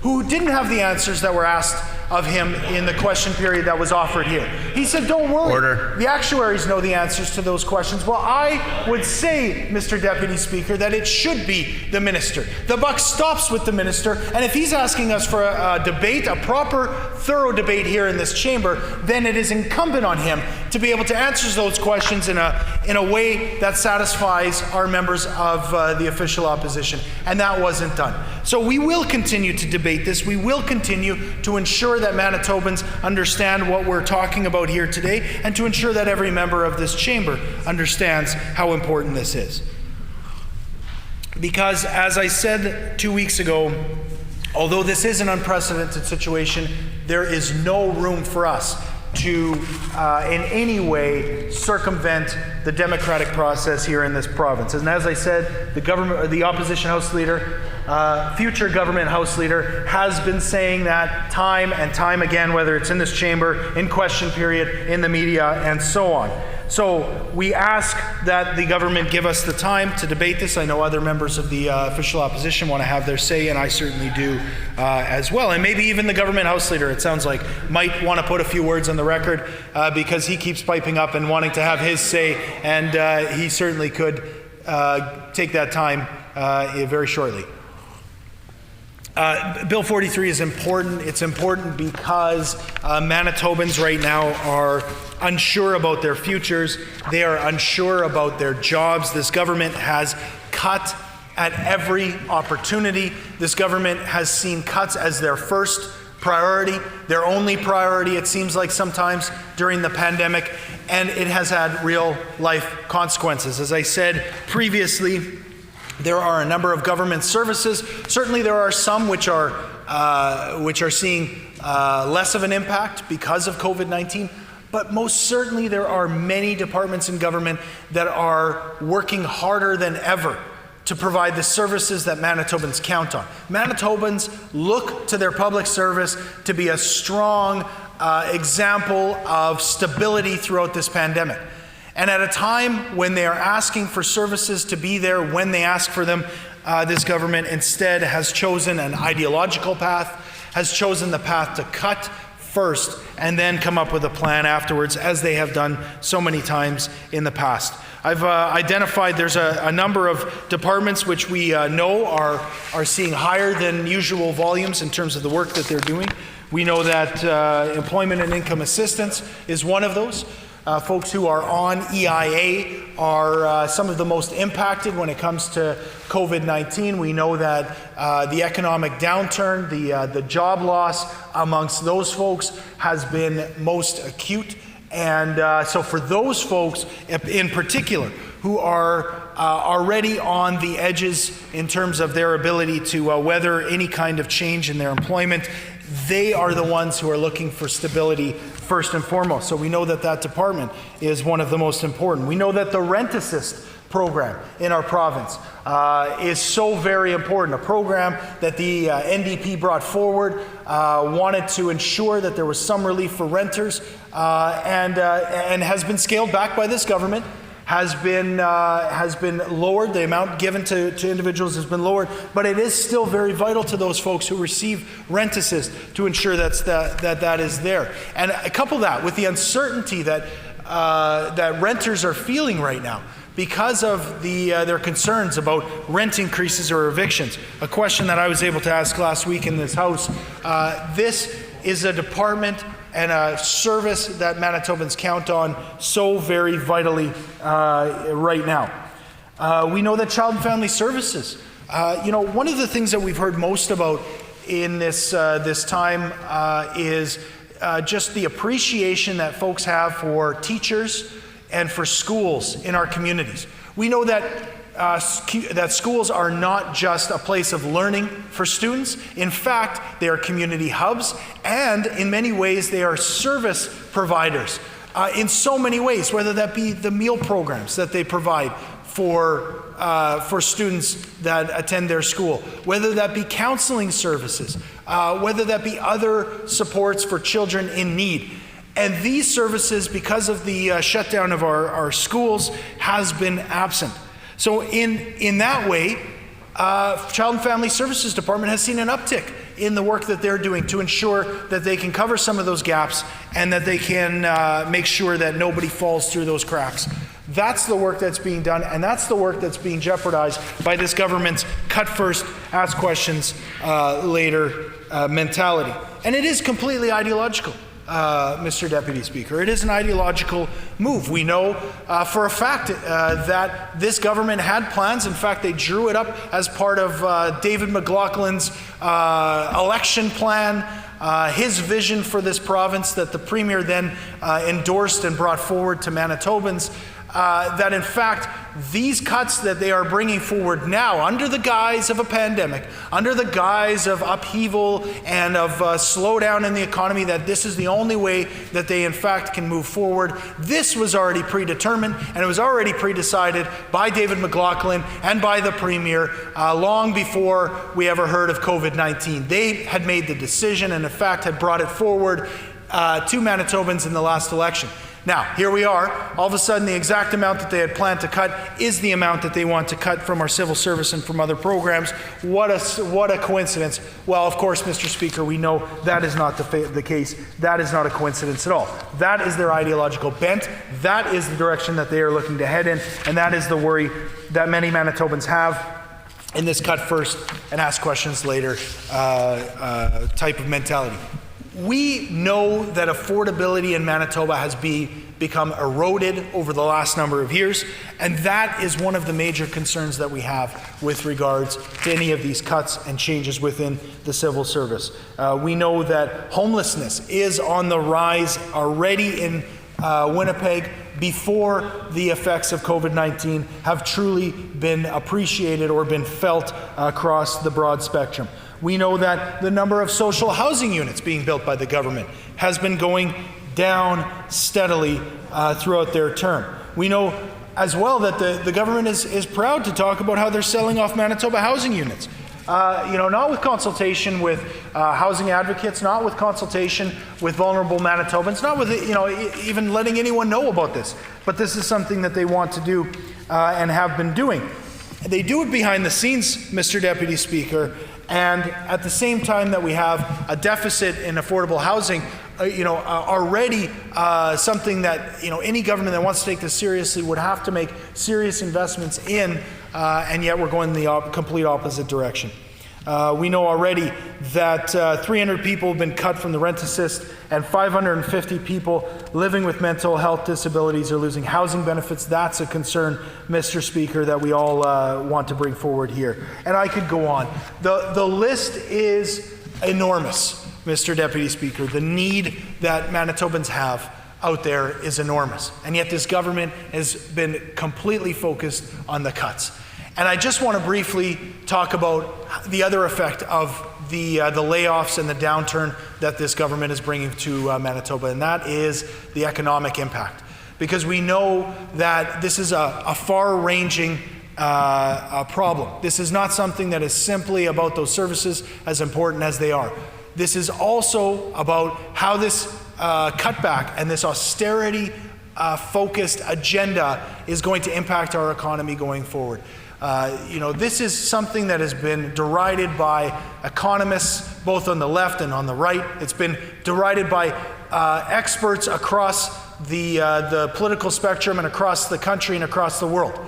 who didn't have the answers that were asked of him in the question period that was offered here. He said, don't worry. Order. The actuaries know the answers to those questions. Well, I would say, Mr. Deputy Speaker, that it should be the minister. The buck stops with the minister, and if he's asking us for a debate, a proper, thorough debate here in this chamber, then it is incumbent on him to be able to answer those questions in a way that satisfies our members of the official opposition. And that wasn't done. So we will continue to debate this. We will continue to ensure that Manitobans understand what we're talking about here today, and to ensure that every member of this chamber understands how important this is. Because, as I said 2 weeks ago, although this is an unprecedented situation, there is no room for us to in any way circumvent the democratic process here in this province. And as I said, the opposition House Leader, future government House Leader, has been saying that time and time again, whether it's in this chamber, in question period, in the media, and so on. So we ask that the government give us the time to debate this. I know other members of the official opposition want to have their say, and I certainly do as well. And maybe even the government House Leader, it sounds like, might want to put a few words on the record because he keeps piping up and wanting to have his say, and he certainly could take that time very shortly. Bill 43 is important. It's important because Manitobans right now are unsure about their futures. They are unsure about their jobs. This government has cut at every opportunity. This government has seen cuts as their first priority, their only priority, it seems like sometimes, during the pandemic, and it has had real life consequences. As I said previously, there are a number of government services. Certainly there are some which are seeing less of an impact because of COVID-19. But most certainly there are many departments in government that are working harder than ever to provide the services that Manitobans count on. Manitobans look to their public service to be a strong example of stability throughout this pandemic. And at a time when they are asking for services to be there when they ask for them, this government instead has chosen an ideological path, has chosen the path to cut first and then come up with a plan afterwards, as they have done so many times in the past. I've identified there's a number of departments which we know are seeing higher than usual volumes in terms of the work that they're doing. We know that employment and income assistance is one of those. Folks who are on EIA are some of the most impacted when it comes to COVID-19. We know that the economic downturn, the job loss amongst those folks has been most acute. And so for those folks in particular who are already on the edges in terms of their ability to weather any kind of change in their employment, they are the ones who are looking for stability first and foremost. So we know that that department is one of the most important. We know that the Rent Assist program in our province is so very important. A program that the NDP brought forward, wanted to ensure that there was some relief for renters, and has been scaled back by this government. Has been lowered. The amount given to individuals has been lowered, but it is still very vital to those folks who receive rent assist to ensure that is there. And couple that with the uncertainty that renters are feeling right now because of their concerns about rent increases or evictions. A question that I was able to ask last week in this House. This is a department and a service that Manitobans count on so very vitally right now. We know that Child and Family Services, one of the things that we've heard most about in this time is just the appreciation that folks have for teachers and for schools in our communities. We know that that schools are not just a place of learning for students. In fact, they are community hubs, and in many ways they are service providers in so many ways, whether that be the meal programs that they provide for students that attend their school, whether that be counseling services, whether that be other supports for children in need. And these services, because of the shutdown of our schools, has been absent. So in that way, Child and Family Services Department has seen an uptick in the work that they're doing to ensure that they can cover some of those gaps and that they can make sure that nobody falls through those cracks. That's the work that's being done, and that's the work that's being jeopardized by this government's cut first, ask questions later mentality. And it is completely ideological. Mr. Deputy Speaker. It is an ideological move. We know for a fact that this government had plans. In fact, they drew it up as part of David McLaughlin's election plan, his vision for this province that the Premier then endorsed and brought forward to Manitobans. That in fact, these cuts that they are bringing forward now, under the guise of a pandemic, under the guise of upheaval and of slowdown in the economy, that this is the only way that they in fact can move forward. This was already predetermined, and it was already pre-decided by David McLaughlin and by the Premier long before we ever heard of COVID-19. They had made the decision and in fact had brought it forward to Manitobans in the last election. Now, here we are. All of a sudden, the exact amount that they had planned to cut is the amount that they want to cut from our civil service and from other programs. What a coincidence. Well, of course, Mr. Speaker, we know that is not the case. That is not a coincidence at all. That is their ideological bent. That is the direction that they are looking to head in, and that is the worry that many Manitobans have in this cut first and ask questions later type of mentality. We know that affordability in Manitoba has become eroded over the last number of years, and that is one of the major concerns that we have with regards to any of these cuts and changes within the civil service. We know that homelessness is on the rise already in Winnipeg before the effects of COVID-19 have truly been appreciated or been felt across the broad spectrum. We know that the number of social housing units being built by the government has been going down steadily throughout their term. We know as well that the government is proud to talk about how they're selling off Manitoba housing units. Not with consultation with housing advocates, not with consultation with vulnerable Manitobans, not with even letting anyone know about this. But this is something that they want to do and have been doing. They do it behind the scenes, Mr. Deputy Speaker, and at the same time that we have a deficit in affordable housing, already something that any government that wants to take this seriously would have to make serious investments in, and yet we're going the complete opposite direction. We know already that 300 people have been cut from the rent assist, and 550 people living with mental health disabilities are losing housing benefits. That's a concern, Mr. Speaker, that we all want to bring forward here. And I could go on. The list is enormous, Mr. Deputy Speaker. The need that Manitobans have out there is enormous. And yet this government has been completely focused on the cuts. And I just want to briefly talk about the other effect of the layoffs and the downturn that this government is bringing to Manitoba, and that is the economic impact. Because we know that this is a far-ranging problem. This is not something that is simply about those services, as important as they are. This is also about how this cutback and this austerity focused agenda is going to impact our economy going forward. This is something that has been derided by economists both on the left and on the right. It's been derided by experts across the political spectrum and across the country and across the world.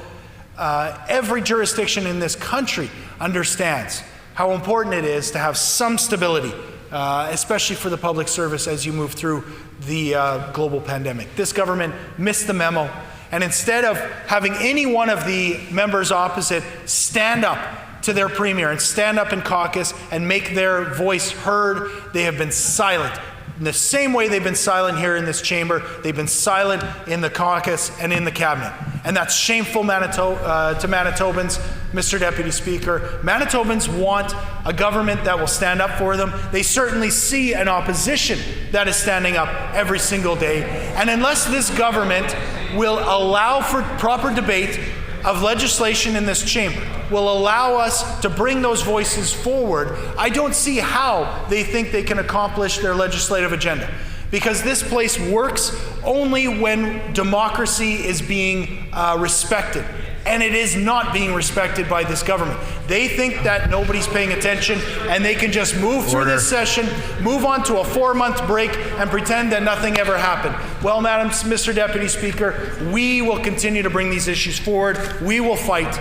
Every jurisdiction in this country understands how important it is to have some stability, especially for the public service as you move through the global pandemic. This government missed the memo. And instead of having any one of the members opposite stand up to their premier and stand up in caucus and make their voice heard, they have been silent. In the same way they've been silent here in this chamber, they've been silent in the caucus and in the cabinet. And that's shameful to Manitobans, Mr. Deputy Speaker. Manitobans want a government that will stand up for them. They certainly see an opposition that is standing up every single day. And unless this government will allow for proper debate of legislation in this chamber, will allow us to bring those voices forward, I don't see how they think they can accomplish their legislative agenda. Because this place works only when democracy is being respected. And it is not being respected by this government. They think that nobody's paying attention and they can just move through this session, move on to a 4-month break and pretend that nothing ever happened. Well, Mr. Deputy Speaker, we will continue to bring these issues forward. We will fight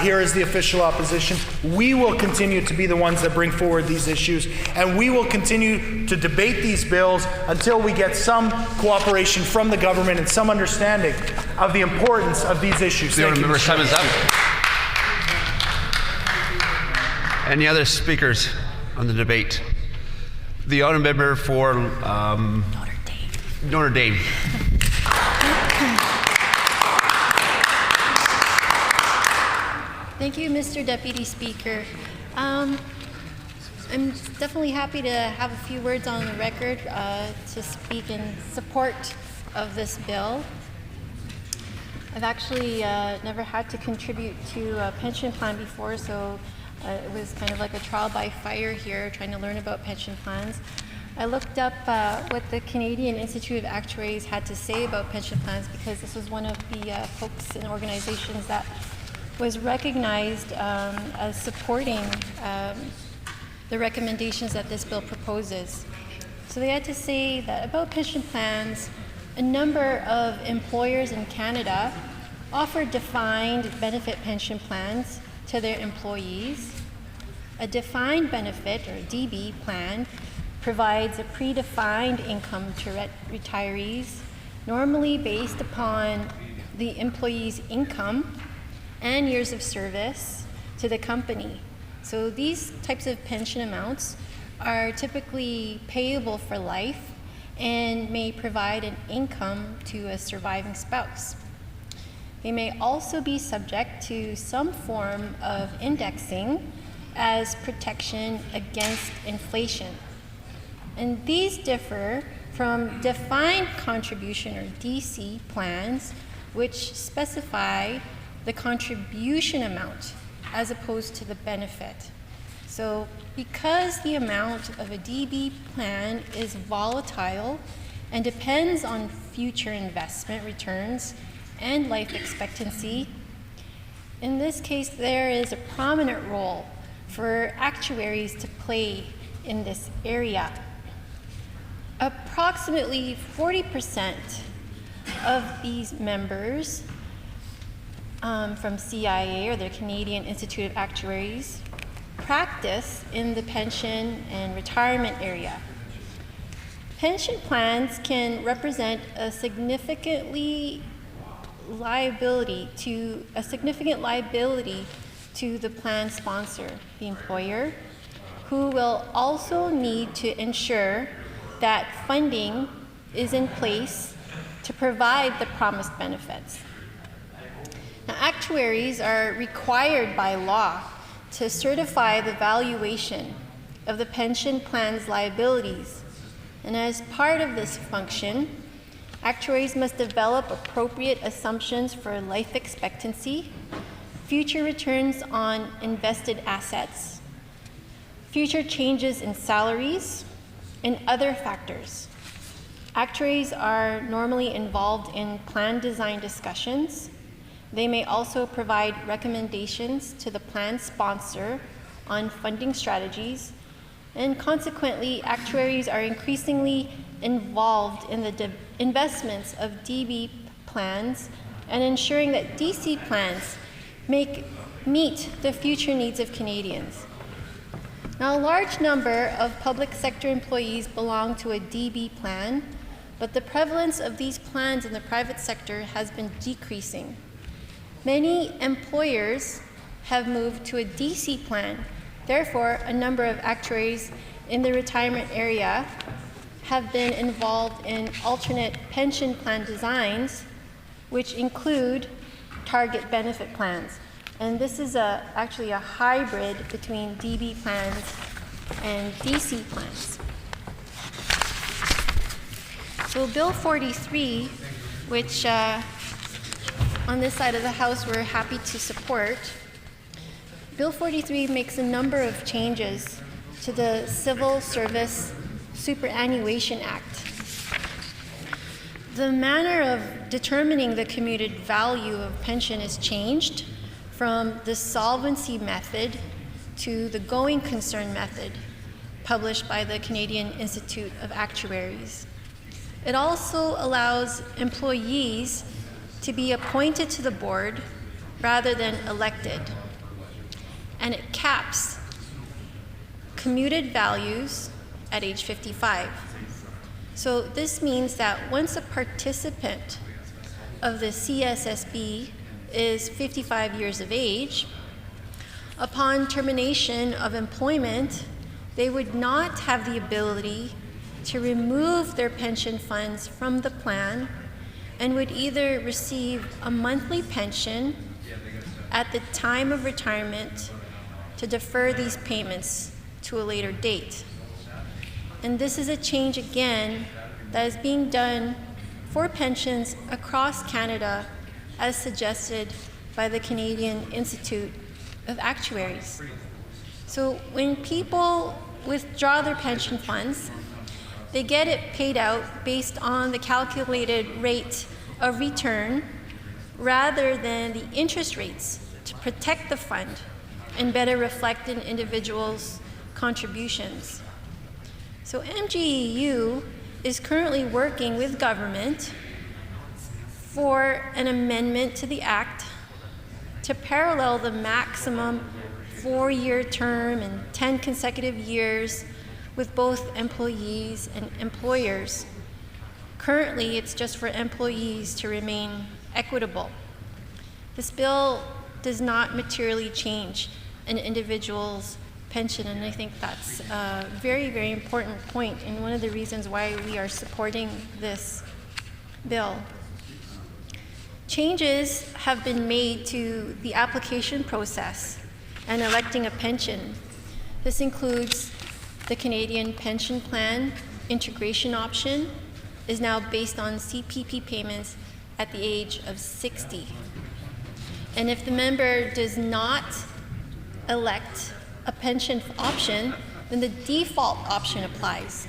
here as the official opposition. We will continue to be the ones that bring forward these issues, and we will continue to debate these bills until we get some cooperation from the government and some understanding of the importance of these issues. Thank you. Time is up. Any other speakers on the debate? The honourable member for Notre Dame. Thank you, Mr. Deputy Speaker. I'm definitely happy to have a few words on the record to speak in support of this bill. I've actually never had to contribute to a pension plan before, so it was kind of like a trial by fire here, trying to learn about pension plans. I looked up what the Canadian Institute of Actuaries had to say about pension plans, because this was one of the folks and organizations that was recognized as supporting the recommendations that this bill proposes. So they had to say that about pension plans, a number of employers in Canada offer defined benefit pension plans to their employees. A defined benefit, or DB plan, provides a predefined income to retirees, normally based upon the employee's income and years of service to the company. So these types of pension amounts are typically payable for life and may provide an income to a surviving spouse. They may also be subject to some form of indexing as protection against inflation. And these differ from defined contribution, or DC, plans, which specify the contribution amount as opposed to the benefit. So because the amount of a DB plan is volatile and depends on future investment returns and life expectancy, in this case there is a prominent role for actuaries to play in this area. Approximately 40% of these members from CIA, or the Canadian Institute of Actuaries, practice in the pension and retirement area. Pension plans can represent a significant liability to the plan sponsor, the employer, who will also need to ensure that funding is in place to provide the promised benefits. Now, actuaries are required by law to certify the valuation of the pension plan's liabilities. And as part of this function, actuaries must develop appropriate assumptions for life expectancy, future returns on invested assets, future changes in salaries, and other factors. Actuaries are normally involved in plan design discussions. They may also provide recommendations to the plan sponsor on funding strategies, and consequently, actuaries are increasingly involved in the investments of DB plans and ensuring that DC plans meet the future needs of Canadians. Now, a large number of public sector employees belong to a DB plan, but the prevalence of these plans in the private sector has been decreasing. Many employers have moved to a DC plan. Therefore, a number of actuaries in the retirement area have been involved in alternate pension plan designs, which include target benefit plans. And this is actually a hybrid between DB plans and DC plans. So Bill 43, which on this side of the House we're happy to support, Bill 43 makes a number of changes to the Civil Service Superannuation Act. The manner of determining the commuted value of pension is changed from the solvency method to the going concern method published by the Canadian Institute of Actuaries. It also allows employees to be appointed to the board rather than elected. And it caps commuted values at age 55. So this means that once a participant of the CSSB is 55 years of age, upon termination of employment, they would not have the ability to remove their pension funds from the plan and would either receive a monthly pension at the time of retirement to defer these payments to a later date. And this is a change again that is being done for pensions across Canada as suggested by the Canadian Institute of Actuaries. So when people withdraw their pension funds, they get it paid out based on the calculated rate of return rather than the interest rates to protect the fund and better reflect an individual's contributions. So MGEU is currently working with government for an amendment to the Act to parallel the maximum 4-year term and 10 consecutive years with both employees and employers. Currently, it's just for employees to remain equitable. This bill does not materially change an individual's pension, and I think that's a very, very important point and one of the reasons why we are supporting this bill. Changes have been made to the application process and electing a pension This includes the Canadian Pension Plan integration option is now based on CPP payments at the age of 60. And if the member does not elect a pension option, then the default option applies.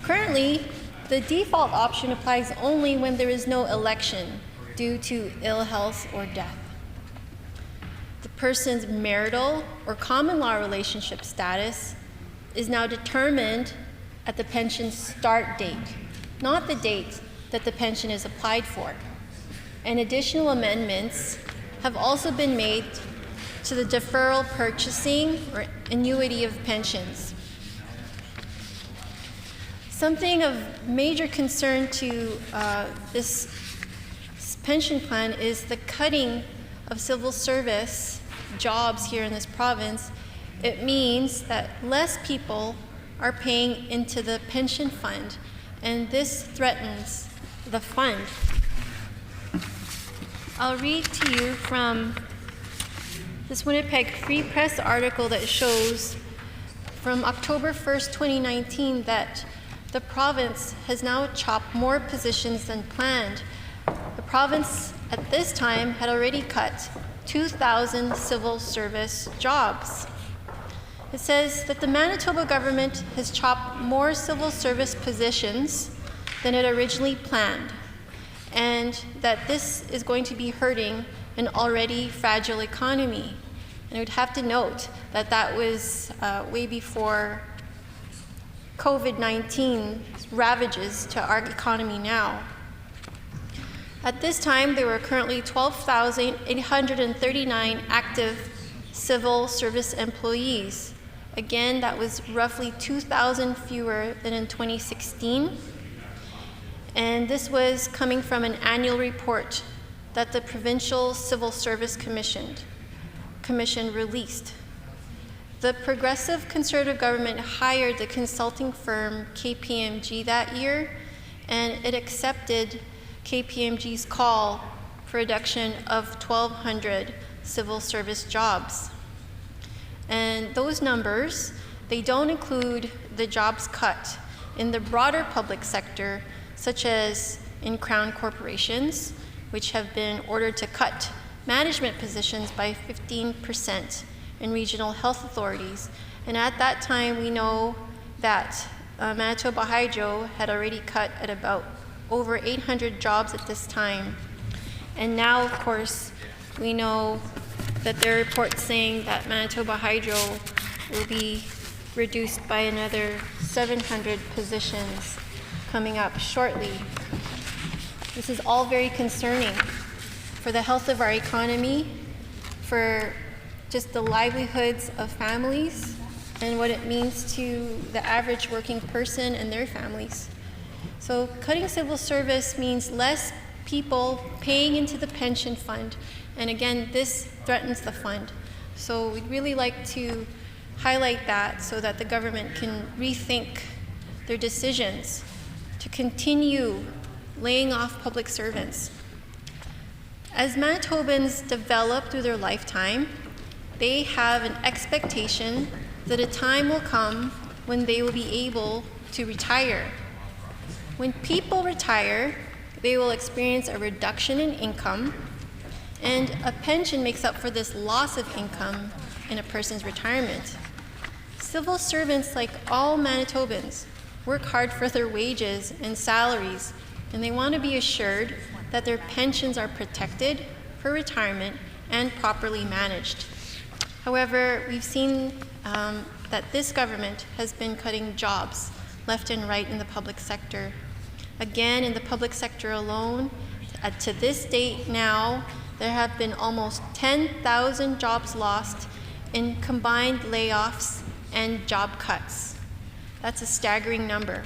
Currently, the default option applies only when there is no election due to ill health or death. The person's marital or common law relationship status is now determined at the pension start date, not the date that the pension is applied for. And additional amendments have also been made to the deferral purchasing or annuity of pensions. Something of major concern to this pension plan is the cutting of civil service jobs here in this province. It means that less people are paying into the pension fund, and this threatens the fund. I'll read to you from this Winnipeg Free Press article that shows from October 1st, 2019, that the province has now chopped more positions than planned. The province at this time had already cut 2,000 civil service jobs. It says that the Manitoba government has chopped more civil service positions than it originally planned, and that this is going to be hurting an already fragile economy. And we'd have to note that that was way before COVID-19 ravages to our economy now. At this time, there were currently 12,839 active civil service employees. Again, that was roughly 2,000 fewer than in 2016. And this was coming from an annual report that the Provincial Civil Service Commission released. The Progressive Conservative government hired the consulting firm KPMG that year, and it accepted KPMG's call for reduction of 1,200 civil service jobs. And those numbers, they don't include the jobs cut in the broader public sector, such as in Crown corporations, which have been ordered to cut management positions by 15% in regional health authorities. And at that time, we know that Manitoba Hydro had already cut at about over 800 jobs at this time. And now, of course, we know that there are reports saying that Manitoba Hydro will be reduced by another 700 positions coming up shortly. This is all very concerning for the health of our economy, for just the livelihoods of families, and what it means to the average working person and their families. So cutting civil service means less people paying into the pension fund, and again, this threatens the fund. So we'd really like to highlight that so that the government can rethink their decisions to continue laying off public servants. As Manitobans develop through their lifetime, they have an expectation that a time will come when they will be able to retire. When people retire, they will experience a reduction in income, and a pension makes up for this loss of income in a person's retirement. Civil servants, like all Manitobans, work hard for their wages and salaries, and they want to be assured that their pensions are protected for retirement and properly managed. However, we've seen that this government has been cutting jobs left and right in the public sector. Again, in the public sector alone, to this date now, there have been almost 10,000 jobs lost in combined layoffs and job cuts. That's a staggering number.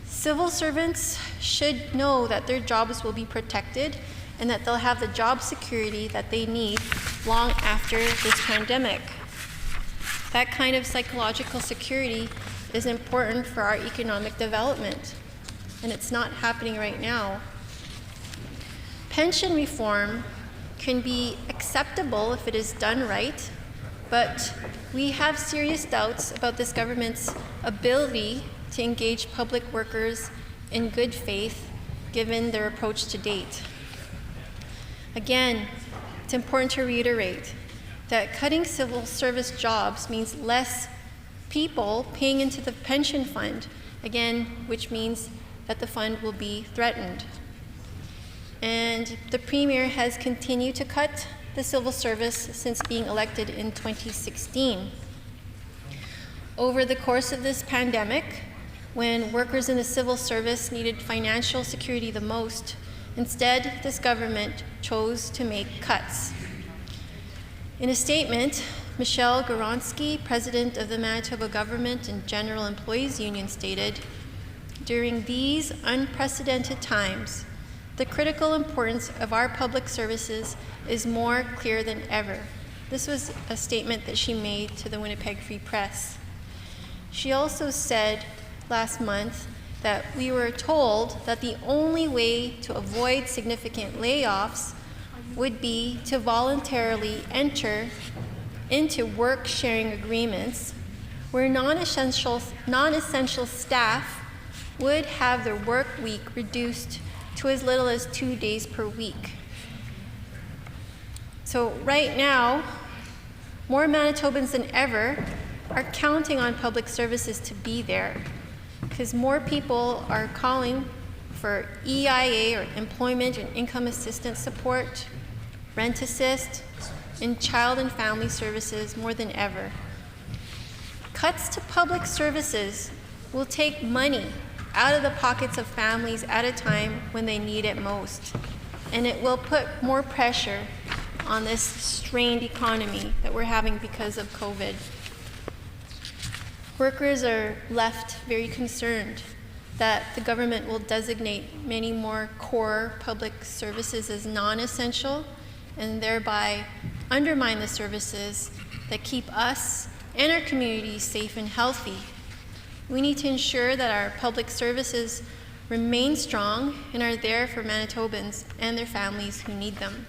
Civil servants should know that their jobs will be protected and that they'll have the job security that they need long after this pandemic. That kind of psychological security is important for our economic development, and it's not happening right now. Pension reform can be acceptable if it is done right, but we have serious doubts about this government's ability to engage public workers in good faith given their approach to date. Again, it's important to reiterate that cutting civil service jobs means less people paying into the pension fund, again, which means that the fund will be threatened. And the Premier has continued to cut the civil service since being elected in 2016. Over the course of this pandemic, when workers in the civil service needed financial security the most, instead, this government chose to make cuts. In a statement, Michelle Goronsky, president of the Manitoba Government and General Employees Union, stated, "During these unprecedented times, the critical importance of our public services is more clear than ever." This was a statement that she made to the Winnipeg Free Press. She also said last month that we were told that the only way to avoid significant layoffs would be to voluntarily enter into work-sharing agreements where non-essential staff would have their work week reduced to as little as 2 days per week. So right now, more Manitobans than ever are counting on public services to be there, because more people are calling for EIA, or Employment and Income Assistance Support, Rent Assist, and Child and Family Services more than ever. Cuts to public services will take money out of the pockets of families at a time when they need it most, and it will put more pressure on this strained economy that we're having because of COVID. Workers are left very concerned that the government will designate many more core public services as non-essential and thereby undermine the services that keep us and our communities safe and healthy. We need to ensure that our public services remain strong and are there for Manitobans and their families who need them.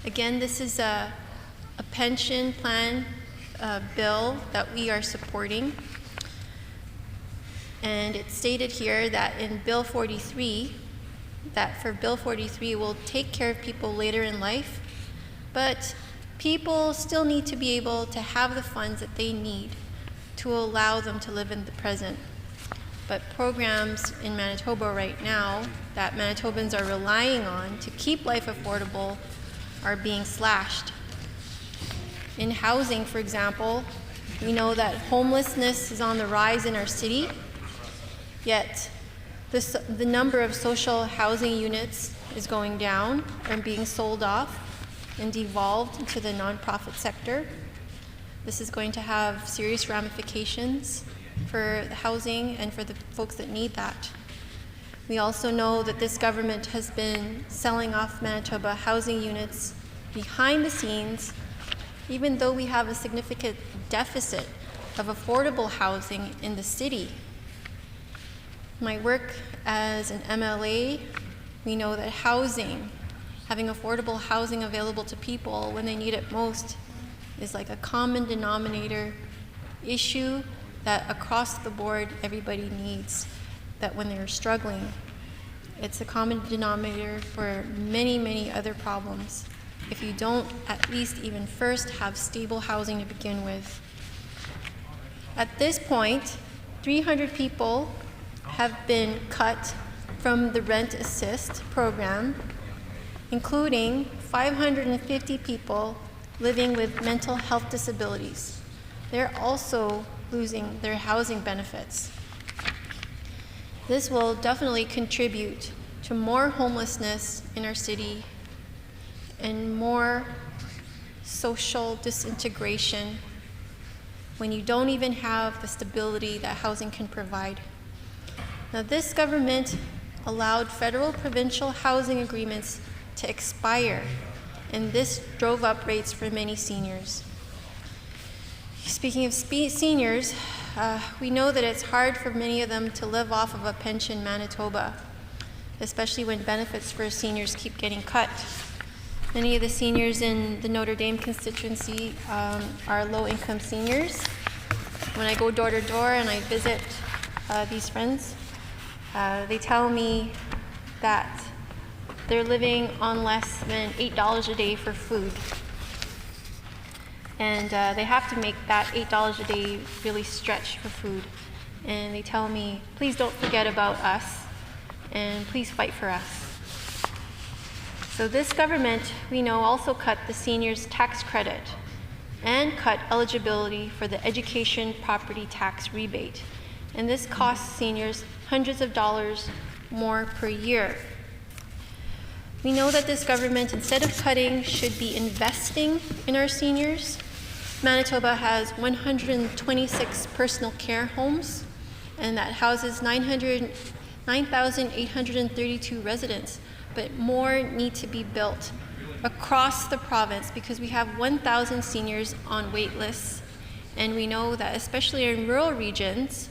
Again, this is a pension plan bill that we are supporting. And it's stated here that in Bill 43, that for Bill 43 will take care of people later in life, but people still need to be able to have the funds that they need to allow them to live in the present. But programs in Manitoba right now that Manitobans are relying on to keep life affordable are being slashed. In housing, for example, we know that homelessness is on the rise in our city, yet the number of social housing units is going down and being sold off and devolved into the nonprofit sector. This is going to have serious ramifications for the housing and for the folks that need that. We also know that this government has been selling off Manitoba housing units behind the scenes, even though we have a significant deficit of affordable housing in the city. My work as an MLA, we know that housing, having affordable housing available to people when they need it most, is like a common denominator issue that across the board everybody needs, that when they're struggling. It's a common denominator for many, many other problems if you don't at least even first have stable housing to begin with. At this point, 300 people have been cut from the Rent Assist program, including 550 people living with mental health disabilities. They're also losing their housing benefits. This will definitely contribute to more homelessness in our city and more social disintegration when you don't even have the stability that housing can provide. Now, this government allowed federal provincial housing agreements to expire, and this drove up rates for many seniors. Speaking of seniors, we know that it's hard for many of them to live off of a pension in Manitoba, especially when benefits for seniors keep getting cut. Many of the seniors in the Notre Dame constituency are low-income seniors. When I go door to door and I visit these friends, they tell me that they're living on less than $8 a day for food. And they have to make that $8 a day really stretch for food. And they tell me, please don't forget about us, and please fight for us. So this government, we know, also cut the seniors' tax credit and cut eligibility for the education property tax rebate. And this costs seniors hundreds of dollars more per year. We know that this government, instead of cutting, should be investing in our seniors. Manitoba has 126 personal care homes, and that houses 9,832 residents. But more need to be built across the province because we have 1,000 seniors on wait lists. And we know that especially in rural regions,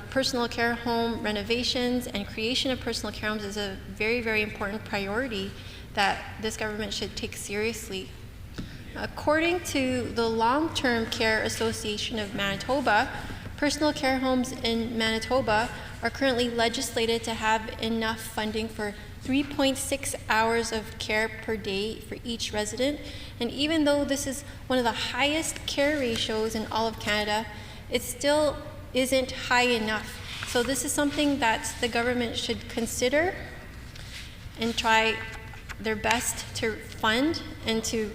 personal care home renovations and creation of personal care homes is a very, very important priority that this government should take seriously. According to the Long-Term Care Association of Manitoba, personal care homes in Manitoba are currently legislated to have enough funding for 3.6 hours of care per day for each resident. And even though this is one of the highest care ratios in all of Canada, it still isn't high enough. So this is something that the government should consider and try their best to fund and to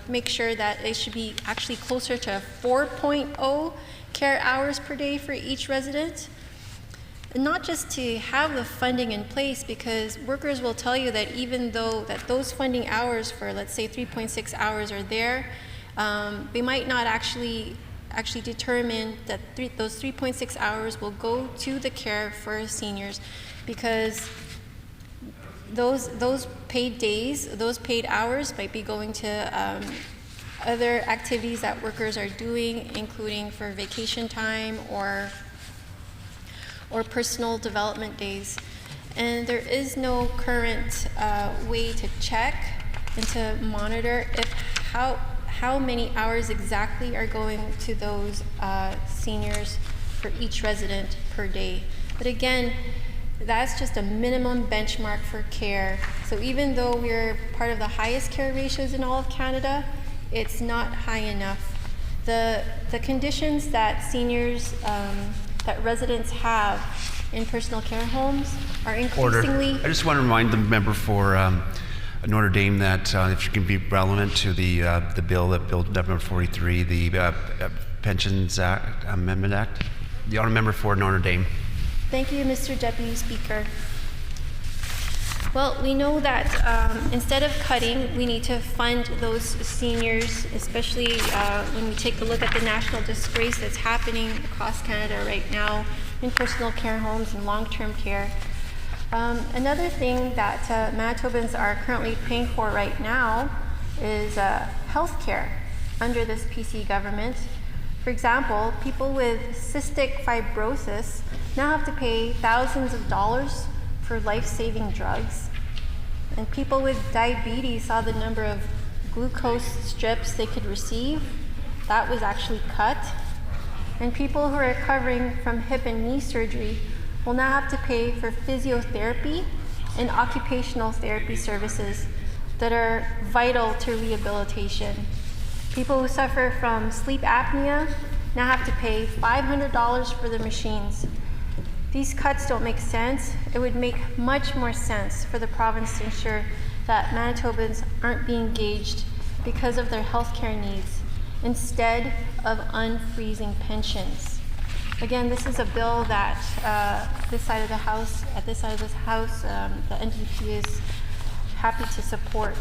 make sure that they should be actually closer to 4.0 care hours per day for each resident. And not just to have the funding in place, because workers will tell you that even though that those funding hours for, let's say, 3.6 hours are there, they might not actually determine that those 3.6 hours will go to the care for seniors, because those paid days, those paid hours might be going to other activities that workers are doing, including for vacation time or personal development days. And there is no current way to check and to monitor how many hours exactly are going to those seniors for each resident per day. But again, that's just a minimum benchmark for care. So even though we're part of the highest care ratios in all of Canada, it's not high enough. The conditions that seniors, that residents have in personal care homes are increasingly... Order. I just want to remind the member for Notre Dame that if you can be relevant to the bill, that Bill number 43, the Pensions Act, Amendment Act. The honourable member for Notre Dame. Thank you, Mr. Deputy Speaker. Well, we know that instead of cutting, we need to fund those seniors, especially when we take a look at the national disgrace that's happening across Canada right now in personal care homes and long-term care. Another thing that Manitobans are currently paying for right now is health care under this PC government. For example, people with cystic fibrosis now have to pay thousands of dollars for life-saving drugs. And people with diabetes saw the number of glucose strips they could receive. That was actually cut. And people who are recovering from hip and knee surgery will now have to pay for physiotherapy and occupational therapy services that are vital to rehabilitation. People who suffer from sleep apnea now have to pay $500 for the machines. These cuts don't make sense. It would make much more sense for the province to ensure that Manitobans aren't being engaged because of their healthcare needs, instead of unfreezing pensions. Again, this is a bill that at this side of this house, the NDP is happy to support.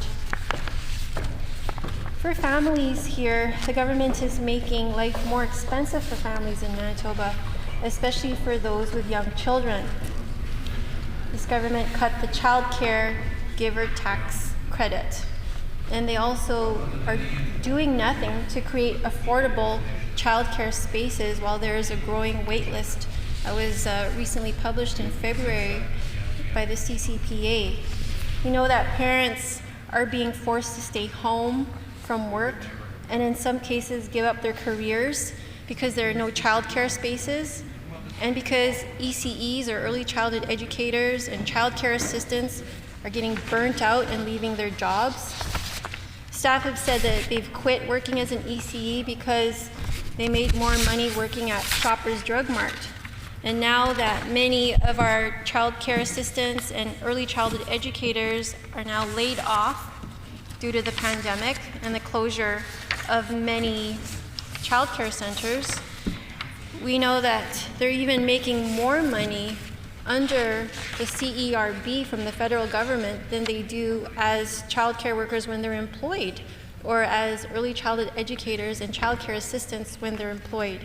For families here, the government is making life more expensive for families in Manitoba, especially for those with young children. This government cut the child care giver tax credit, and they also are doing nothing to create affordable childcare spaces while there is a growing wait list that was recently published in February by the CCPA. We know that parents are being forced to stay home from work and in some cases give up their careers because there are no childcare spaces, and because ECEs or early childhood educators and childcare assistants are getting burnt out and leaving their jobs. Staff have said that they've quit working as an ECE because they made more money working at Shoppers Drug Mart. And now that many of our childcare assistants and early childhood educators are now laid off due to the pandemic and the closure of many childcare centers, we know that they're even making more money under the CERB from the federal government than they do as childcare workers when they're employed, or as early childhood educators and childcare assistants when they're employed.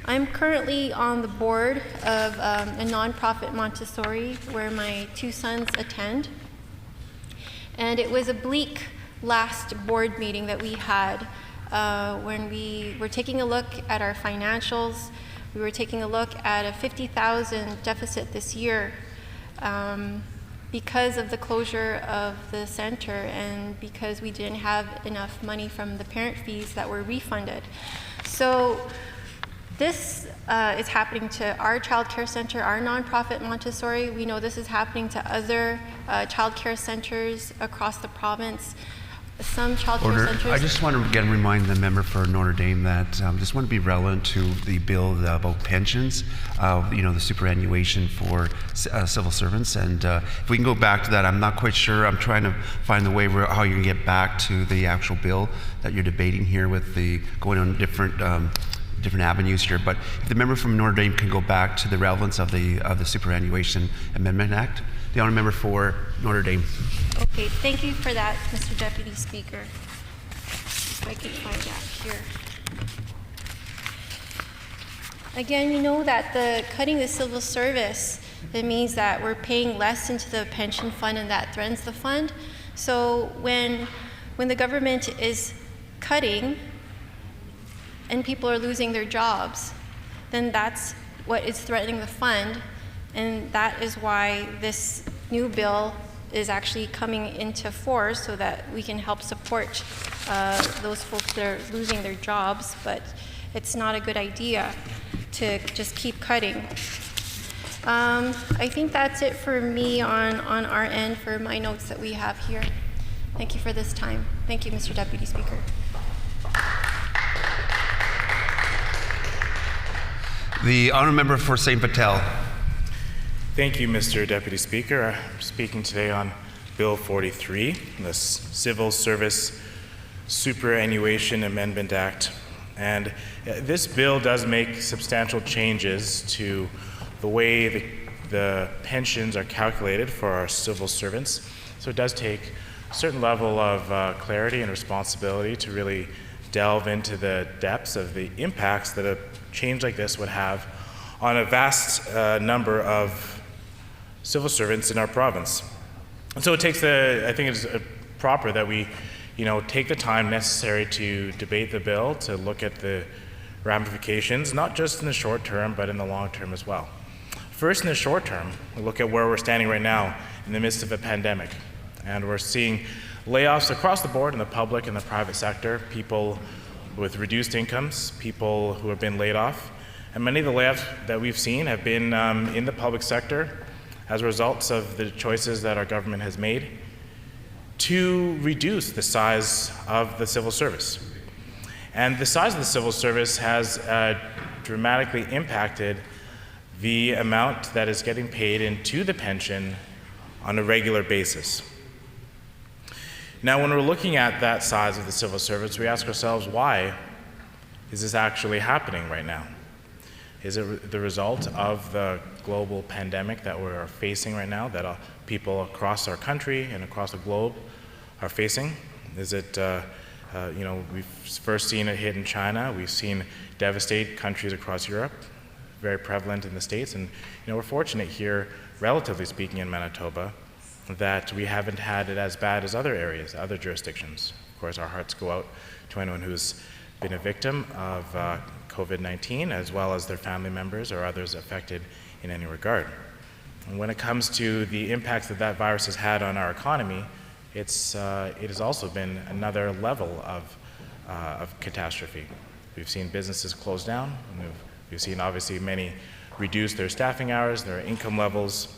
I'm currently on the board of a nonprofit Montessori where my 2 sons attend. And it was a bleak last board meeting that we had when we were taking a look at our financials. We were taking a look at a $50,000 deficit this year because of the closure of the center and because we didn't have enough money from the parent fees that were refunded. So this is happening to our child care center, our nonprofit Montessori. We know this is happening to other child care centers across the province. Some child care centers. I just want to again remind the member for Notre Dame that just want to be relevant to the bill about pensions, the superannuation for civil servants. And if we can go back to that, I'm not quite sure. I'm trying to find the way how you can get back to the actual bill that you're debating here with the going on different avenues here. But if the member from Notre Dame can go back to the relevance of the Superannuation Amendment Act. The honourable member for Notre Dame. Okay, thank you for that, Mr. Deputy Speaker. If I can find that here. Again, we know that cutting the civil service, it means that we're paying less into the pension fund and that threatens the fund. So when the government is cutting and people are losing their jobs, then that's what is threatening the fund. And that is why this new bill is actually coming into force so that we can help support those folks that are losing their jobs. But it's not a good idea to just keep cutting. I think that's it for me on our end for my notes that we have here. Thank you for this time. Thank you, Mr. Deputy Speaker. The honourable member for St. Patel. Thank you, Mr. Deputy Speaker. I'm speaking today on Bill 43, the Civil Service Superannuation Amendment Act. And this bill does make substantial changes to the way the pensions are calculated for our civil servants. So it does take a certain level of clarity and responsibility to really delve into the depths of the impacts that a change like this would have on a vast number of civil servants in our province. And so it takes I think it's proper that we, take the time necessary to debate the bill, to look at the ramifications, not just in the short term, but in the long term as well. First, in the short term, we look at where we're standing right now in the midst of a pandemic. And we're seeing layoffs across the board in the public and the private sector, people with reduced incomes, people who have been laid off. And many of the layoffs that we've seen have been in the public sector as a result of the choices that our government has made to reduce the size of the civil service. And the size of the civil service has dramatically impacted the amount that is getting paid into the pension on a regular basis. Now, when we're looking at that size of the civil service, we ask ourselves, why is this actually happening right now? Is it the result of the global pandemic that we're facing right now, that people across our country and across the globe are facing? Is it, we've first seen it hit in China, we've seen devastate countries across Europe, very prevalent in the States, and we're fortunate here, relatively speaking, in Manitoba, that we haven't had it as bad as other areas, other jurisdictions. Of course, our hearts go out to anyone who's been a victim of COVID-19, as well as their family members or others affected in any regard. And when it comes to the impacts that virus has had on our economy, it has also been another level of catastrophe. We've seen businesses close down, and we've seen obviously many reduce their staffing hours, their income levels,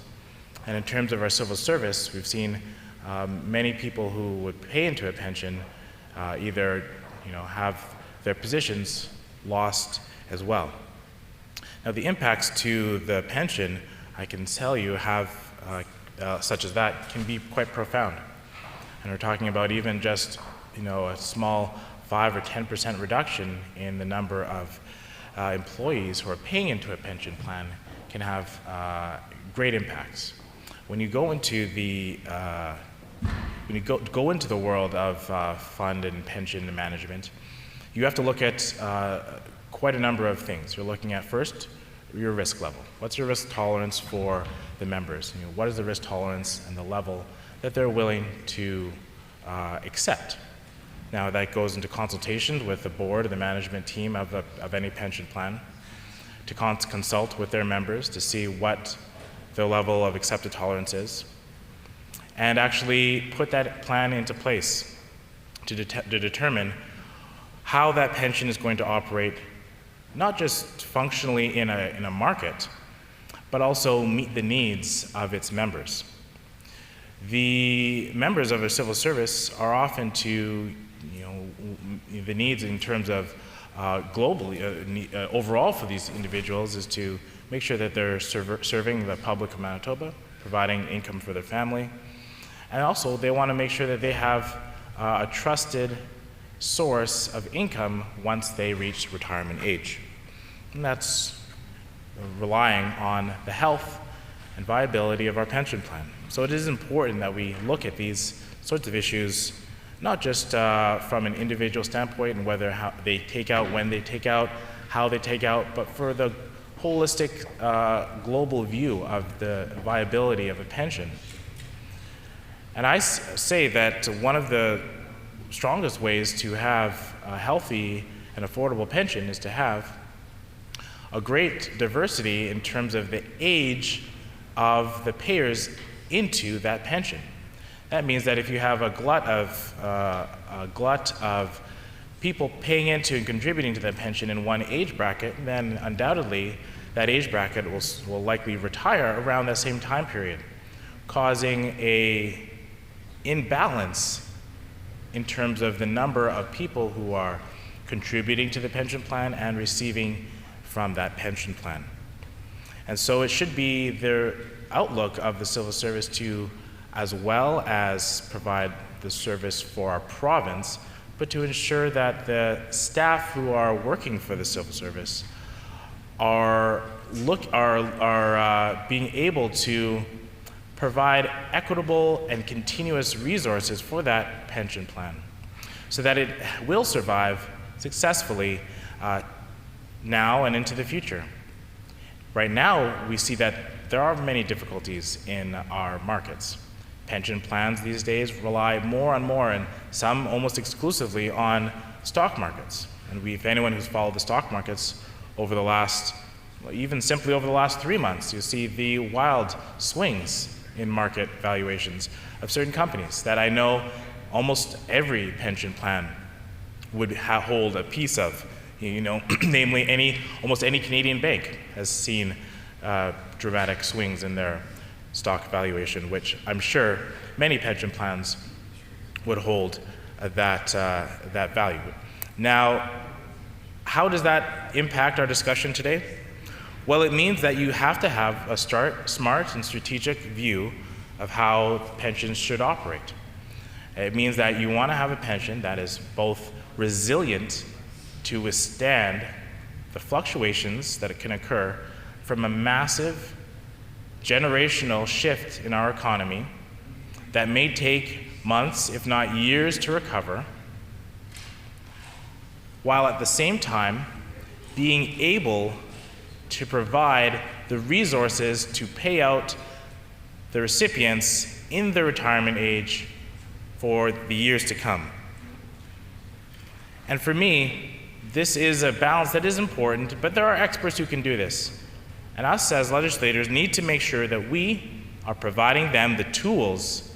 and in terms of our civil service, we've seen many people who would pay into a pension either have their positions lost as well. Now the impacts to the pension, I can tell you, such as that, can be quite profound. And we're talking about even just a small 5 or 10% reduction in the number of employees who are paying into a pension plan can have great impacts. When you go into the go into the world of fund and pension management, you have to look at quite a number of things. You're looking at first your risk level. What's your risk tolerance for the members? What is the risk tolerance and the level that they're willing to accept? Now that goes into consultation with the board or the management team of any pension plan to consult with their members to see what their level of accepted tolerance is, and actually put that plan into place to determine how that pension is going to operate, not just functionally in a market, but also meet the needs of its members. The members of a civil service are often to, the needs in terms of globally, overall for these individuals is to make sure that they're serving the public of Manitoba, providing income for their family, and also they want to make sure that they have a trusted source of income once they reach retirement age. And that's relying on the health and viability of our pension plan. So it is important that we look at these sorts of issues, not just from an individual standpoint and how they take out, when they take out, how they take out, but for the holistic global view of the viability of a pension. And I say that one of the strongest ways to have a healthy and affordable pension is to have a great diversity in terms of the age of the payers into that pension. That means that if you have a glut of people paying into and contributing to that pension in one age bracket, then undoubtedly that age bracket will likely retire around that same time period, causing an imbalance in terms of the number of people who are contributing to the pension plan and receiving from that pension plan. And so it should be the outlook of the civil service to, as well as provide the service for our province, but to ensure that the staff who are working for the civil service are being able to provide equitable and continuous resources for that pension plan so that it will survive successfully now and into the future. Right now, we see that there are many difficulties in our markets. Pension plans these days rely more and more, and some almost exclusively, on stock markets. And if anyone who's followed the stock markets over the last, even simply over the last 3 months, you see the wild swings in market valuations of certain companies that I know almost every pension plan would hold a piece of. Namely, almost any Canadian bank has seen dramatic swings in their stock valuation, which I'm sure many pension plans would hold that value. Now, how does that impact our discussion today? Well, it means that you have to have a smart and strategic view of how pensions should operate. It means that you want to have a pension that is both resilient to withstand the fluctuations that can occur from a massive generational shift in our economy that may take months, if not years, to recover, while at the same time being able to provide the resources to pay out the recipients in their retirement age for the years to come. And for me, this is a balance that is important, but there are experts who can do this. And us as legislators need to make sure that we are providing them the tools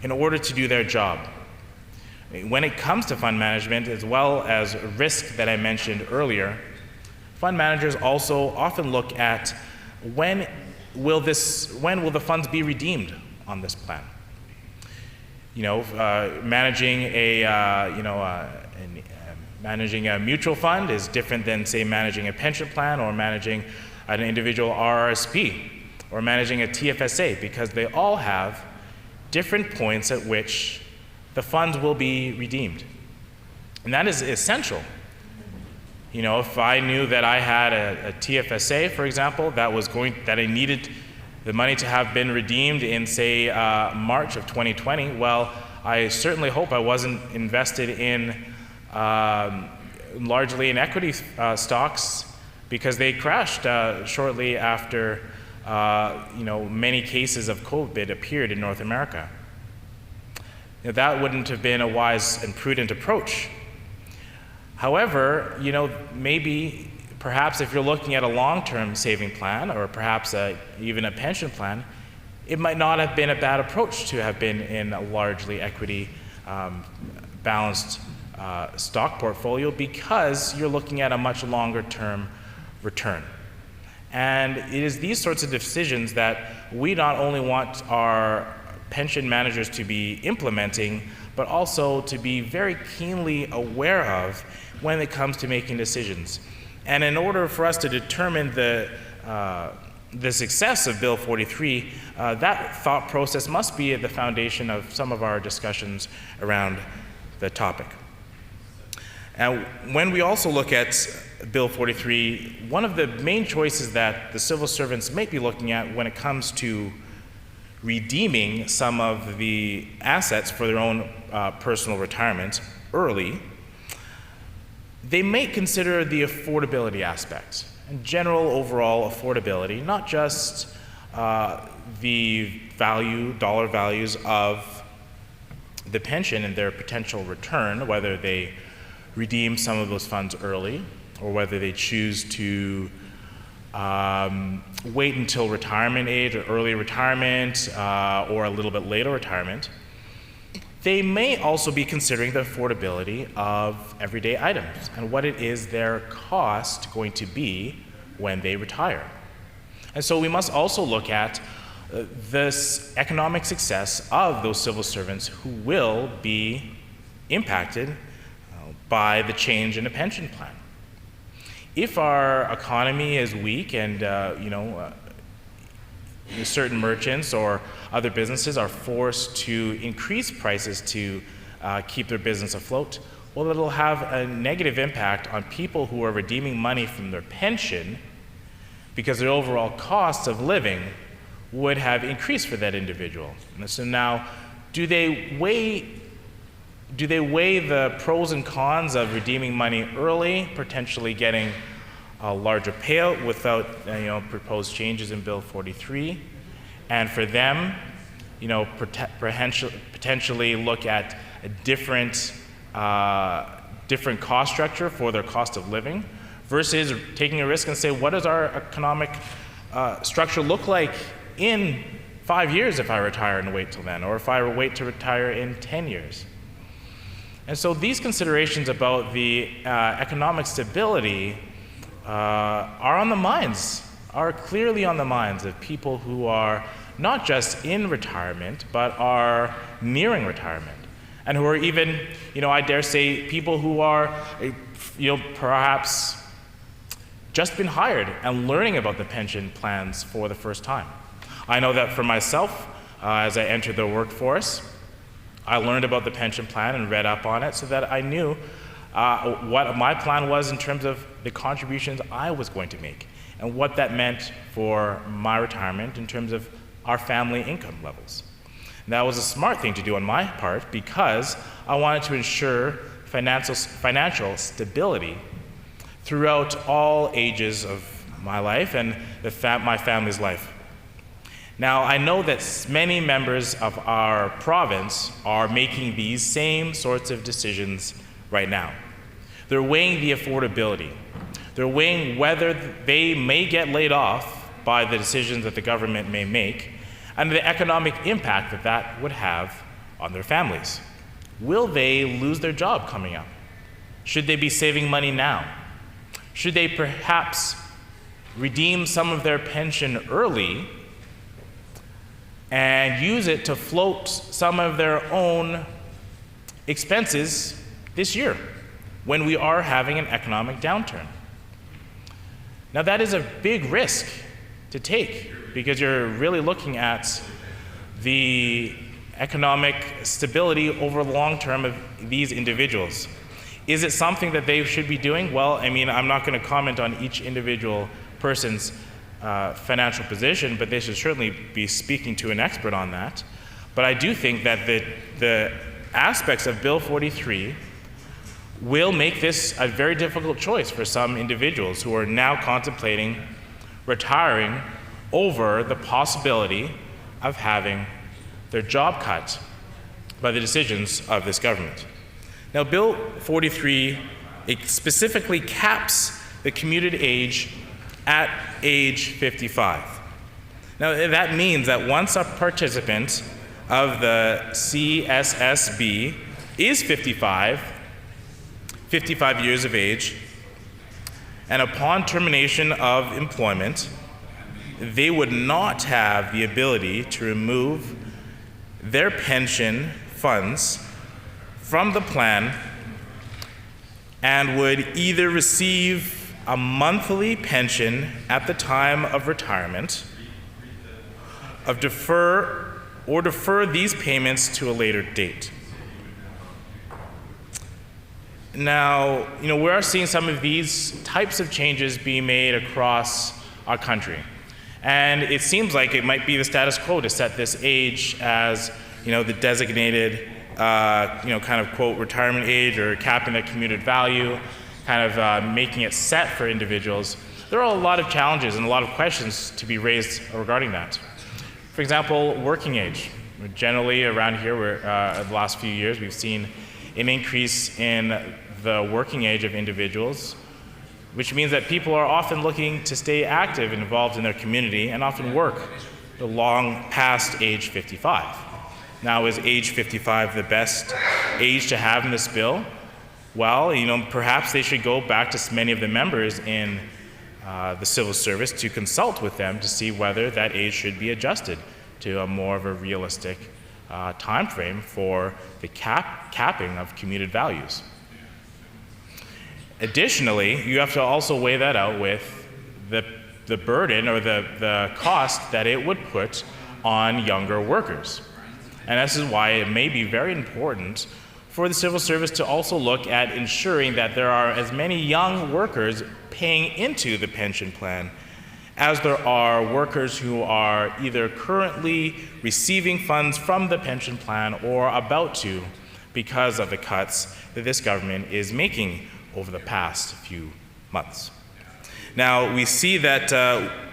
in order to do their job. When it comes to fund management, as well as risk that I mentioned earlier, fund managers also often look at when will the funds be redeemed on this plan. Managing a mutual fund is different than, say, managing a pension plan or managing an individual RRSP or managing a TFSA, because they all have different points at which the funds will be redeemed. And that is essential. If I knew that I had a TFSA, for example, that I needed the money to have been redeemed in, say, March of 2020, well, I certainly hope I wasn't invested in largely in equity stocks, because they crashed shortly after many cases of COVID appeared in North America. That wouldn't have been a wise and prudent approach. However, perhaps if you're looking at a long-term saving plan, or perhaps even a pension plan, it might not have been a bad approach to have been in a largely equity balanced stock portfolio, because you're looking at a much longer-term return. And it is these sorts of decisions that we not only want our pension managers to be implementing, but also to be very keenly aware of when it comes to making decisions. And in order for us to determine the success of Bill 43, that thought process must be at the foundation of some of our discussions around the topic. And when we also look at Bill 43, one of the main choices that the civil servants might be looking at when it comes to redeeming some of the assets for their own personal retirement early, they may consider the affordability aspect and general overall affordability, not just the dollar values of the pension and their potential return, whether they redeem some of those funds early or whether they choose to wait until retirement age or early retirement or a little bit later retirement. They may also be considering the affordability of everyday items and what it is their cost going to be when they retire. And so we must also look at this economic success of those civil servants who will be impacted by the change in a pension plan. If our economy is weak and certain merchants or other businesses are forced to increase prices to keep their business afloat, well, it'll have a negative impact on people who are redeeming money from their pension, because their overall cost of living would have increased for that individual. And so now, do they weigh the pros and cons of redeeming money early, potentially getting a larger payout without proposed changes in Bill 43, and for them, potentially look at a different cost structure for their cost of living, versus taking a risk and say, what does our economic structure look like in 5 years if I retire and wait till then, or if I wait to retire in 10 years? And so these considerations about the economic stability are clearly on the minds of people who are not just in retirement, but are nearing retirement, and who are even, I dare say, people who are, perhaps just been hired and learning about the pension plans for the first time. I know that for myself, as I entered the workforce, I learned about the pension plan and read up on it so that I knew what my plan was in terms of the contributions I was going to make and what that meant for my retirement in terms of our family income levels. And that was a smart thing to do on my part, because I wanted to ensure financial stability throughout all ages of my life and my family's life. Now, I know that many members of our province are making these same sorts of decisions right now. They're weighing the affordability. They're weighing whether they may get laid off by the decisions that the government may make, and the economic impact that would have on their families. Will they lose their job coming up? Should they be saving money now? Should they perhaps redeem some of their pension early and use it to float some of their own expenses this year when we are having an economic downturn? Now, that is a big risk to take because you're really looking at the economic stability over the long term of these individuals. Is it something that they should be doing? Well, I mean, I'm not going to comment on each individual person's financial position, but they should certainly be speaking to an expert on that. But I do think that the aspects of Bill 43 will make this a very difficult choice for some individuals who are now contemplating retiring over the possibility of having their job cut by the decisions of this government. Now, Bill 43 specifically caps the commuted age at age 55. Now, that means that once a participant of the CSSB is 55 years of age, and upon termination of employment, they would not have the ability to remove their pension funds from the plan and would either receive a monthly pension at the time of retirement, defer these payments to a later date. Now, we are seeing some of these types of changes being made across our country. And it seems like it might be the status quo to set this age as, the designated, kind of quote retirement age or capping the commuted value, kind of making it set for individuals. There are a lot of challenges and a lot of questions to be raised regarding that. For example, working age. Generally around here, the last few years, we've seen an increase in the working age of individuals, which means that people are often looking to stay active and involved in their community and often work long past age 55. Now, is age 55 the best age to have in this bill? Well, perhaps they should go back to many of the members in the civil service to consult with them to see whether that age should be adjusted to a more of a realistic time frame for the capping of commuted values. Additionally, you have to also weigh that out with the burden or the cost that it would put on younger workers. And this is why it may be very important for the civil service to also look at ensuring that there are as many young workers paying into the pension plan as there are workers who are either currently receiving funds from the pension plan or about to because of the cuts that this government is making over the past few months. Now, we see that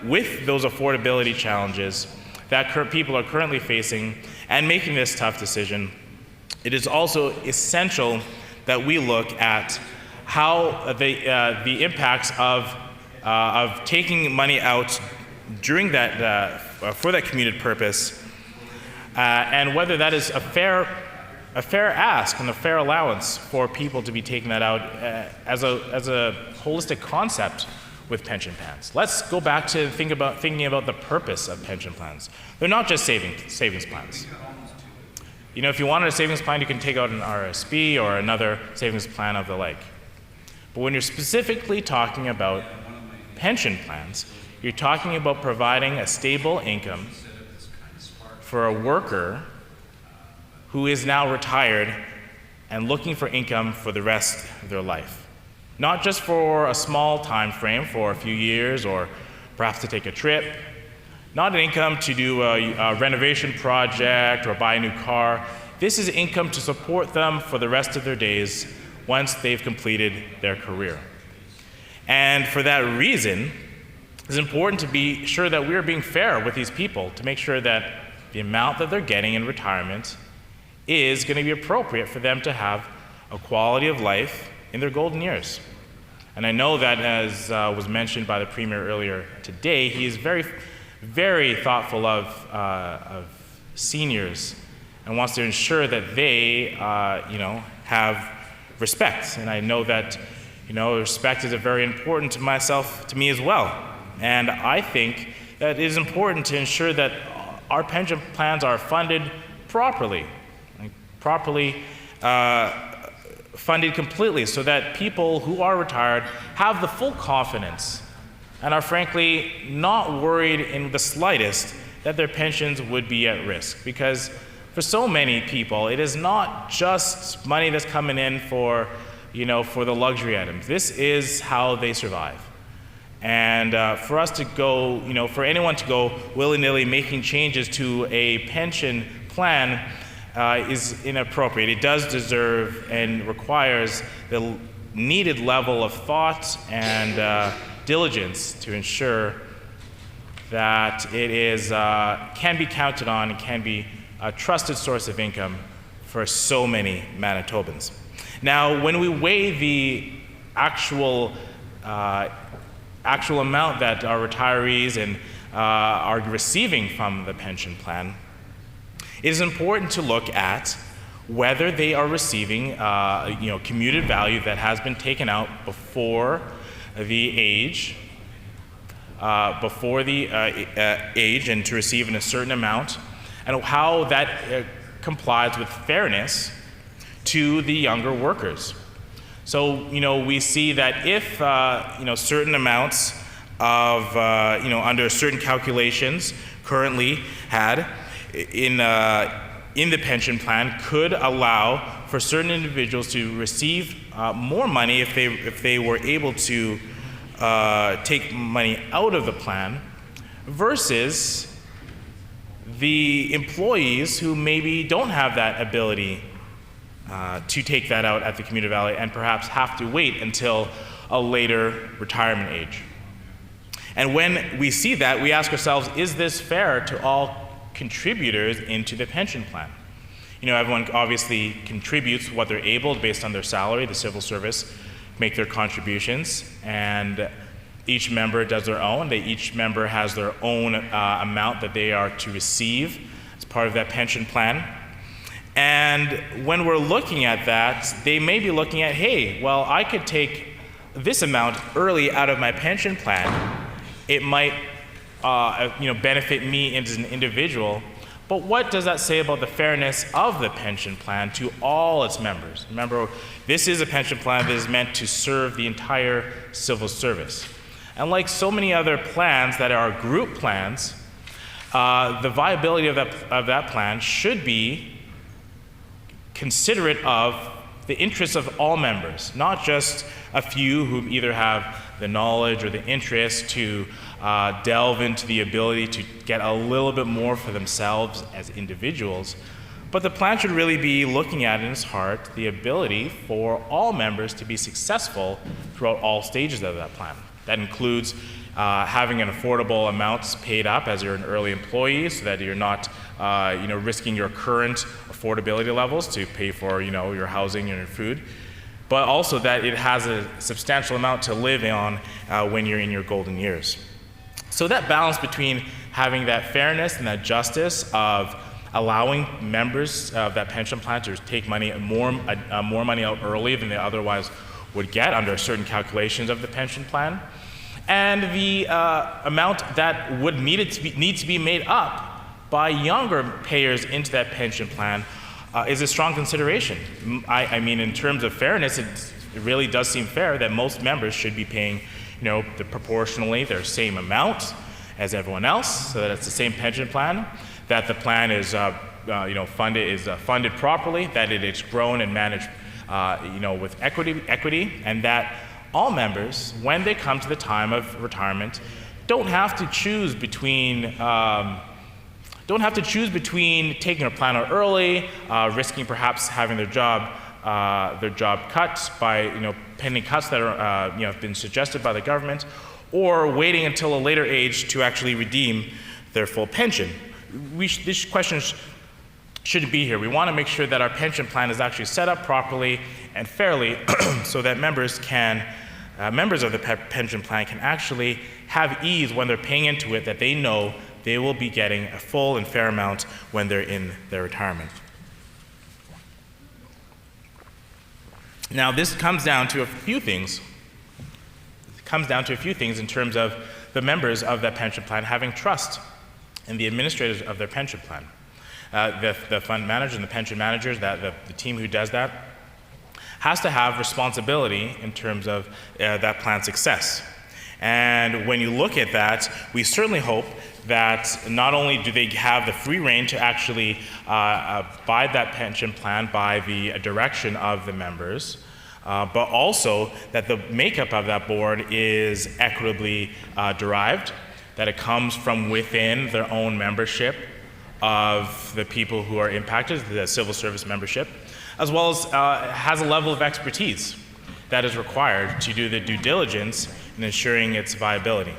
with those affordability challenges that people are currently facing and making this tough decision, it is also essential that we look at how the impacts of taking money out during that for that commuted purpose, and whether that is a fair ask and a fair allowance for people to be taking that out as a holistic concept with pension plans. Let's go back to thinking about the purpose of pension plans. They're not just savings plans. If you wanted a savings plan, you can take out an RSP or another savings plan of the like. But when you're specifically talking about pension plans, you're talking about providing a stable income for a worker who is now retired and looking for income for the rest of their life. Not just for a small time frame, for a few years, or perhaps to take a trip. Not an income to do a renovation project or buy a new car. This is income to support them for the rest of their days once they've completed their career. And for that reason, it's important to be sure that we're being fair with these people to make sure that the amount that they're getting in retirement is going to be appropriate for them to have a quality of life in their golden years. And I know that, as was mentioned by the Premier earlier today, he is very, very thoughtful of seniors and wants to ensure that they, have respect. And I know that, respect is very important to me as well. And I think that it is important to ensure that our pension plans are funded properly, funded completely, so that people who are retired have the full confidence and are frankly not worried in the slightest that their pensions would be at risk. Because for so many people, it is not just money that's coming in for the luxury items. This is how they survive. And for us to go, for anyone to go willy-nilly making changes to a pension plan is inappropriate. It does deserve and requires the needed level of thought and diligence to ensure that it is can be counted on and can be a trusted source of income for so many Manitobans. Now, when we weigh the actual amount that our retirees and are receiving from the pension plan, it is important to look at whether they are receiving commuted value that has been taken out before the age, and to receive in a certain amount, and how that complies with fairness to the younger workers. So, we see that if, certain amounts of, under certain calculations currently had in the pension plan could allow for certain individuals to receive more money if they were able to take money out of the plan versus the employees who maybe don't have that ability to take that out at the commuted value and perhaps have to wait until a later retirement age. And when we see that, we ask ourselves, is this fair to all contributors into the pension plan? Everyone obviously contributes what they're able based on their salary. The civil service make their contributions, and each member does their own. Each member has their own amount that they are to receive as part of that pension plan. And when we're looking at that, they may be looking at, hey, well, I could take this amount early out of my pension plan. It might benefit me as an individual, but what does that say about the fairness of the pension plan to all its members? Remember, this is a pension plan that is meant to serve the entire civil service. And like so many other plans that are group plans, the viability of that plan should be considerate of the interests of all members, not just a few who either have the knowledge or the interest to delve into the ability to get a little bit more for themselves as individuals. But the plan should really be looking at in its heart the ability for all members to be successful throughout all stages of that plan. That includes having an affordable amount paid up as you're an early employee so that you're not risking your current affordability levels to pay for your housing and your food, but also that it has a substantial amount to live on when you're in your golden years. So that balance between having that fairness and that justice of allowing members of that pension plan to take more money out early than they otherwise would get under certain calculations of the pension plan, and the amount that would need to be made up by younger payers into that pension plan is a strong consideration. I mean, in terms of fairness, it really does seem fair that most members should be paying, proportionally their same amount as everyone else, so that it's the same pension plan, that the plan is, funded properly, that it is grown and managed, with equity, and that all members, when they come to the time of retirement, don't have to choose between taking a plan out early, risking perhaps having their job cut by pending cuts that are have been suggested by the government, or waiting until a later age to actually redeem their full pension. These questions shouldn't be here. We want to make sure that our pension plan is actually set up properly and fairly, so that members of the pension plan can actually have ease when they're paying into it, that they know they will be getting a full and fair amount when they're in their retirement. Now, this comes down to a few things. It comes down to a few things in terms of the members of that pension plan having trust in the administrators of their pension plan. The fund managers and the pension managers, the team who does that, has to have responsibility in terms of that plan's success. And when you look at that, we certainly hope that not only do they have the free rein to actually abide that pension plan by the direction of the members, but also that the makeup of that board is equitably derived, that it comes from within their own membership of the people who are impacted, the civil service membership, as well as has a level of expertise that is required to do the due diligence in ensuring its viability.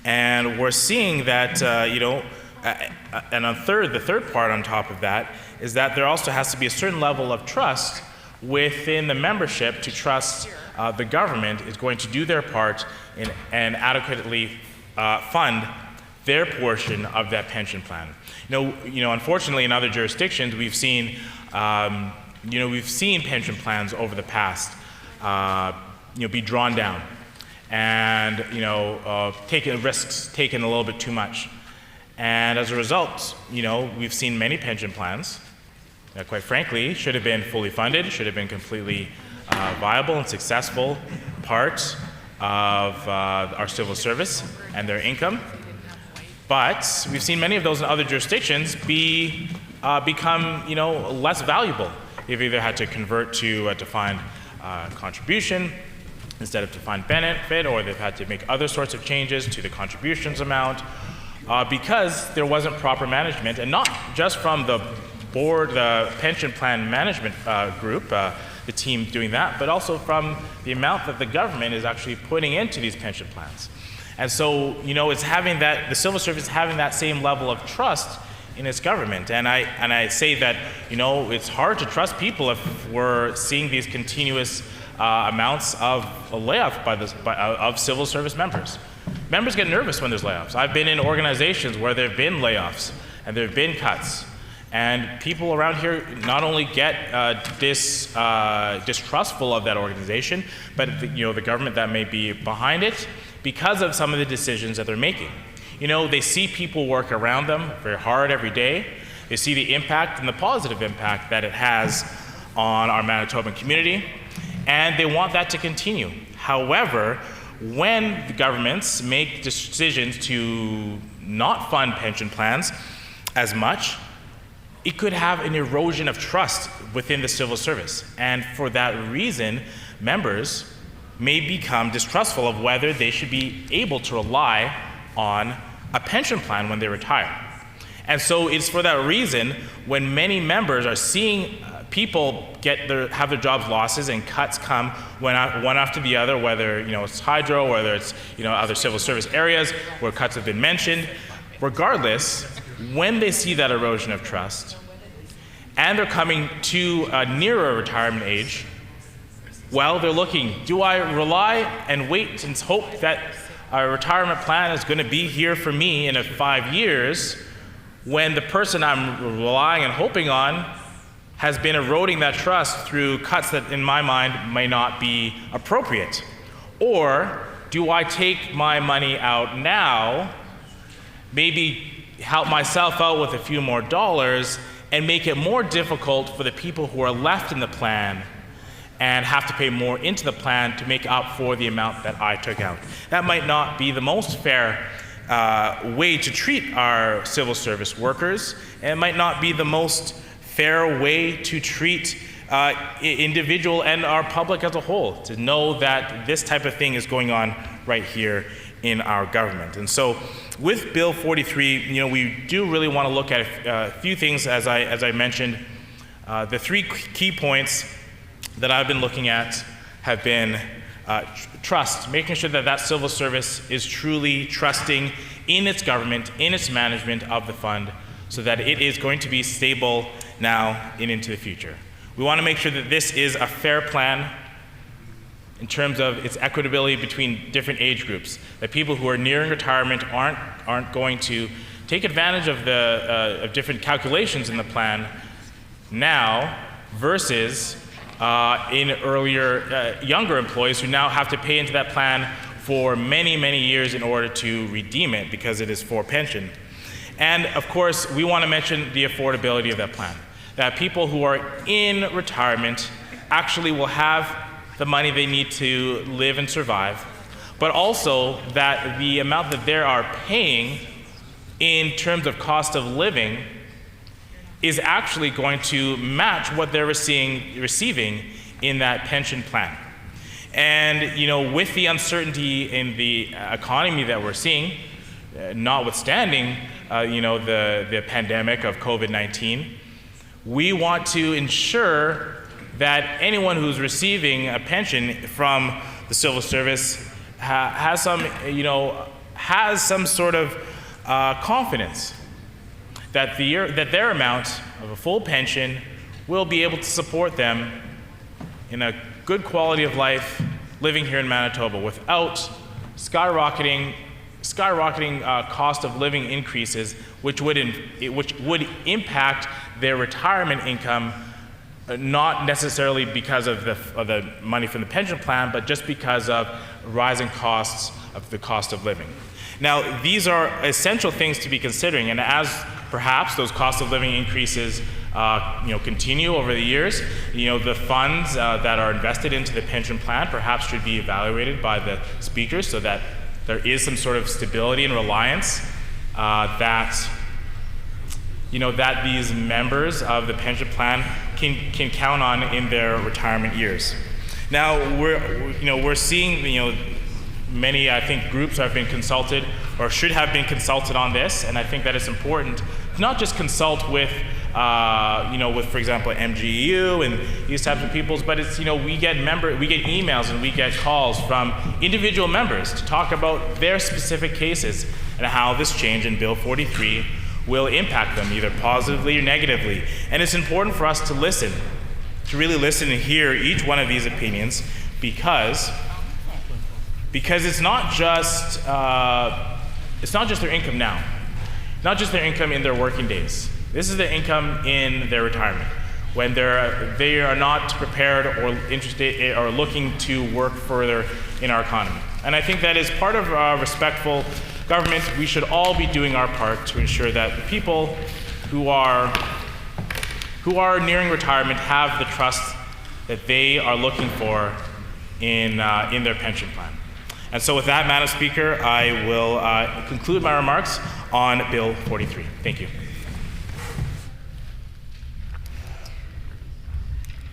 And we're seeing that, and the third part on top of that is that there also has to be a certain level of trust within the membership to trust the government is going to do their part and adequately fund their portion of that pension plan. Unfortunately, in other jurisdictions, we've seen pension plans over the past, be drawn down, and taking risks taken a little bit too much, and as a result, we've seen many pension plans that, quite frankly, should have been fully funded, should have been completely viable and successful part of our civil service and their income. But we've seen many of those in other jurisdictions become less valuable. They've either had to convert to a defined contribution instead of defined benefit, or they've had to make other sorts of changes to the contributions amount because there wasn't proper management, and not just from the board, the pension plan management group, the team doing that, but also from the amount that the government is actually putting into these pension plans. And so, it's having that, the civil service having that same level of trust in its government. And I say that, it's hard to trust people if we're seeing these continuous amounts of layoff of civil service members. Members get nervous when there's layoffs. I've been in organizations where there have been layoffs and there have been cuts. And people around here not only get distrustful of that organization, but the government that may be behind it, because of some of the decisions that they're making. They see people work around them very hard every day. They see the impact and the positive impact that it has on our Manitoban community, and they want that to continue. However, when the governments make decisions to not fund pension plans as much, it could have an erosion of trust within the civil service. And for that reason, members may become distrustful of whether they should be able to rely on a pension plan when they retire. And so it's for that reason when many members are seeing people have their jobs losses and cuts come one after the other, whether it's hydro, whether it's other civil service areas where cuts have been mentioned. Regardless, when they see that erosion of trust and they're coming to a nearer retirement age, well, they're looking, do I rely and wait and hope that a retirement plan is going to be here for me in 5 years when the person I'm relying and hoping on has been eroding that trust through cuts that in my mind may not be appropriate? Or do I take my money out now, maybe help myself out with a few more dollars, and make it more difficult for the people who are left in the plan and have to pay more into the plan to make up for the amount that I took out? That might not be the most fair way to treat our civil service workers, and it might not be the most fair way to treat individual and our public as a whole, to know that this type of thing is going on right here in our government. And so with Bill 43, we do really want to look at a few things, as I mentioned. The three key points that I've been looking at have been trust, making sure that that civil service is truly trusting in its government, in its management of the fund, so that it is going to be stable now and into the future. We want to make sure that this is a fair plan in terms of its equitability between different age groups, that people who are nearing retirement aren't going to take advantage of the of different calculations in the plan now versus in earlier, younger employees who now have to pay into that plan for many, many years in order to redeem it because it is for pension. And of course, we want to mention the affordability of that plan, that people who are in retirement actually will have the money they need to live and survive, but also that the amount that they are paying in terms of cost of living is actually going to match what they're receiving in that pension plan. And with the uncertainty in the economy that we're seeing, notwithstanding the pandemic of COVID-19, we want to ensure that anyone who's receiving a pension from the civil service has some sort of confidence that their amount of a full pension will be able to support them in a good quality of life living here in Manitoba without skyrocketing cost of living increases, which would impact their retirement income, not necessarily because of the money from the pension plan, but just because of rising costs of the cost of living. Now, these are essential things to be considering, and as perhaps those cost of living increases continue over the years, the funds that are invested into the pension plan perhaps should be evaluated by the speaker so that there is some sort of stability and reliance that these members of the pension plan can count on in their retirement years. Now, we're seeing many, I think, groups have been consulted or should have been consulted on this, and I think that it's important to not just consult with, for example, MGU and these types of peoples, but it's, we get emails and we get calls from individual members to talk about their specific cases and how this change in Bill 43 will impact them either positively or negatively. And it's important for us to really listen and hear each one of these opinions because it's not just their income now, not just their income in their working days. This is their income in their retirement when they are not prepared or interested or looking to work further in our economy. And I think that is part of respectful government. We should all be doing our part to ensure that the people who are nearing retirement have the trust that they are looking for in their pension plan. And so with that, Madam Speaker, I will conclude my remarks on Bill 43. Thank you.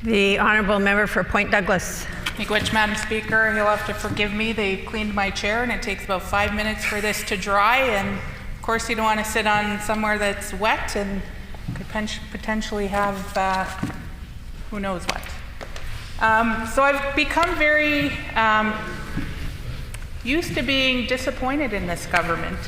The Honourable Member for Point Douglas. Thank you much, Madam Speaker. You'll have to forgive me. They cleaned my chair and it takes about 5 minutes for this to dry. And of course you don't want to sit on somewhere that's wet and could potentially have who knows what. So I've become very used to being disappointed in this government.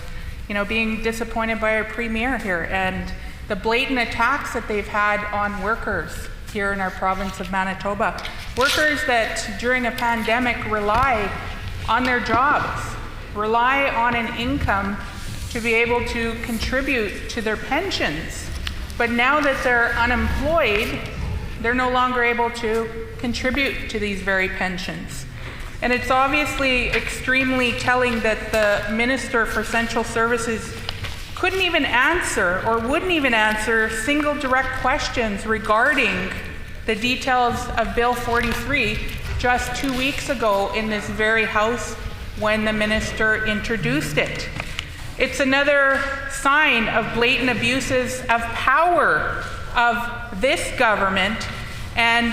Being disappointed by our premier here and the blatant attacks that they've had on workers here in our province of Manitoba. Workers that during a pandemic rely on their jobs, rely on an income to be able to contribute to their pensions. But now that they're unemployed, they're no longer able to contribute to these very pensions. And it's obviously extremely telling that the Minister for Central Services couldn't even answer or wouldn't even answer single direct questions regarding the details of Bill 43 just 2 weeks ago in this very House when the Minister introduced it. It's another sign of blatant abuses of power of this government and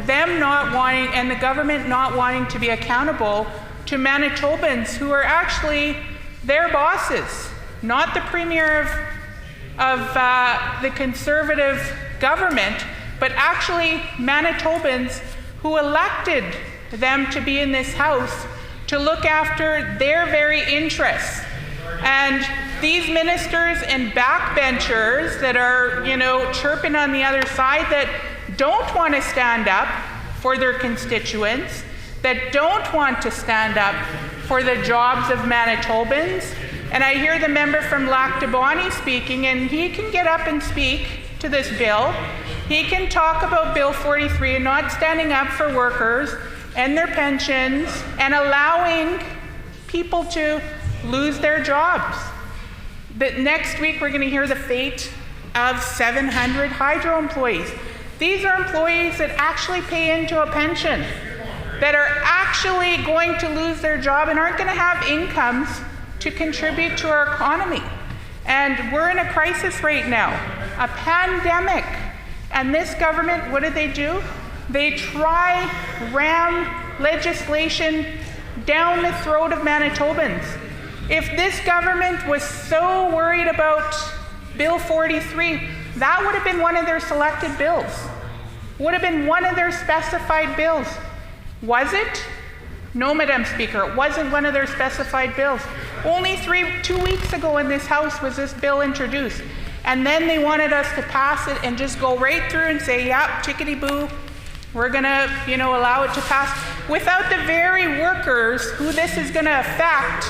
them not wanting, and the government not wanting to be accountable to Manitobans who are actually their bosses, not the Premier of the Conservative government, but actually Manitobans who elected them to be in this House to look after their very interests. And these ministers and backbenchers that are, chirping on the other side that don't want to stand up for their constituents, that don't want to stand up for the jobs of Manitobans. And I hear the member from Lac du Bonnet speaking, and he can get up and speak to this bill. He can talk about Bill 43 and not standing up for workers and their pensions and allowing people to lose their jobs. But next week we're going to hear the fate of 700 Hydro employees. These are employees that actually pay into a pension, that are actually going to lose their job and aren't going to have incomes to contribute to our economy. And we're in a crisis right now, a pandemic. And this government, what do? They ram legislation down the throat of Manitobans. If this government was so worried about Bill 43, that would have been one of their selected bills. Would have been one of their specified bills. Was it? No, Madam Speaker, it wasn't one of their specified bills. Only 2 weeks ago in this House was this bill introduced. And then they wanted us to pass it and just go right through and say, yep, chickadee-boo, we're gonna, allow it to pass, without the very workers who this is gonna affect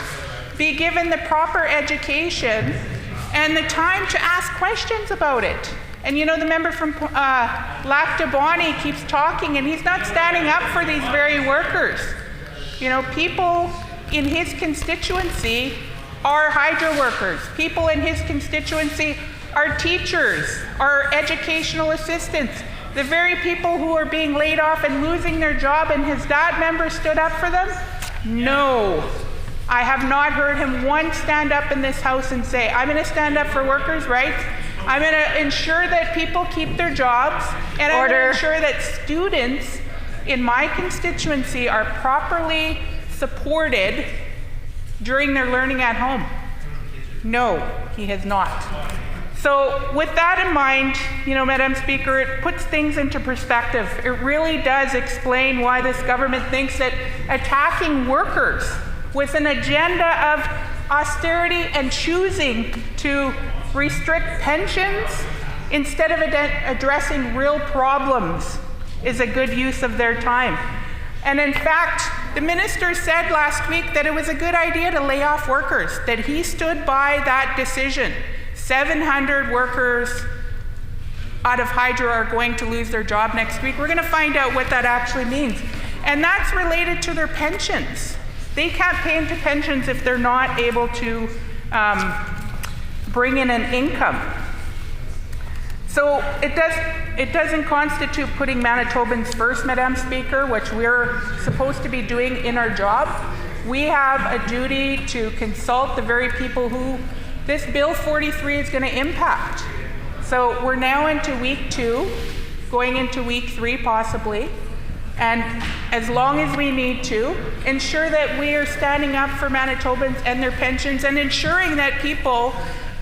be given the proper education and the time to ask questions about it. And the member from Lac du Bonnet keeps talking, and he's not standing up for these very workers. People in his constituency are Hydro workers. People in his constituency are teachers, are educational assistants. The very people who are being laid off and losing their job, and has that member stood up for them? No. I have not heard him once stand up in this House and say, I'm going to stand up for workers' rights. I'm going to ensure that people keep their jobs, and I'm going to ensure that students in my constituency are properly supported during their learning at home. No, he has not. So with that in mind, Madam Speaker, it puts things into perspective. It really does explain why this government thinks that attacking workers with an agenda of austerity and choosing to restrict pensions instead of addressing real problems is a good use of their time. And in fact, the minister said last week that it was a good idea to lay off workers, that he stood by that decision. 700 workers out of Hydro are going to lose their job next week. We're going to find out what that actually means. And that's related to their pensions. They can't pay into pensions if they're not able to bring in an income. So it doesn't constitute putting Manitobans first, Madam Speaker, which we're supposed to be doing in our job. We have a duty to consult the very people who this Bill 43 is going to impact. So we're now into week 2, going into week 3 possibly. And as long as we need to, ensure that we are standing up for Manitobans and their pensions, and ensuring that people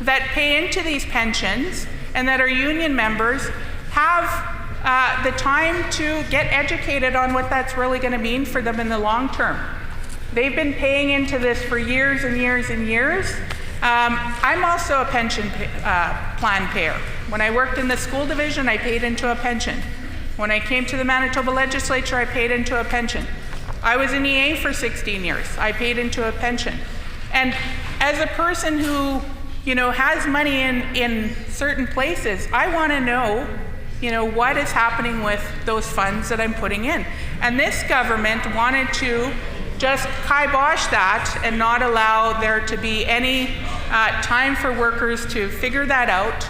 that pay into these pensions and that are union members have the time to get educated on what that's really going to mean for them in the long term. They've been paying into this for years and years and years. I'm also a pension plan payer. When I worked in the school division, I paid into a pension. When I came to the Manitoba Legislature, I paid into a pension. I was an EA for 16 years. I paid into a pension. And as a person who, has money in certain places, I want to know, what is happening with those funds that I'm putting in. And this government wanted to just kibosh that and not allow there to be any time for workers to figure that out,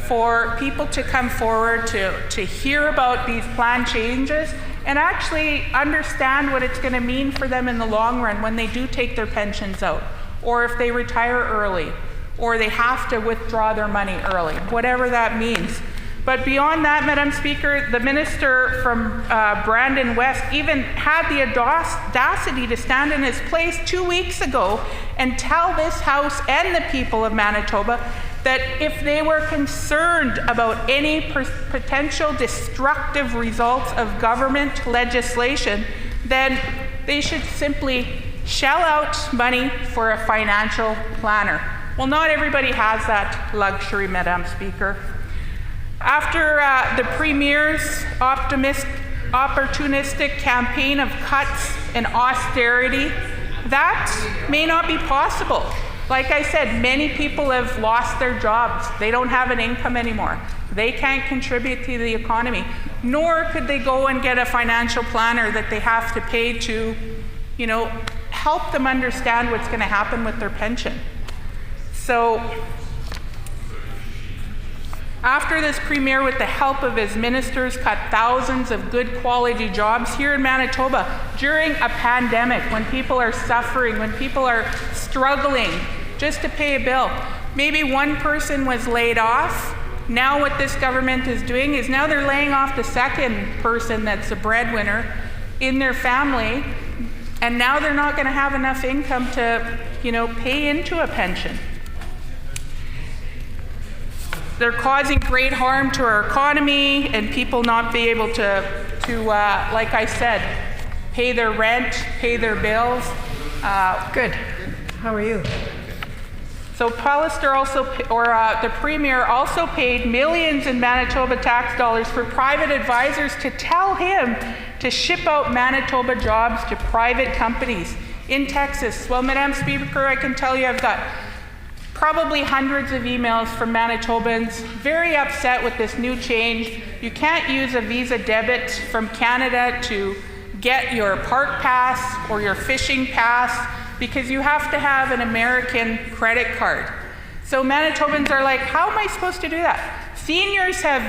for people to come forward to hear about these plan changes and actually understand what it's going to mean for them in the long run when they do take their pensions out, or if they retire early, or they have to withdraw their money early, whatever that means. But beyond that, Madam Speaker, the minister from Brandon West even had the audacity to stand in his place 2 weeks ago and tell this House and the people of Manitoba that if they were concerned about any potential destructive results of government legislation, then they should simply shell out money for a financial planner. Well, not everybody has that luxury, Madam Speaker. After the Premier's opportunistic campaign of cuts and austerity, that may not be possible. Like I said, many people have lost their jobs. They don't have an income anymore. They can't contribute to the economy, nor could they go and get a financial planner that they have to pay to, you know, help them understand what's going to happen with their pension. So after this premier, with the help of his ministers, cut thousands of good quality jobs here in Manitoba during a pandemic, when people are suffering, when people are struggling just to pay a bill. Maybe one person was laid off. Now what this government is doing is now they're laying off the second person that's a breadwinner in their family, and now they're not going to have enough income to, you know, pay into a pension. They're causing great harm to our economy, and people not be able to like I said, pay their rent, pay their bills. Good. How are you? So Pallister also, the Premier also paid millions in Manitoba tax dollars for private advisors to tell him to ship out Manitoba jobs to private companies in Texas. Well, Madam Speaker, I can tell you I've got probably hundreds of emails from Manitobans very upset with this new change. You can't use a Visa debit from Canada to get your park pass or your fishing pass, because you have to have an American credit card. So Manitobans are like, how am I supposed to do that? Seniors have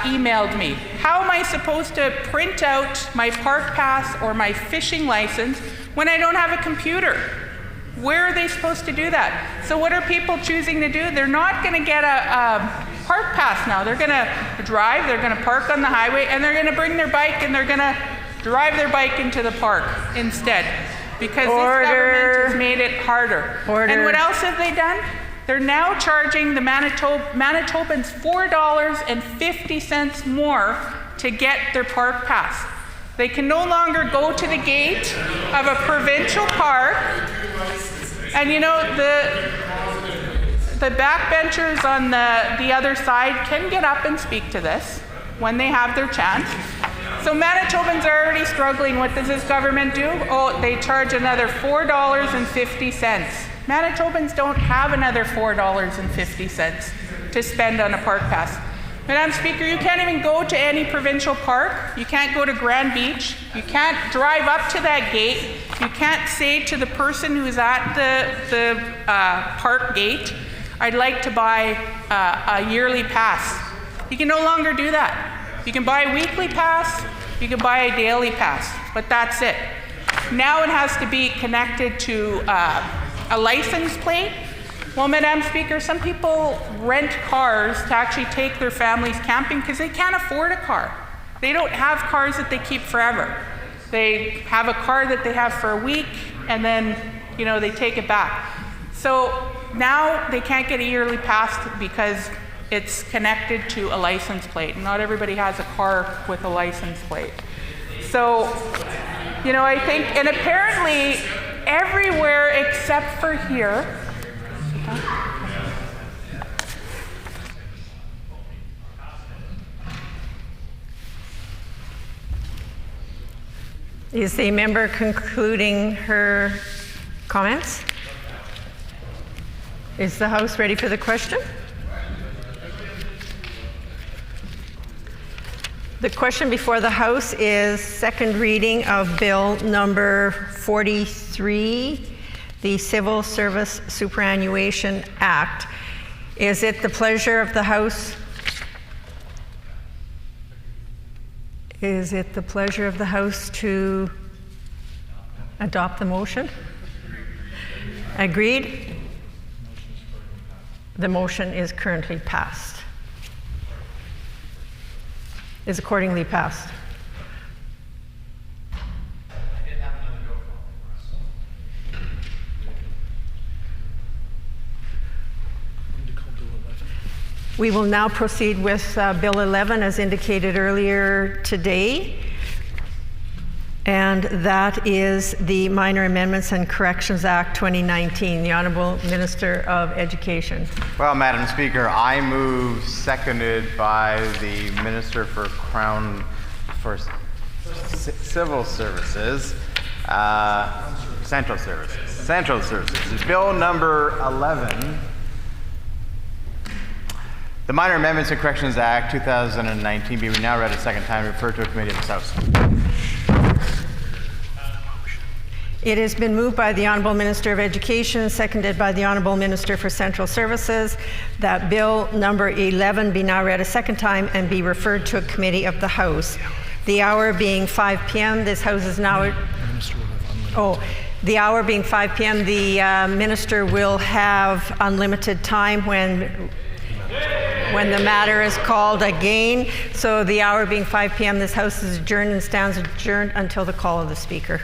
emailed me. How am I supposed to print out my park pass or my fishing license when I don't have a computer? Where are they supposed to do that? So what are people choosing to do? They're not going to get a park pass now. They're going to drive, they're going to park on the highway, and they're going to bring their bike and they're going to drive their bike into the park instead. Because this government has made it harder. And what else have they done? They're now charging the Manitobans $4.50 more to get their park pass. They can no longer go to the gate of a provincial park. And you know, the backbenchers on the other side can get up and speak to this when they have their chance. So Manitobans are already struggling. What does this government do? Oh, they charge another $4.50. Manitobans don't have another $4.50 to spend on a park pass. Madam Speaker, you can't even go to any provincial park. You can't go to Grand Beach. You can't drive up to that gate. You can't say to the person who's at the park gate, I'd like to buy a yearly pass. You can no longer do that. You can buy a weekly pass, you can buy a daily pass, but that's it. Now it has to be connected to a license plate. Well, Madam Speaker, some people rent cars to actually take their families camping because they can't afford a car. They don't have cars that they keep forever. They have a car that they have for a week, and then, you know, they take it back. So now they can't get a yearly pass because it's connected to a license plate. Not everybody has a car with a license plate. So, you know, I think, and apparently everywhere except for here, is the member concluding her comments? Is the House ready for the question? The question before the House is second reading of Bill number 43, the Civil Service Superannuation Act. Is it the pleasure of the House? Is it the pleasure of the House to adopt the motion? Agreed? The motion is currently passed. Is accordingly passed. We will now proceed with Bill 11 as indicated earlier today, and that is the Minor Amendments and Corrections Act 2019. The Honourable Minister of Education. Well, Madam Speaker, I move, seconded by the Minister for Civil Services, Central Services. Central Services. Bill number 11. The Minor Amendments and Corrections Act 2019 be now read a second time, referred to a committee of this House. It has been moved by the Honourable Minister of Education, seconded by the Honourable Minister for Central Services, that Bill number 11 be now read a second time and be referred to a committee of the House. The hour being 5 p.m., this House is now... the hour being 5 p.m., the Minister will have unlimited time when the matter is called again. So the hour being 5 p.m., this House is adjourned and stands adjourned until the call of the Speaker.